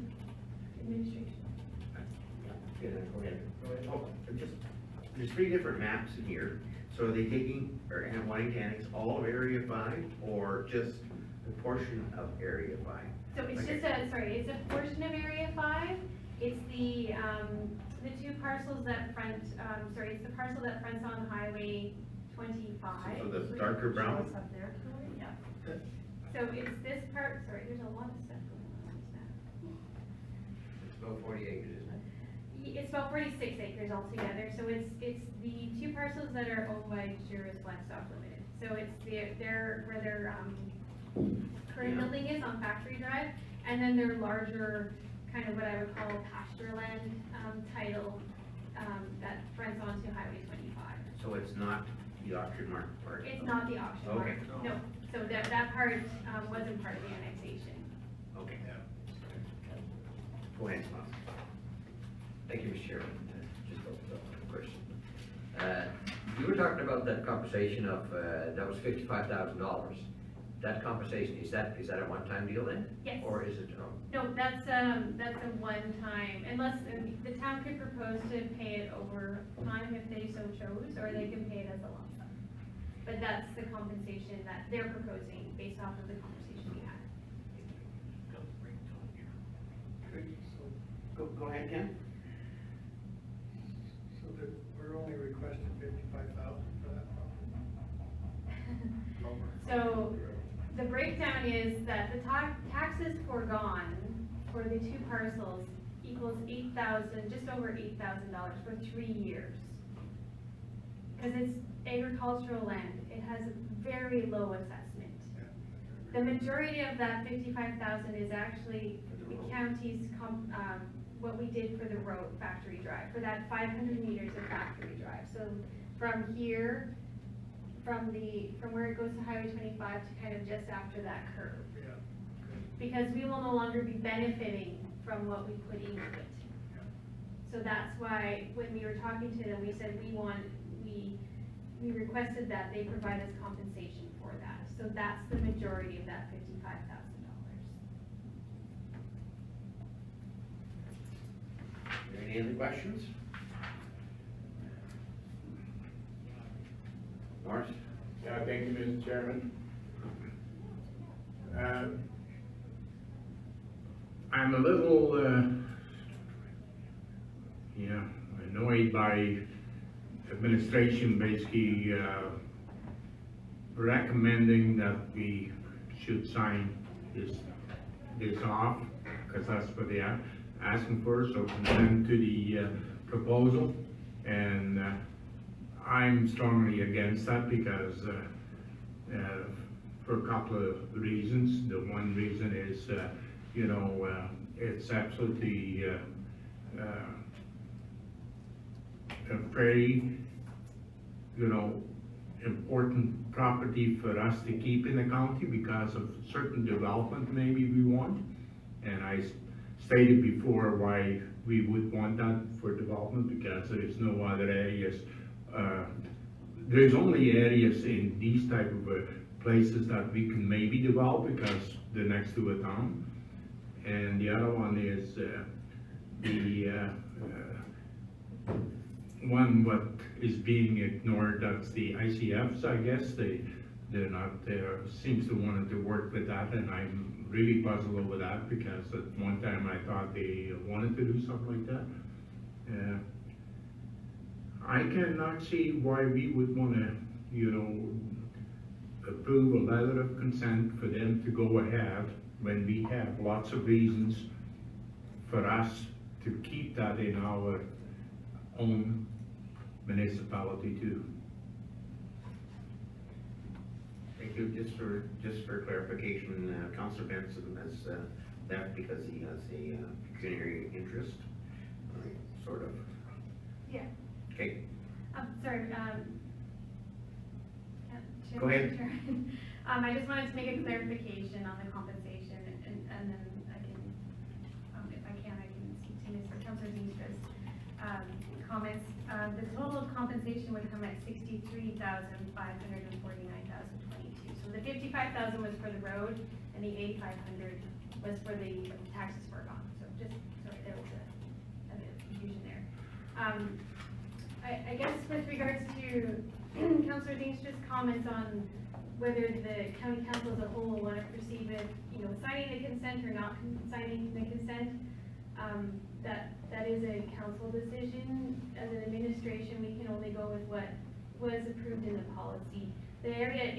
administration? Yeah, go ahead. Oh, there's 3 different maps in here. So are they taking, or wanting to annex all of Area 5, or just a portion of Area 5? So it's just it's a portion of Area 5. It's the 2 parcels that front, it's the parcel that fronts on Highway 25. So the darker brown? What's up there? Yeah. So it's this part, there's a lot of stuff going on this map. It's about 40 acres, isn't it? It's about 46 acres altogether, so it's the 2 parcels that are owned by Juris Blackstock Limited. So it's where their current building is on Factory Drive, and then their larger, kind of what I would call pasture land title that fronts onto Highway 25. So it's not the auction mark part? It's not the auction mark, Okay. no. So that part wasn't part of the annexation. Okay. Go ahead, Tom. Thank you, Mr. Chairman. Just a question. You were talking about that compensation of, that was $55,000. That compensation, is that a one-time deal then? Yes. Or is it, No, that's a one-time, unless the town could propose to pay it over time if they so chose, or they can pay it as a lump sum. But that's the compensation that they're proposing based off of the conversation we had. Go ahead, Ken. So that we're only requesting 55,000 for that property? So the breakdown is that the taxes foregone for the 2 parcels equals just over $8,000 for 3 years. Because it's agricultural land, it has a very low assessment. The majority of that 55,000 is actually the county's, what we did for the road, Factory Drive, for that 500 meters of Factory Drive. So from here, from where it goes to Highway 25 to kind of just after that curve. because we will no longer be benefiting from what we put into it. So that's why, when we were talking to them, we said we requested that they provide us compensation for that. So that's the majority of that $55,000. Any other questions? Morris? Yeah, thank you, Mr. Chairman. I'm a little, annoyed by administration basically, recommending that we should sign this off, because that's what they are asking for, so consent to the proposal. And I'm strongly against that because for a couple of reasons. The one reason is, it's absolutely a very, important property for us to keep in the county because of certain development maybe we want. And I stated before why we would want that for development, because there is no other areas. There's only areas in these type of places that we can maybe develop because they're next to a town. And the other one is the one what is being ignored, that's the ICFs, I guess. They're not, seems to wanted to work with that, and I'm really puzzled over that because at one time I thought they wanted to do something like that. I cannot see why we would want to, approve a letter of consent for them to go ahead when we have lots of reasons for us to keep that in our own municipality too. Thank you. Just for clarification, Councillor Benson has left because he has a pecuniary interest, sort of. Yeah. Okay. Sorry, Go ahead. I just wanted to make a clarification on the compensation, and then I can, if I can speak to Mr. Councilor Dienstra's comments. The total compensation would come at $63,549,022. So the $55,000 was for the road, and the $8,500 was for the taxes foregone. So just, sorry, there was a bit of confusion there. I guess with regards to Councillor Dienstra's comments on whether the county council as a whole will want to proceed with, signing the consent or not signing the consent, that is a council decision. As an administration, we can only go with what was approved in the policy. The area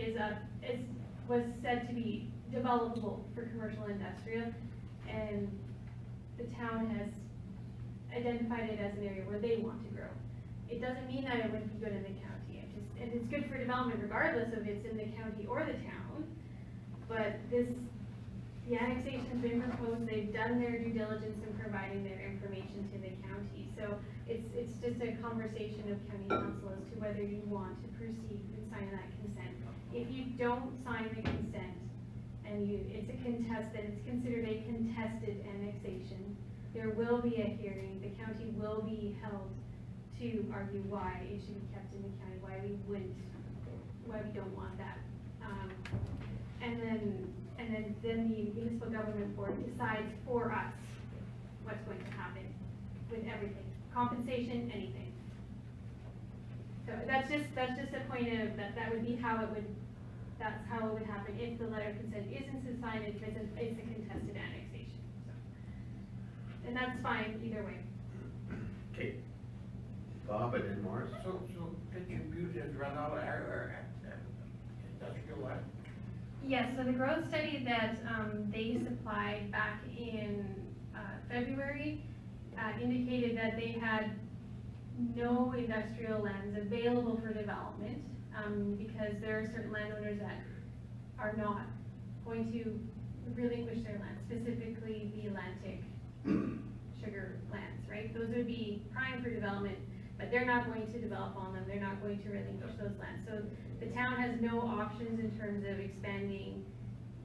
was said to be developable for commercial and industrial, and the town has identified it as an area where they want to grow. It doesn't mean that it wouldn't be good in the county. And it's good for development regardless of it's in the county or the town. But the annexation's been proposed, they've done their due diligence in providing their information to the county. So it's just a conversation of county council as to whether you want to proceed with signing that consent. If you don't sign the consent and it's considered a contested annexation, there will be a hearing. The county will be held to argue why it should be kept in the county, why we don't want that. And then the municipal government board decides for us what's going to happen with everything, compensation, anything. So that's just a point of that would be how it would, that's how it would happen if the letter of consent isn't signed, if it's a contested annexation. So, and that's fine either way. Okay. Bob and then Morris. So Pittsburgh has run out of air, industrial land? Yes, so the growth study that they supplied back in February indicated that they had no industrial lands available for development because there are certain landowners that are not going to relinquish their land, specifically the Atlantic sugar lands, right? Those would be prime for development, but they're not going to develop on them. They're not going to relinquish those lands. So the town has no options in terms of expanding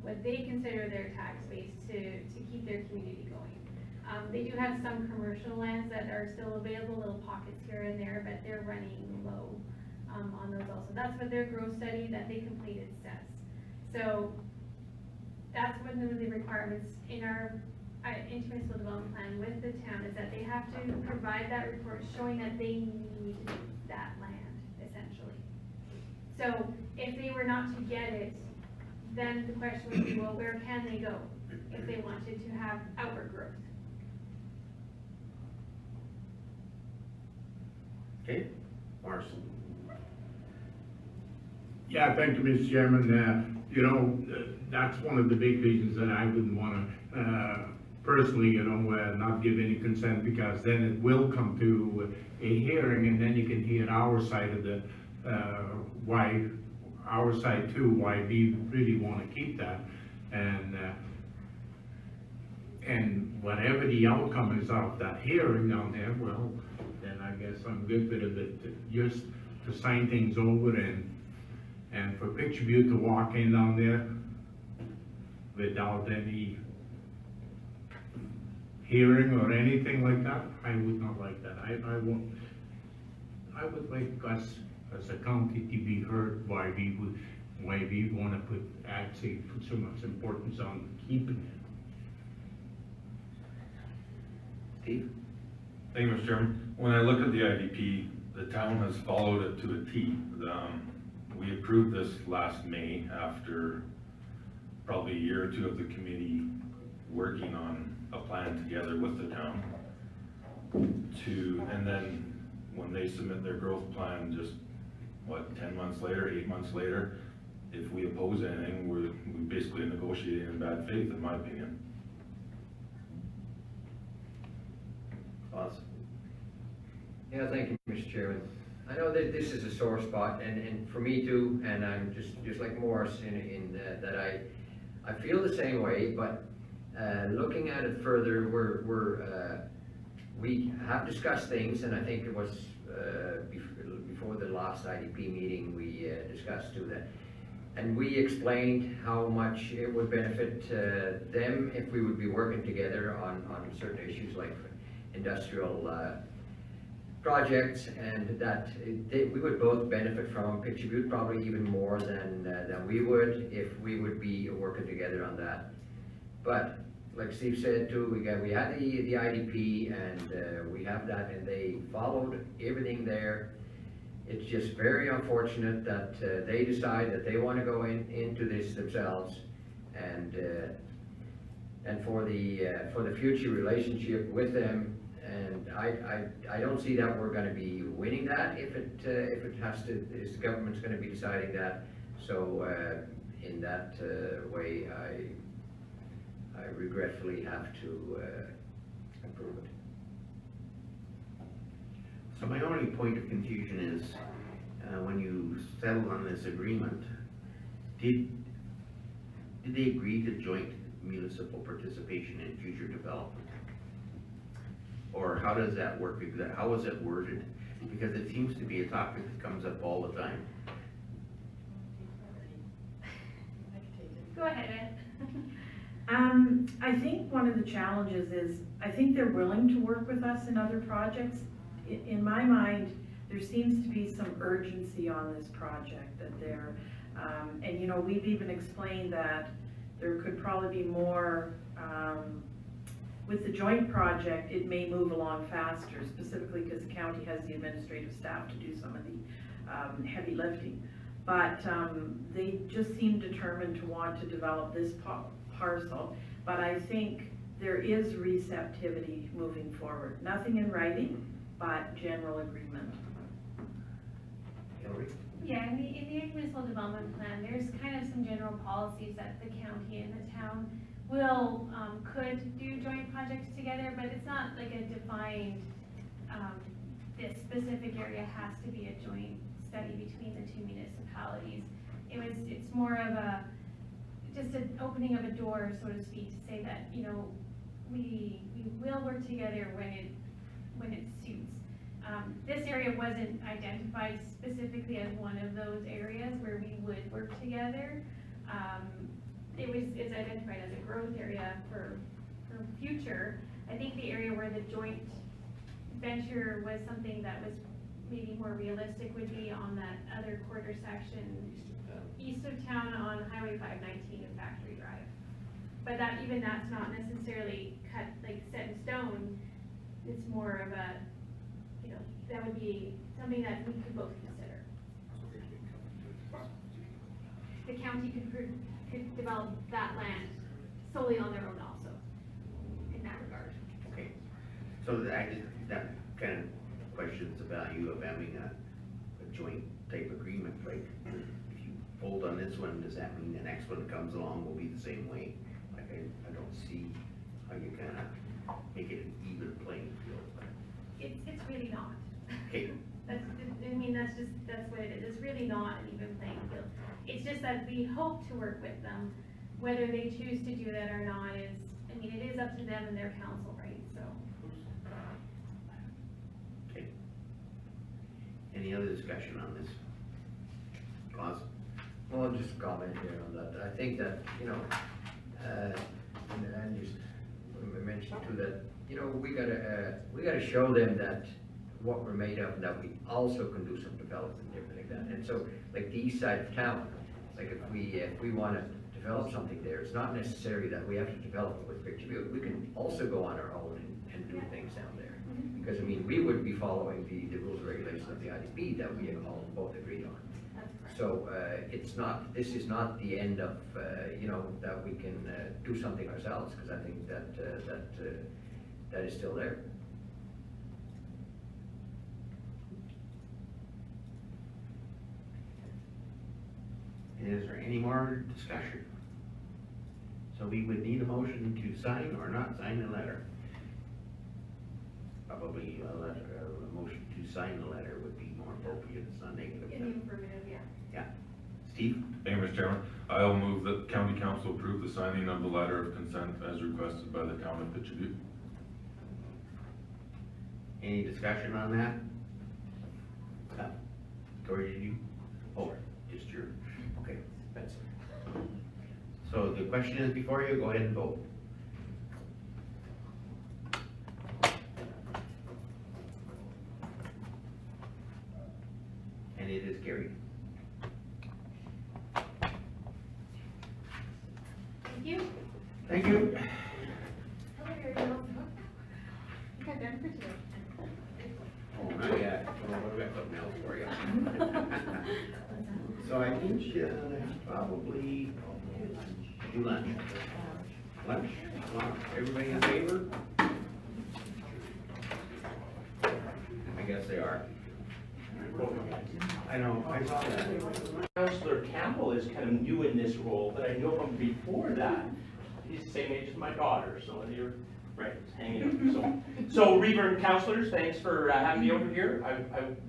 what they consider their tax base to keep their community going. They do have some commercial lands that are still available, little pockets here and there, but they're running low on those also. That's what their growth study that they completed says. So that's one of the requirements in our intermunicipal development plan with the town, is that they have to provide that report showing that they need that land, essentially. So if they were not to get it, then the question would be, well, where can they go if they wanted to have outward growth? Okay, Morris. Yeah, thank you, Mr. Chairman. That's one of the big reasons that I wouldn't want to, personally, not give any consent, because then it will come to a hearing, and then you can hear our side of the, our side too, why we really want to keep that. And whatever the outcome is of that hearing down there, well, then I guess I'm good with it, just to sign things over and for Picture View to walk in down there without any hearing or anything like that, I would not like that. I would like us as a county to be heard why we want to put so much importance on keeping it. Steve? Thank you, Mr. Chairman. When I look at the IDP, the town has followed it to a T. We approved this last May after probably a year or two of the committee working on a plan together with the town and then when they submit their growth plan, just 10 months later, 8 months later, if we oppose anything, we basically negotiating in bad faith, in my opinion. Yeah, thank you, Mr. Chairman. I know that this is a sore spot, and for me too, and I'm just like Morris in that I feel the same way, but looking at it further, we have discussed things, and I think it was before the last IDP meeting, we discussed too that, and we explained how much it would benefit them if we would be working together on certain issues like industrial projects, and that we would both benefit from Picture View probably even more than we would if we would be working together on that. But like Steve said too, we had the IDP, and we have that, and they followed everything there. It's just very unfortunate that they decide that they want to go into this themselves, and for the future relationship with them. And I don't see that we're going to be winning that if the government's going to be deciding that. So in that way, I regretfully have to approve it. So my only point of confusion is, when you settled on this agreement, did they agree to joint municipal participation in future development? Or how does that work? How is it worded? Because it seems to be a topic that comes up all the time. Go ahead, Ed. I think one of the challenges is, I think they're willing to work with us in other projects. In my mind, there seems to be some urgency on this project that they're, and we've even explained that there could probably be more, with the joint project, it may move along faster, specifically because the county has the administrative staff to do some of the heavy lifting. But they just seem determined to want to develop this parcel. But I think there is receptivity moving forward. Nothing in writing, but general agreement. Hillary? Yeah, in the intermunicipal development plan, there's kind of some general policies that the county and the town could do joint projects together, but it's not like a defined, this specific area has to be a joint study between the two municipalities. It's more of just an opening of a door, so to speak, to say that, we will work together when it suits. This area wasn't identified specifically as one of those areas where we would work together. it's identified as a growth area for future. I think the area where the joint venture was something that was maybe more realistic would be on that other quarter section east of town on Highway 519 and Factory Drive. But even that's not necessarily cut, like set in stone. It's more of a, that would be something that we could both consider. The county could develop that land solely on their own also, in that regard. Okay, so that kind of questions the value of having a joint type agreement, like, if you fold on this one, does that mean the next one that comes along will be the same way? Like, I don't see how you kind of make it an even playing field. It's really not. Okay. That's what it is. It's really not an even playing field. It's just that we hope to work with them. Whether they choose to do that or not is, it is up to them and their council, right? So. Okay. Any other discussion on this? Claus? Well, just a comment here on that. I think that, and just mentioned too that, we gotta show them that what we're made of, and that we also can do some development and different like that. And so, like the east side of town, like if we want to develop something there, it's not necessary that we have to develop it with Picture View. We can also go on our own and do things down there. Because we would be following the rules and regulations of the IDB that we have all both agreed on. So this is not the end of, that we can do something ourselves, because I think that is still there. Is there any more discussion? So we would need a motion to sign or not sign the letter. Probably a motion to sign the letter would be more appropriate. It's not negative. In the affirmative, yeah. Yeah. Steve? Thank you, Mr. Chairman. I'll move that the county council approve the signing of the letter of consent as requested by the town of Pitcher Butte. Any discussion on that? Tori, did you? Oh, just your, okay, that's it. So the question is before you, go ahead and vote. And it is carried. Thank you. Thank you. I got done for today. Oh, not yet. Well, what do I got something else for you? So I think probably do lunch. Lunch? Everybody in favor? I guess they are. I know, I saw that. Councillor Campbell is kind of new in this role, but I know him before that. He's the same age as my daughter, so they're right, hanging out. So Reverne councillors, thanks for having me over here.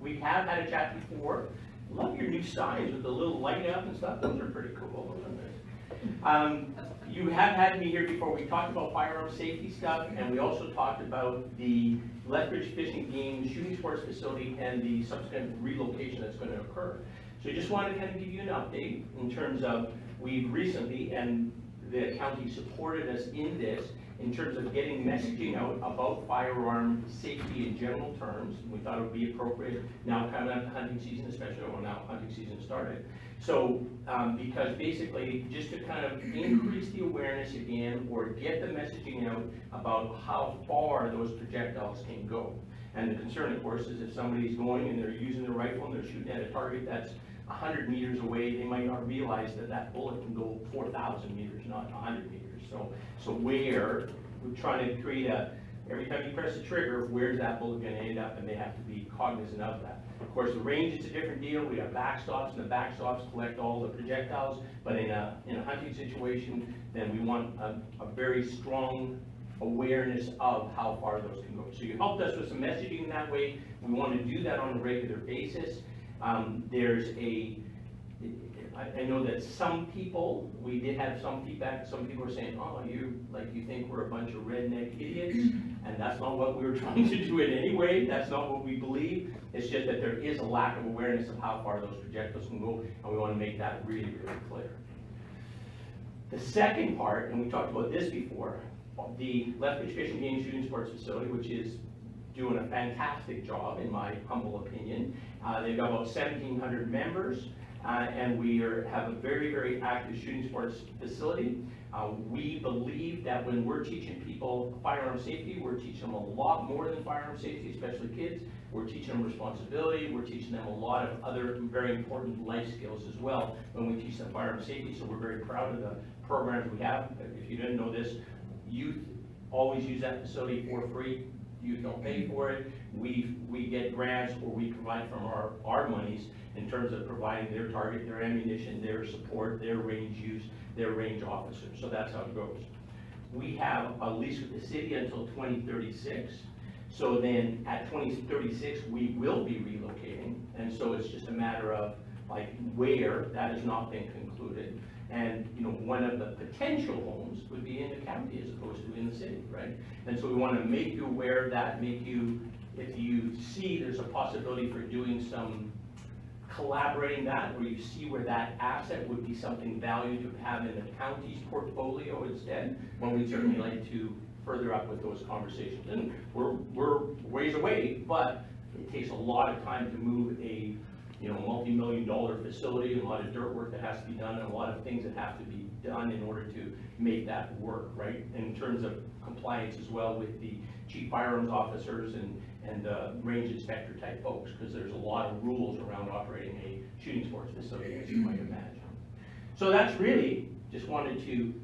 We have had a chat before. Love your new signs with the little light up and stuff. Those are pretty cool. You have had me here before. We talked about firearm safety stuff, and we also talked about the Lethbridge Fishing Game Shooting Sports Facility and the subsequent relocation that's going to occur. So I just wanted to kind of give you an update in terms of we've recently, and the county supported us in this, in terms of getting messaging out about firearm safety in general terms. We thought it would be appropriate now coming up to hunting season, especially when now hunting season started. So, because basically, just to kind of increase the awareness again, or get the messaging out about how far those projectiles can go. And the concern, of course, is if somebody's going and they're using their rifle and they're shooting at a target that's 100 meters away, they might not realize that that bullet can go 4,000 meters, not 100 meters. So where, we're trying to create every time you press the trigger, where's that bullet going to end up, and they have to be cognizant of that. Of course, the range is a different deal. We have backstops, and the backstops collect all the projectiles, but in a hunting situation, then we want a very strong awareness of how far those can go. So you helped us with some messaging in that way. We want to do that on a regular basis. I know that some people, we did have some feedback, some people were saying, oh, you think we're a bunch of redneck idiots, and that's not what we were trying to do in any way. That's not what we believe. It's just that there is a lack of awareness of how far those projectiles can go, and we want to make that really, really clear. The second part, and we talked about this before, the Lethbridge Fish and Game Shooting Sports Facility, which is doing a fantastic job, in my humble opinion. They've got about 1,700 members, and we have a very, very active shooting sports facility. We believe that when we're teaching people firearm safety, we're teaching them a lot more than firearm safety, especially kids. We're teaching them responsibility. We're teaching them a lot of other very important life skills as well when we teach them firearm safety. So we're very proud of the programs we have. If you didn't know this, youth always use that facility for free. Youth don't pay for it. We get grants, or we provide from our monies in terms of providing their target, their ammunition, their support, their range use, their range officers. So that's how it goes. We have a lease with the city until 2036. So then at 2036, we will be relocating. And so it's just a matter of like where. That has not been concluded. And you know, one of the potential homes would be in the county as opposed to in the city, right? And so we want to make you aware of that, make you, if you see there's a possibility for doing some collaborating that, where you see where that asset would be something valued to have in the county's portfolio instead, well, we'd certainly like to further up with those conversations. And we're ways away, but it takes a lot of time to move a multi-million-dollar facility, a lot of dirt work that has to be done, and a lot of things that have to be done in order to make that work, right? In terms of compliance as well with the chief firearms officers and range inspector type folks, because there's a lot of rules around operating a shooting sports facility, as you might imagine. So that's really, just wanted to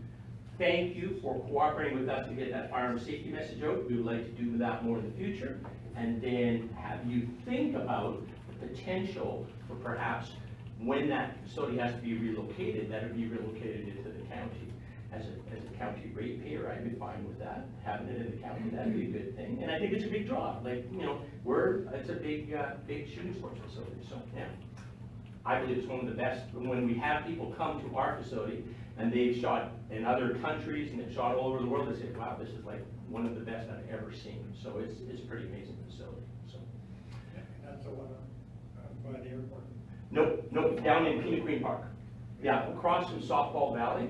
thank you for cooperating with us to get that firearm safety message out. We would like to do that more in the future, and then have you think about the potential for perhaps when that facility has to be relocated, that it be relocated into the county. As a county ratepayer, I'd be fine with that, having it in the county. That'd be a good thing. And I think it's a big draw. Like, you know, it's a big shooting sports facility. So yeah, I believe it's one of the best. When we have people come to our facility and they've shot in other countries and they've shot all over the world, they say, wow, this is like one of the best I've ever seen. So it's a pretty amazing facility. So. And that's the one by the airport? Nope, down in Penequeen Park. Yeah, across from Softball Valley.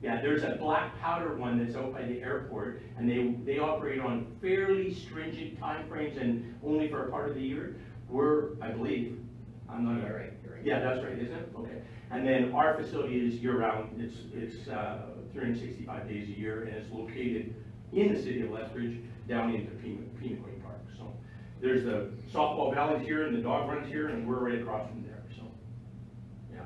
Yeah, there's a black powder one that's out by the airport, and they operate on fairly stringent timeframes and only for a part of the year. I believe, I'm not. You're right. Yeah, that's right, isn't it? Okay. And then our facility is year-round. It's 365 days a year, and it's located in the city of Lethbridge, down into Penequeen Park. So there's the Softball Valley's here, and the dog runs here, and we're right across from there. So yeah.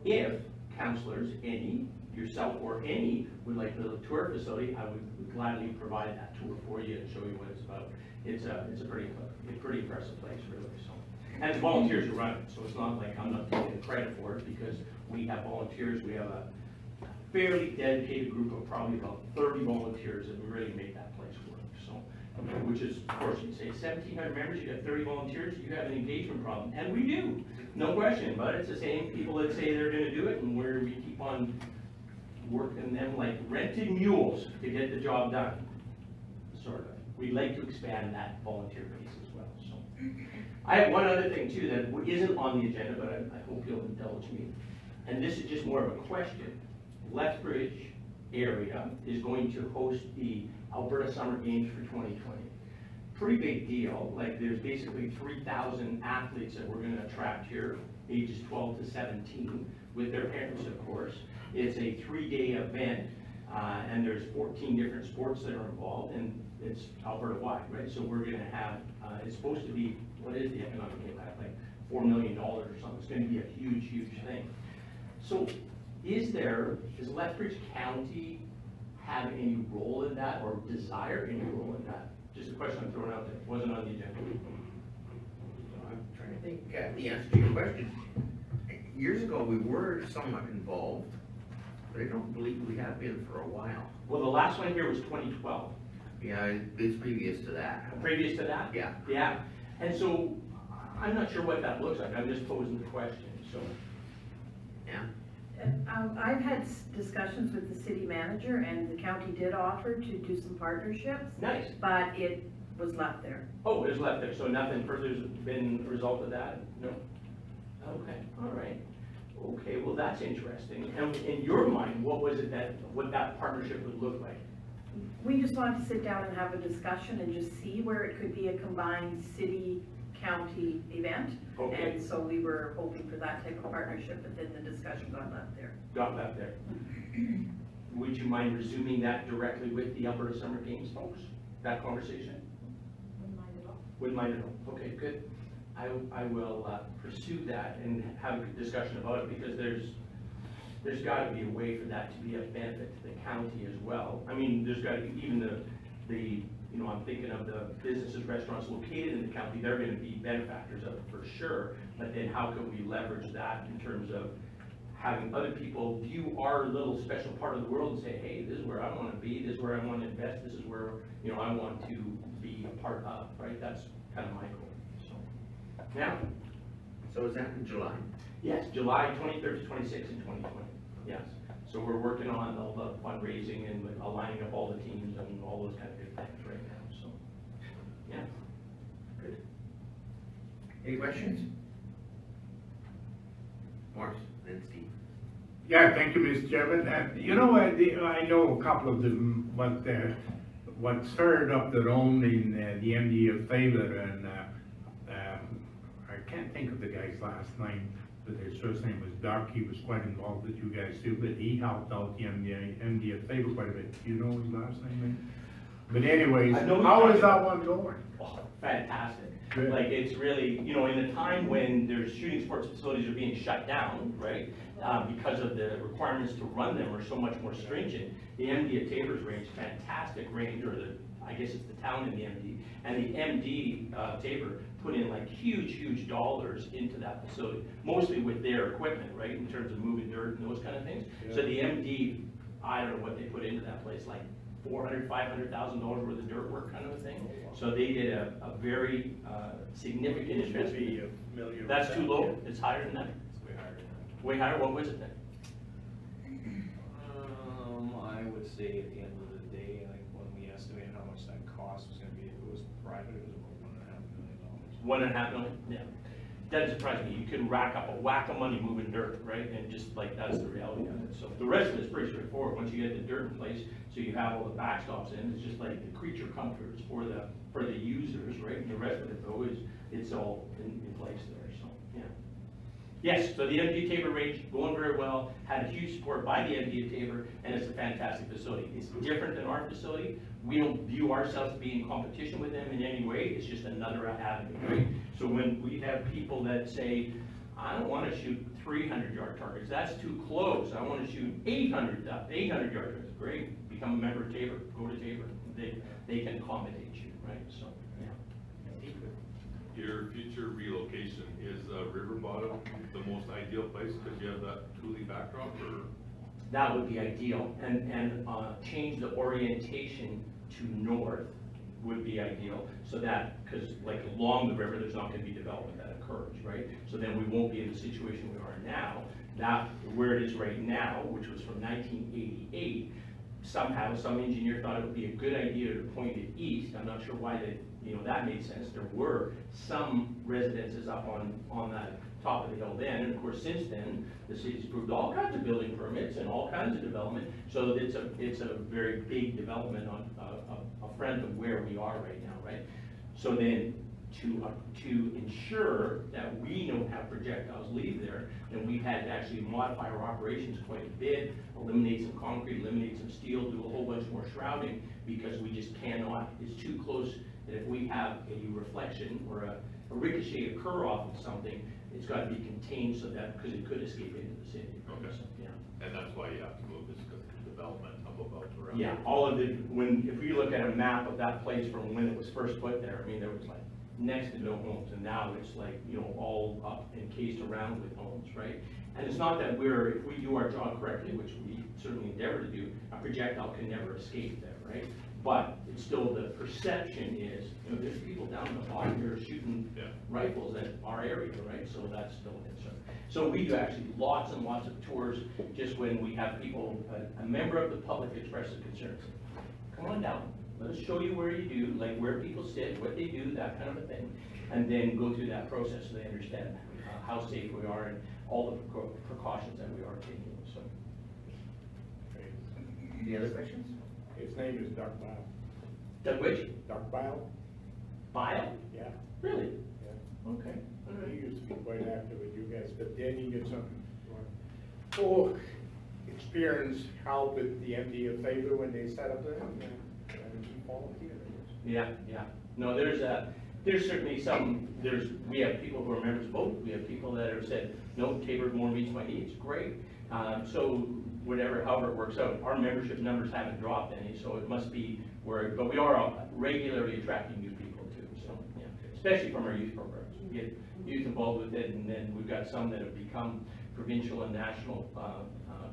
If councilors, any, yourself or any, would like to tour our facility, I would gladly provide that tour for you and show you what it's about. It's a pretty impressive place, really. So, and it's volunteers who run it, so it's not like I'm not taking the credit for it, because we have volunteers. We have a fairly dedicated group of probably about 30 volunteers that really make that place work. So, which is, of course, you'd say 1,700 members, you got 30 volunteers, you have an engagement problem, and we do. No question, but it's the same people that say they're going to do it, and where we keep on working them like rented mules to get the job done, sort of. We'd like to expand that volunteer base as well. So, I have one other thing too that isn't on the agenda, but I hope you'll indulge me. And this is just more of a question. Lethbridge area is going to host the Alberta Summer Games for 2020. Pretty big deal. Like, there's basically 3,000 athletes that we're going to attract here, ages 12 to 17, with their parents, of course. It's a 3-day event, and there's 14 different sports that are involved, and it's Alberta-wide, right? So we're going to have, it's supposed to be, what is the economic impact, like $4 million or something. It's going to be a huge, huge thing. So does Lethbridge County have any role in that, or desire any role in that? Just a question I'm throwing out there. It wasn't on the agenda. I'm trying to think the answer to your question. Years ago, we were somewhat involved, but I don't believe we have been for a while. Well, the last one here was 2012. Yeah, it's previous to that. Previous to that? Yeah. Yeah. And so, I'm not sure what that looks like. I'm just posing the question, so. Yeah. I've had discussions with the city manager, and the county did offer to do some partnerships. Nice. But it was left there. Oh, it was left there, so nothing further has been a result of that? No? Okay, all right. Okay, well, that's interesting. And in your mind, what was it what that partnership would look like? We just wanted to sit down and have a discussion and just see where it could be a combined city-county event. Okay. And so we were hoping for that type of partnership, but then the discussion got left there. Got that there. Would you mind resuming that directly with the Alberta Summer Games folks, that conversation? Wouldn't mind at all. Wouldn't mind at all. Okay, good. I will pursue that and have a discussion about it, because there's got to be a way for that to be a benefit to the county as well. I mean, there's got to be even the I'm thinking of the businesses, restaurants located in the county, they're going to be benefactors of it for sure. But then how can we leverage that in terms of having other people view our little special part of the world and say, hey, this is where I want to be, this is where I want to invest, this is where, I want to be a part of, right? That's kind of my goal. So, now. So is that in July? Yes, July 23rd to 26th in 2020, yes. So we're working on all the fundraising and aligning up all the teams and all those kind of good things right now, so, yeah. Good. Any questions? Morris, then Steve. Yeah, thank you, Mr. Chairman. I know a couple of them, but what stirred up their own in the MD of Taylor, and I can't think of the guy's last name, but his first name was Doc. He was quite involved with you guys too, but he helped out the MD of Taylor quite a bit. Do you know his last name? But anyways, how is that one going? Oh, fantastic. Good. Like, it's really, in a time when there's shooting sports facilities are being shut down, right? Because of the requirements to run them are so much more stringent. The MD at Tabor's range, fantastic range, or I guess it's the town in the MD. And the MD Tabor put in like huge dollars into that facility, mostly with their equipment, right? In terms of moving dirt and those kind of things. Yeah. So the MD, I don't know what they put into that place, like $400,000, $500,000 worth of dirt work kind of a thing. So they did a very significant investment. Should be $1 million. That's too low? It's higher than that? It's way higher than that. Way higher? What was it then? I would say at the end of the day, like when we estimated how much that cost was gonna be, if it was private, it was about $1.5 million. $1.5 million? Yeah. Doesn't surprise me. You can rack up a whack of money moving dirt, right? And just like, that's the reality of it. So the rest of it's pretty straightforward. Once you get the dirt in place, so you have all the backstops in, it's just like the creature comforts for the users, right? And the rest of it though it's all in place there, so, yeah. Yes, so the MD Tabor range going very well, had a huge support by the MD of Tabor, and it's a fantastic facility. It's different than our facility. We don't view ourselves to be in competition with them in any way. It's just another avenue, right? So when we have people that say, I don't want to shoot 300-yard targets, that's too close. I want to shoot 800-yard targets. Great, become a member of Tabor, go to Tabor. They can accommodate you, right? So, yeah. Your future relocation, is River Bottom the most ideal place because you have that Thule backdrop, or? That would be ideal, and change the orientation to north would be ideal, so that, because like along the river, there's not going to be development that occurs, right? So then we won't be in the situation we are now. That, where it is right now, which was from 1988, somehow some engineer thought it would be a good idea to point it east. I'm not sure why that made sense. There were some residences up on that top of the hill then, and of course since then the city's approved all kinds of building permits and all kinds of development, so it's a very big development on a front of where we are right now, right? So then to ensure that we don't have projectiles leave there, then we've had to actually modify our operations quite a bit, eliminate some concrete, eliminate some steel, do a whole bunch more shrouding, because we just cannot, it's too close that if we have a reflection or a ricochet occur off of something, it's got to be contained so that, because it could escape into the city. Okay. So, yeah. And that's why you have to move, is because of the development up above around. Yeah, all of it, if we look at a map of that place from when it was first put there, I mean, there was like next to no homes, and now it's like, all up encased around with homes, right? And it's not that if we do our job correctly, which we certainly endeavor to do, a projectile can never escape there, right? But it's still, the perception is, there's people down in the bottom here shooting rifles at our area, right? So that's still a concern. So we do actually lots and lots of tours, just when we have people, a member of the public expresses concerns. Come on down, let us show you where you do, like where people sit, what they do, that kind of a thing. And then go through that process so they understand how safe we are. And all the precautions that we are taking, so. Any other questions? His name is Doug Bile. Doug which? Doug Bile? Bile? Yeah. Really? Yeah. Okay. All He right. used to be quite active with you guys, but then he gets some, oh, experience help with the MD of Fayetteville when they set up there, and he volunteered, I guess. Yeah, yeah. No, there's certainly some, we have people who are members of both. We have people that have said, no, Tabor more meets my needs, great. So however it works out, our membership numbers haven't dropped any, so it must be but we are regularly attracting new people too, so, yeah. Especially from our youth programs. We get youth involved with it, and then we've got some that have become provincial and national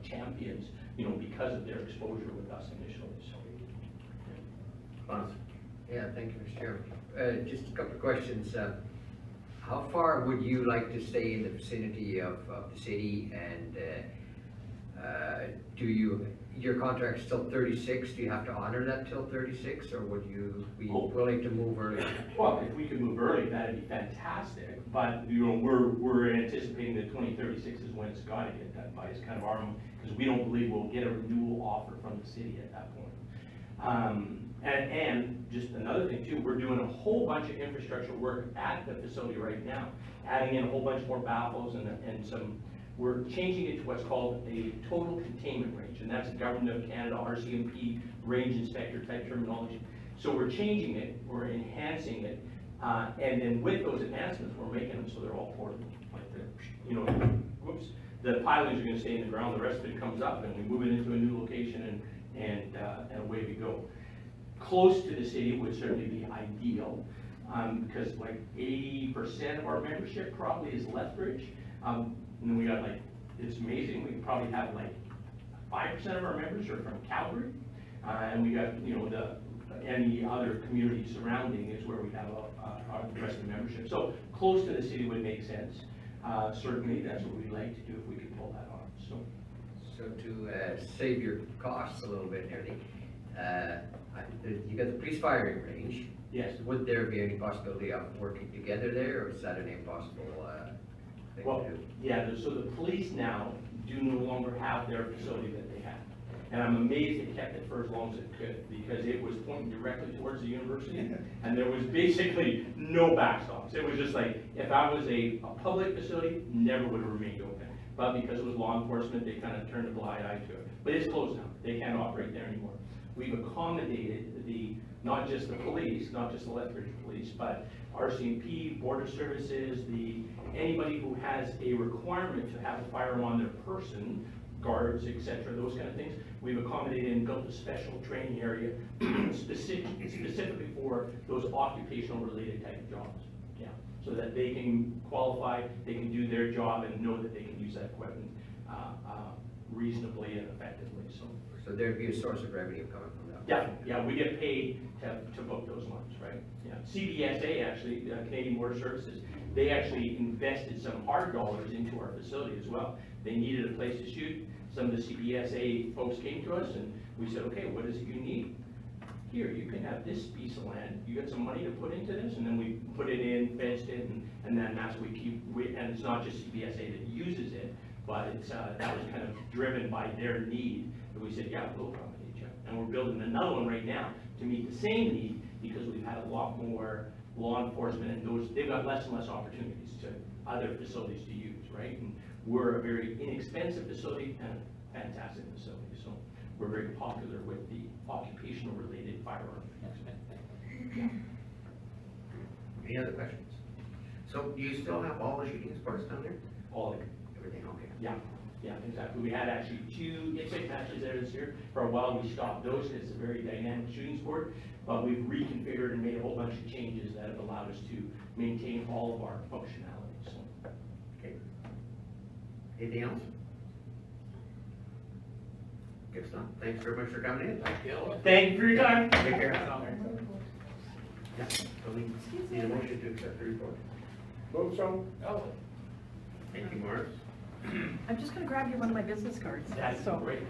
champions, because of their exposure with us initially, so. Yeah, thank you, Mr. Chairman. Just a couple of questions. How far would you like to stay in the vicinity of the city, and your contract's still 36, do you have to honor that till 36, or would you be willing to move early? Well, if we could move early, that'd be fantastic, but, we're anticipating that 2036 is when it's gotta get done by, is kind of our, because we don't believe we'll get a renewal offer from the city at that point. And just another thing too, we're doing a whole bunch of infrastructure work at the facility right now, adding in a whole bunch more baffles and we're changing it to what's called a total containment range, and that's a Government of Canada RCMP range inspector type terminology. So we're changing it, we're enhancing it, and then with those enhancements, we're making them so they're all portable. Like whoops, the pilings are going to stay in the ground, the rest of it comes up, and we move it into a new location, and away we go. Close to the city would certainly be ideal, because like 80% of our membership probably is Lethbridge. And then we got it's amazing, we probably have 5% of our members are from Calgary. And we got, any other community surrounding is where we have the rest of the membership. So close to the city would make sense. Certainly, that's what we'd like to do if we could pull that off, So to save your costs a little bit nearly, you got the police firing range. Yes. Would there be any possibility of working together there, or is that an impossible thing to do? Yeah, so the police now do no longer have their facility that they had. And I'm amazed it kept it for as long as it could, because it was pointing directly towards the university, and there was basically no backstops. It was just if I was a public facility, never would have remained open. But because it was law enforcement, they kind of turned a blind eye to it. But it's closed now. They can't operate there anymore. We've accommodated not just the police, not just the Lethbridge Police, but RCMP, Border Services, anybody who has a requirement to have a firearm on their person, guards, etc., those kind of things. We've accommodated and built a special training area specifically for those occupational related type of jobs. Yeah, so that they can qualify, they can do their job and know that they can use that equipment reasonably and effectively. So there'd be a source of revenue coming from that? Definitely, yeah, we get paid to book those ones, right? Yeah, CBSA actually, Canadian Border Services, they actually invested some hard dollars into our facility as well. They needed a place to shoot. Some of the CBSA folks came to us and we said, okay, what is it you need? Here, you can have this piece of land. You got some money to put into this, and then we put it in, fenced it, and then that's what and it's not just CBSA that uses it, but it's that was kind of driven by their need. And we said, yeah, we'll accommodate you. And we're building another one right now to meet the same need, because we've had a lot more law enforcement, and they've got less and less opportunities to other facilities to use, right? And we're a very inexpensive facility and a fantastic facility, so we're very popular with the occupational related firearm. Yeah. Any other questions? So do you still have all the shooting sports down there? All of it. Everything, okay. Yeah, yeah, exactly. We had actually 2 IPSC matches there this year. For a while, we stopped those because it's a very dynamic shooting sport, but we've reconfigured and made a whole bunch of changes that have allowed us to maintain all of our functionality, so. Okay. Anything else? Guess not. Thanks very much for coming in. Thank you for your time. Take care. Yeah, so we need a motion to accept the report. Vote so. Oh. Thank you, Morris. I'm just gonna grab you one of my business cards. That's So- great.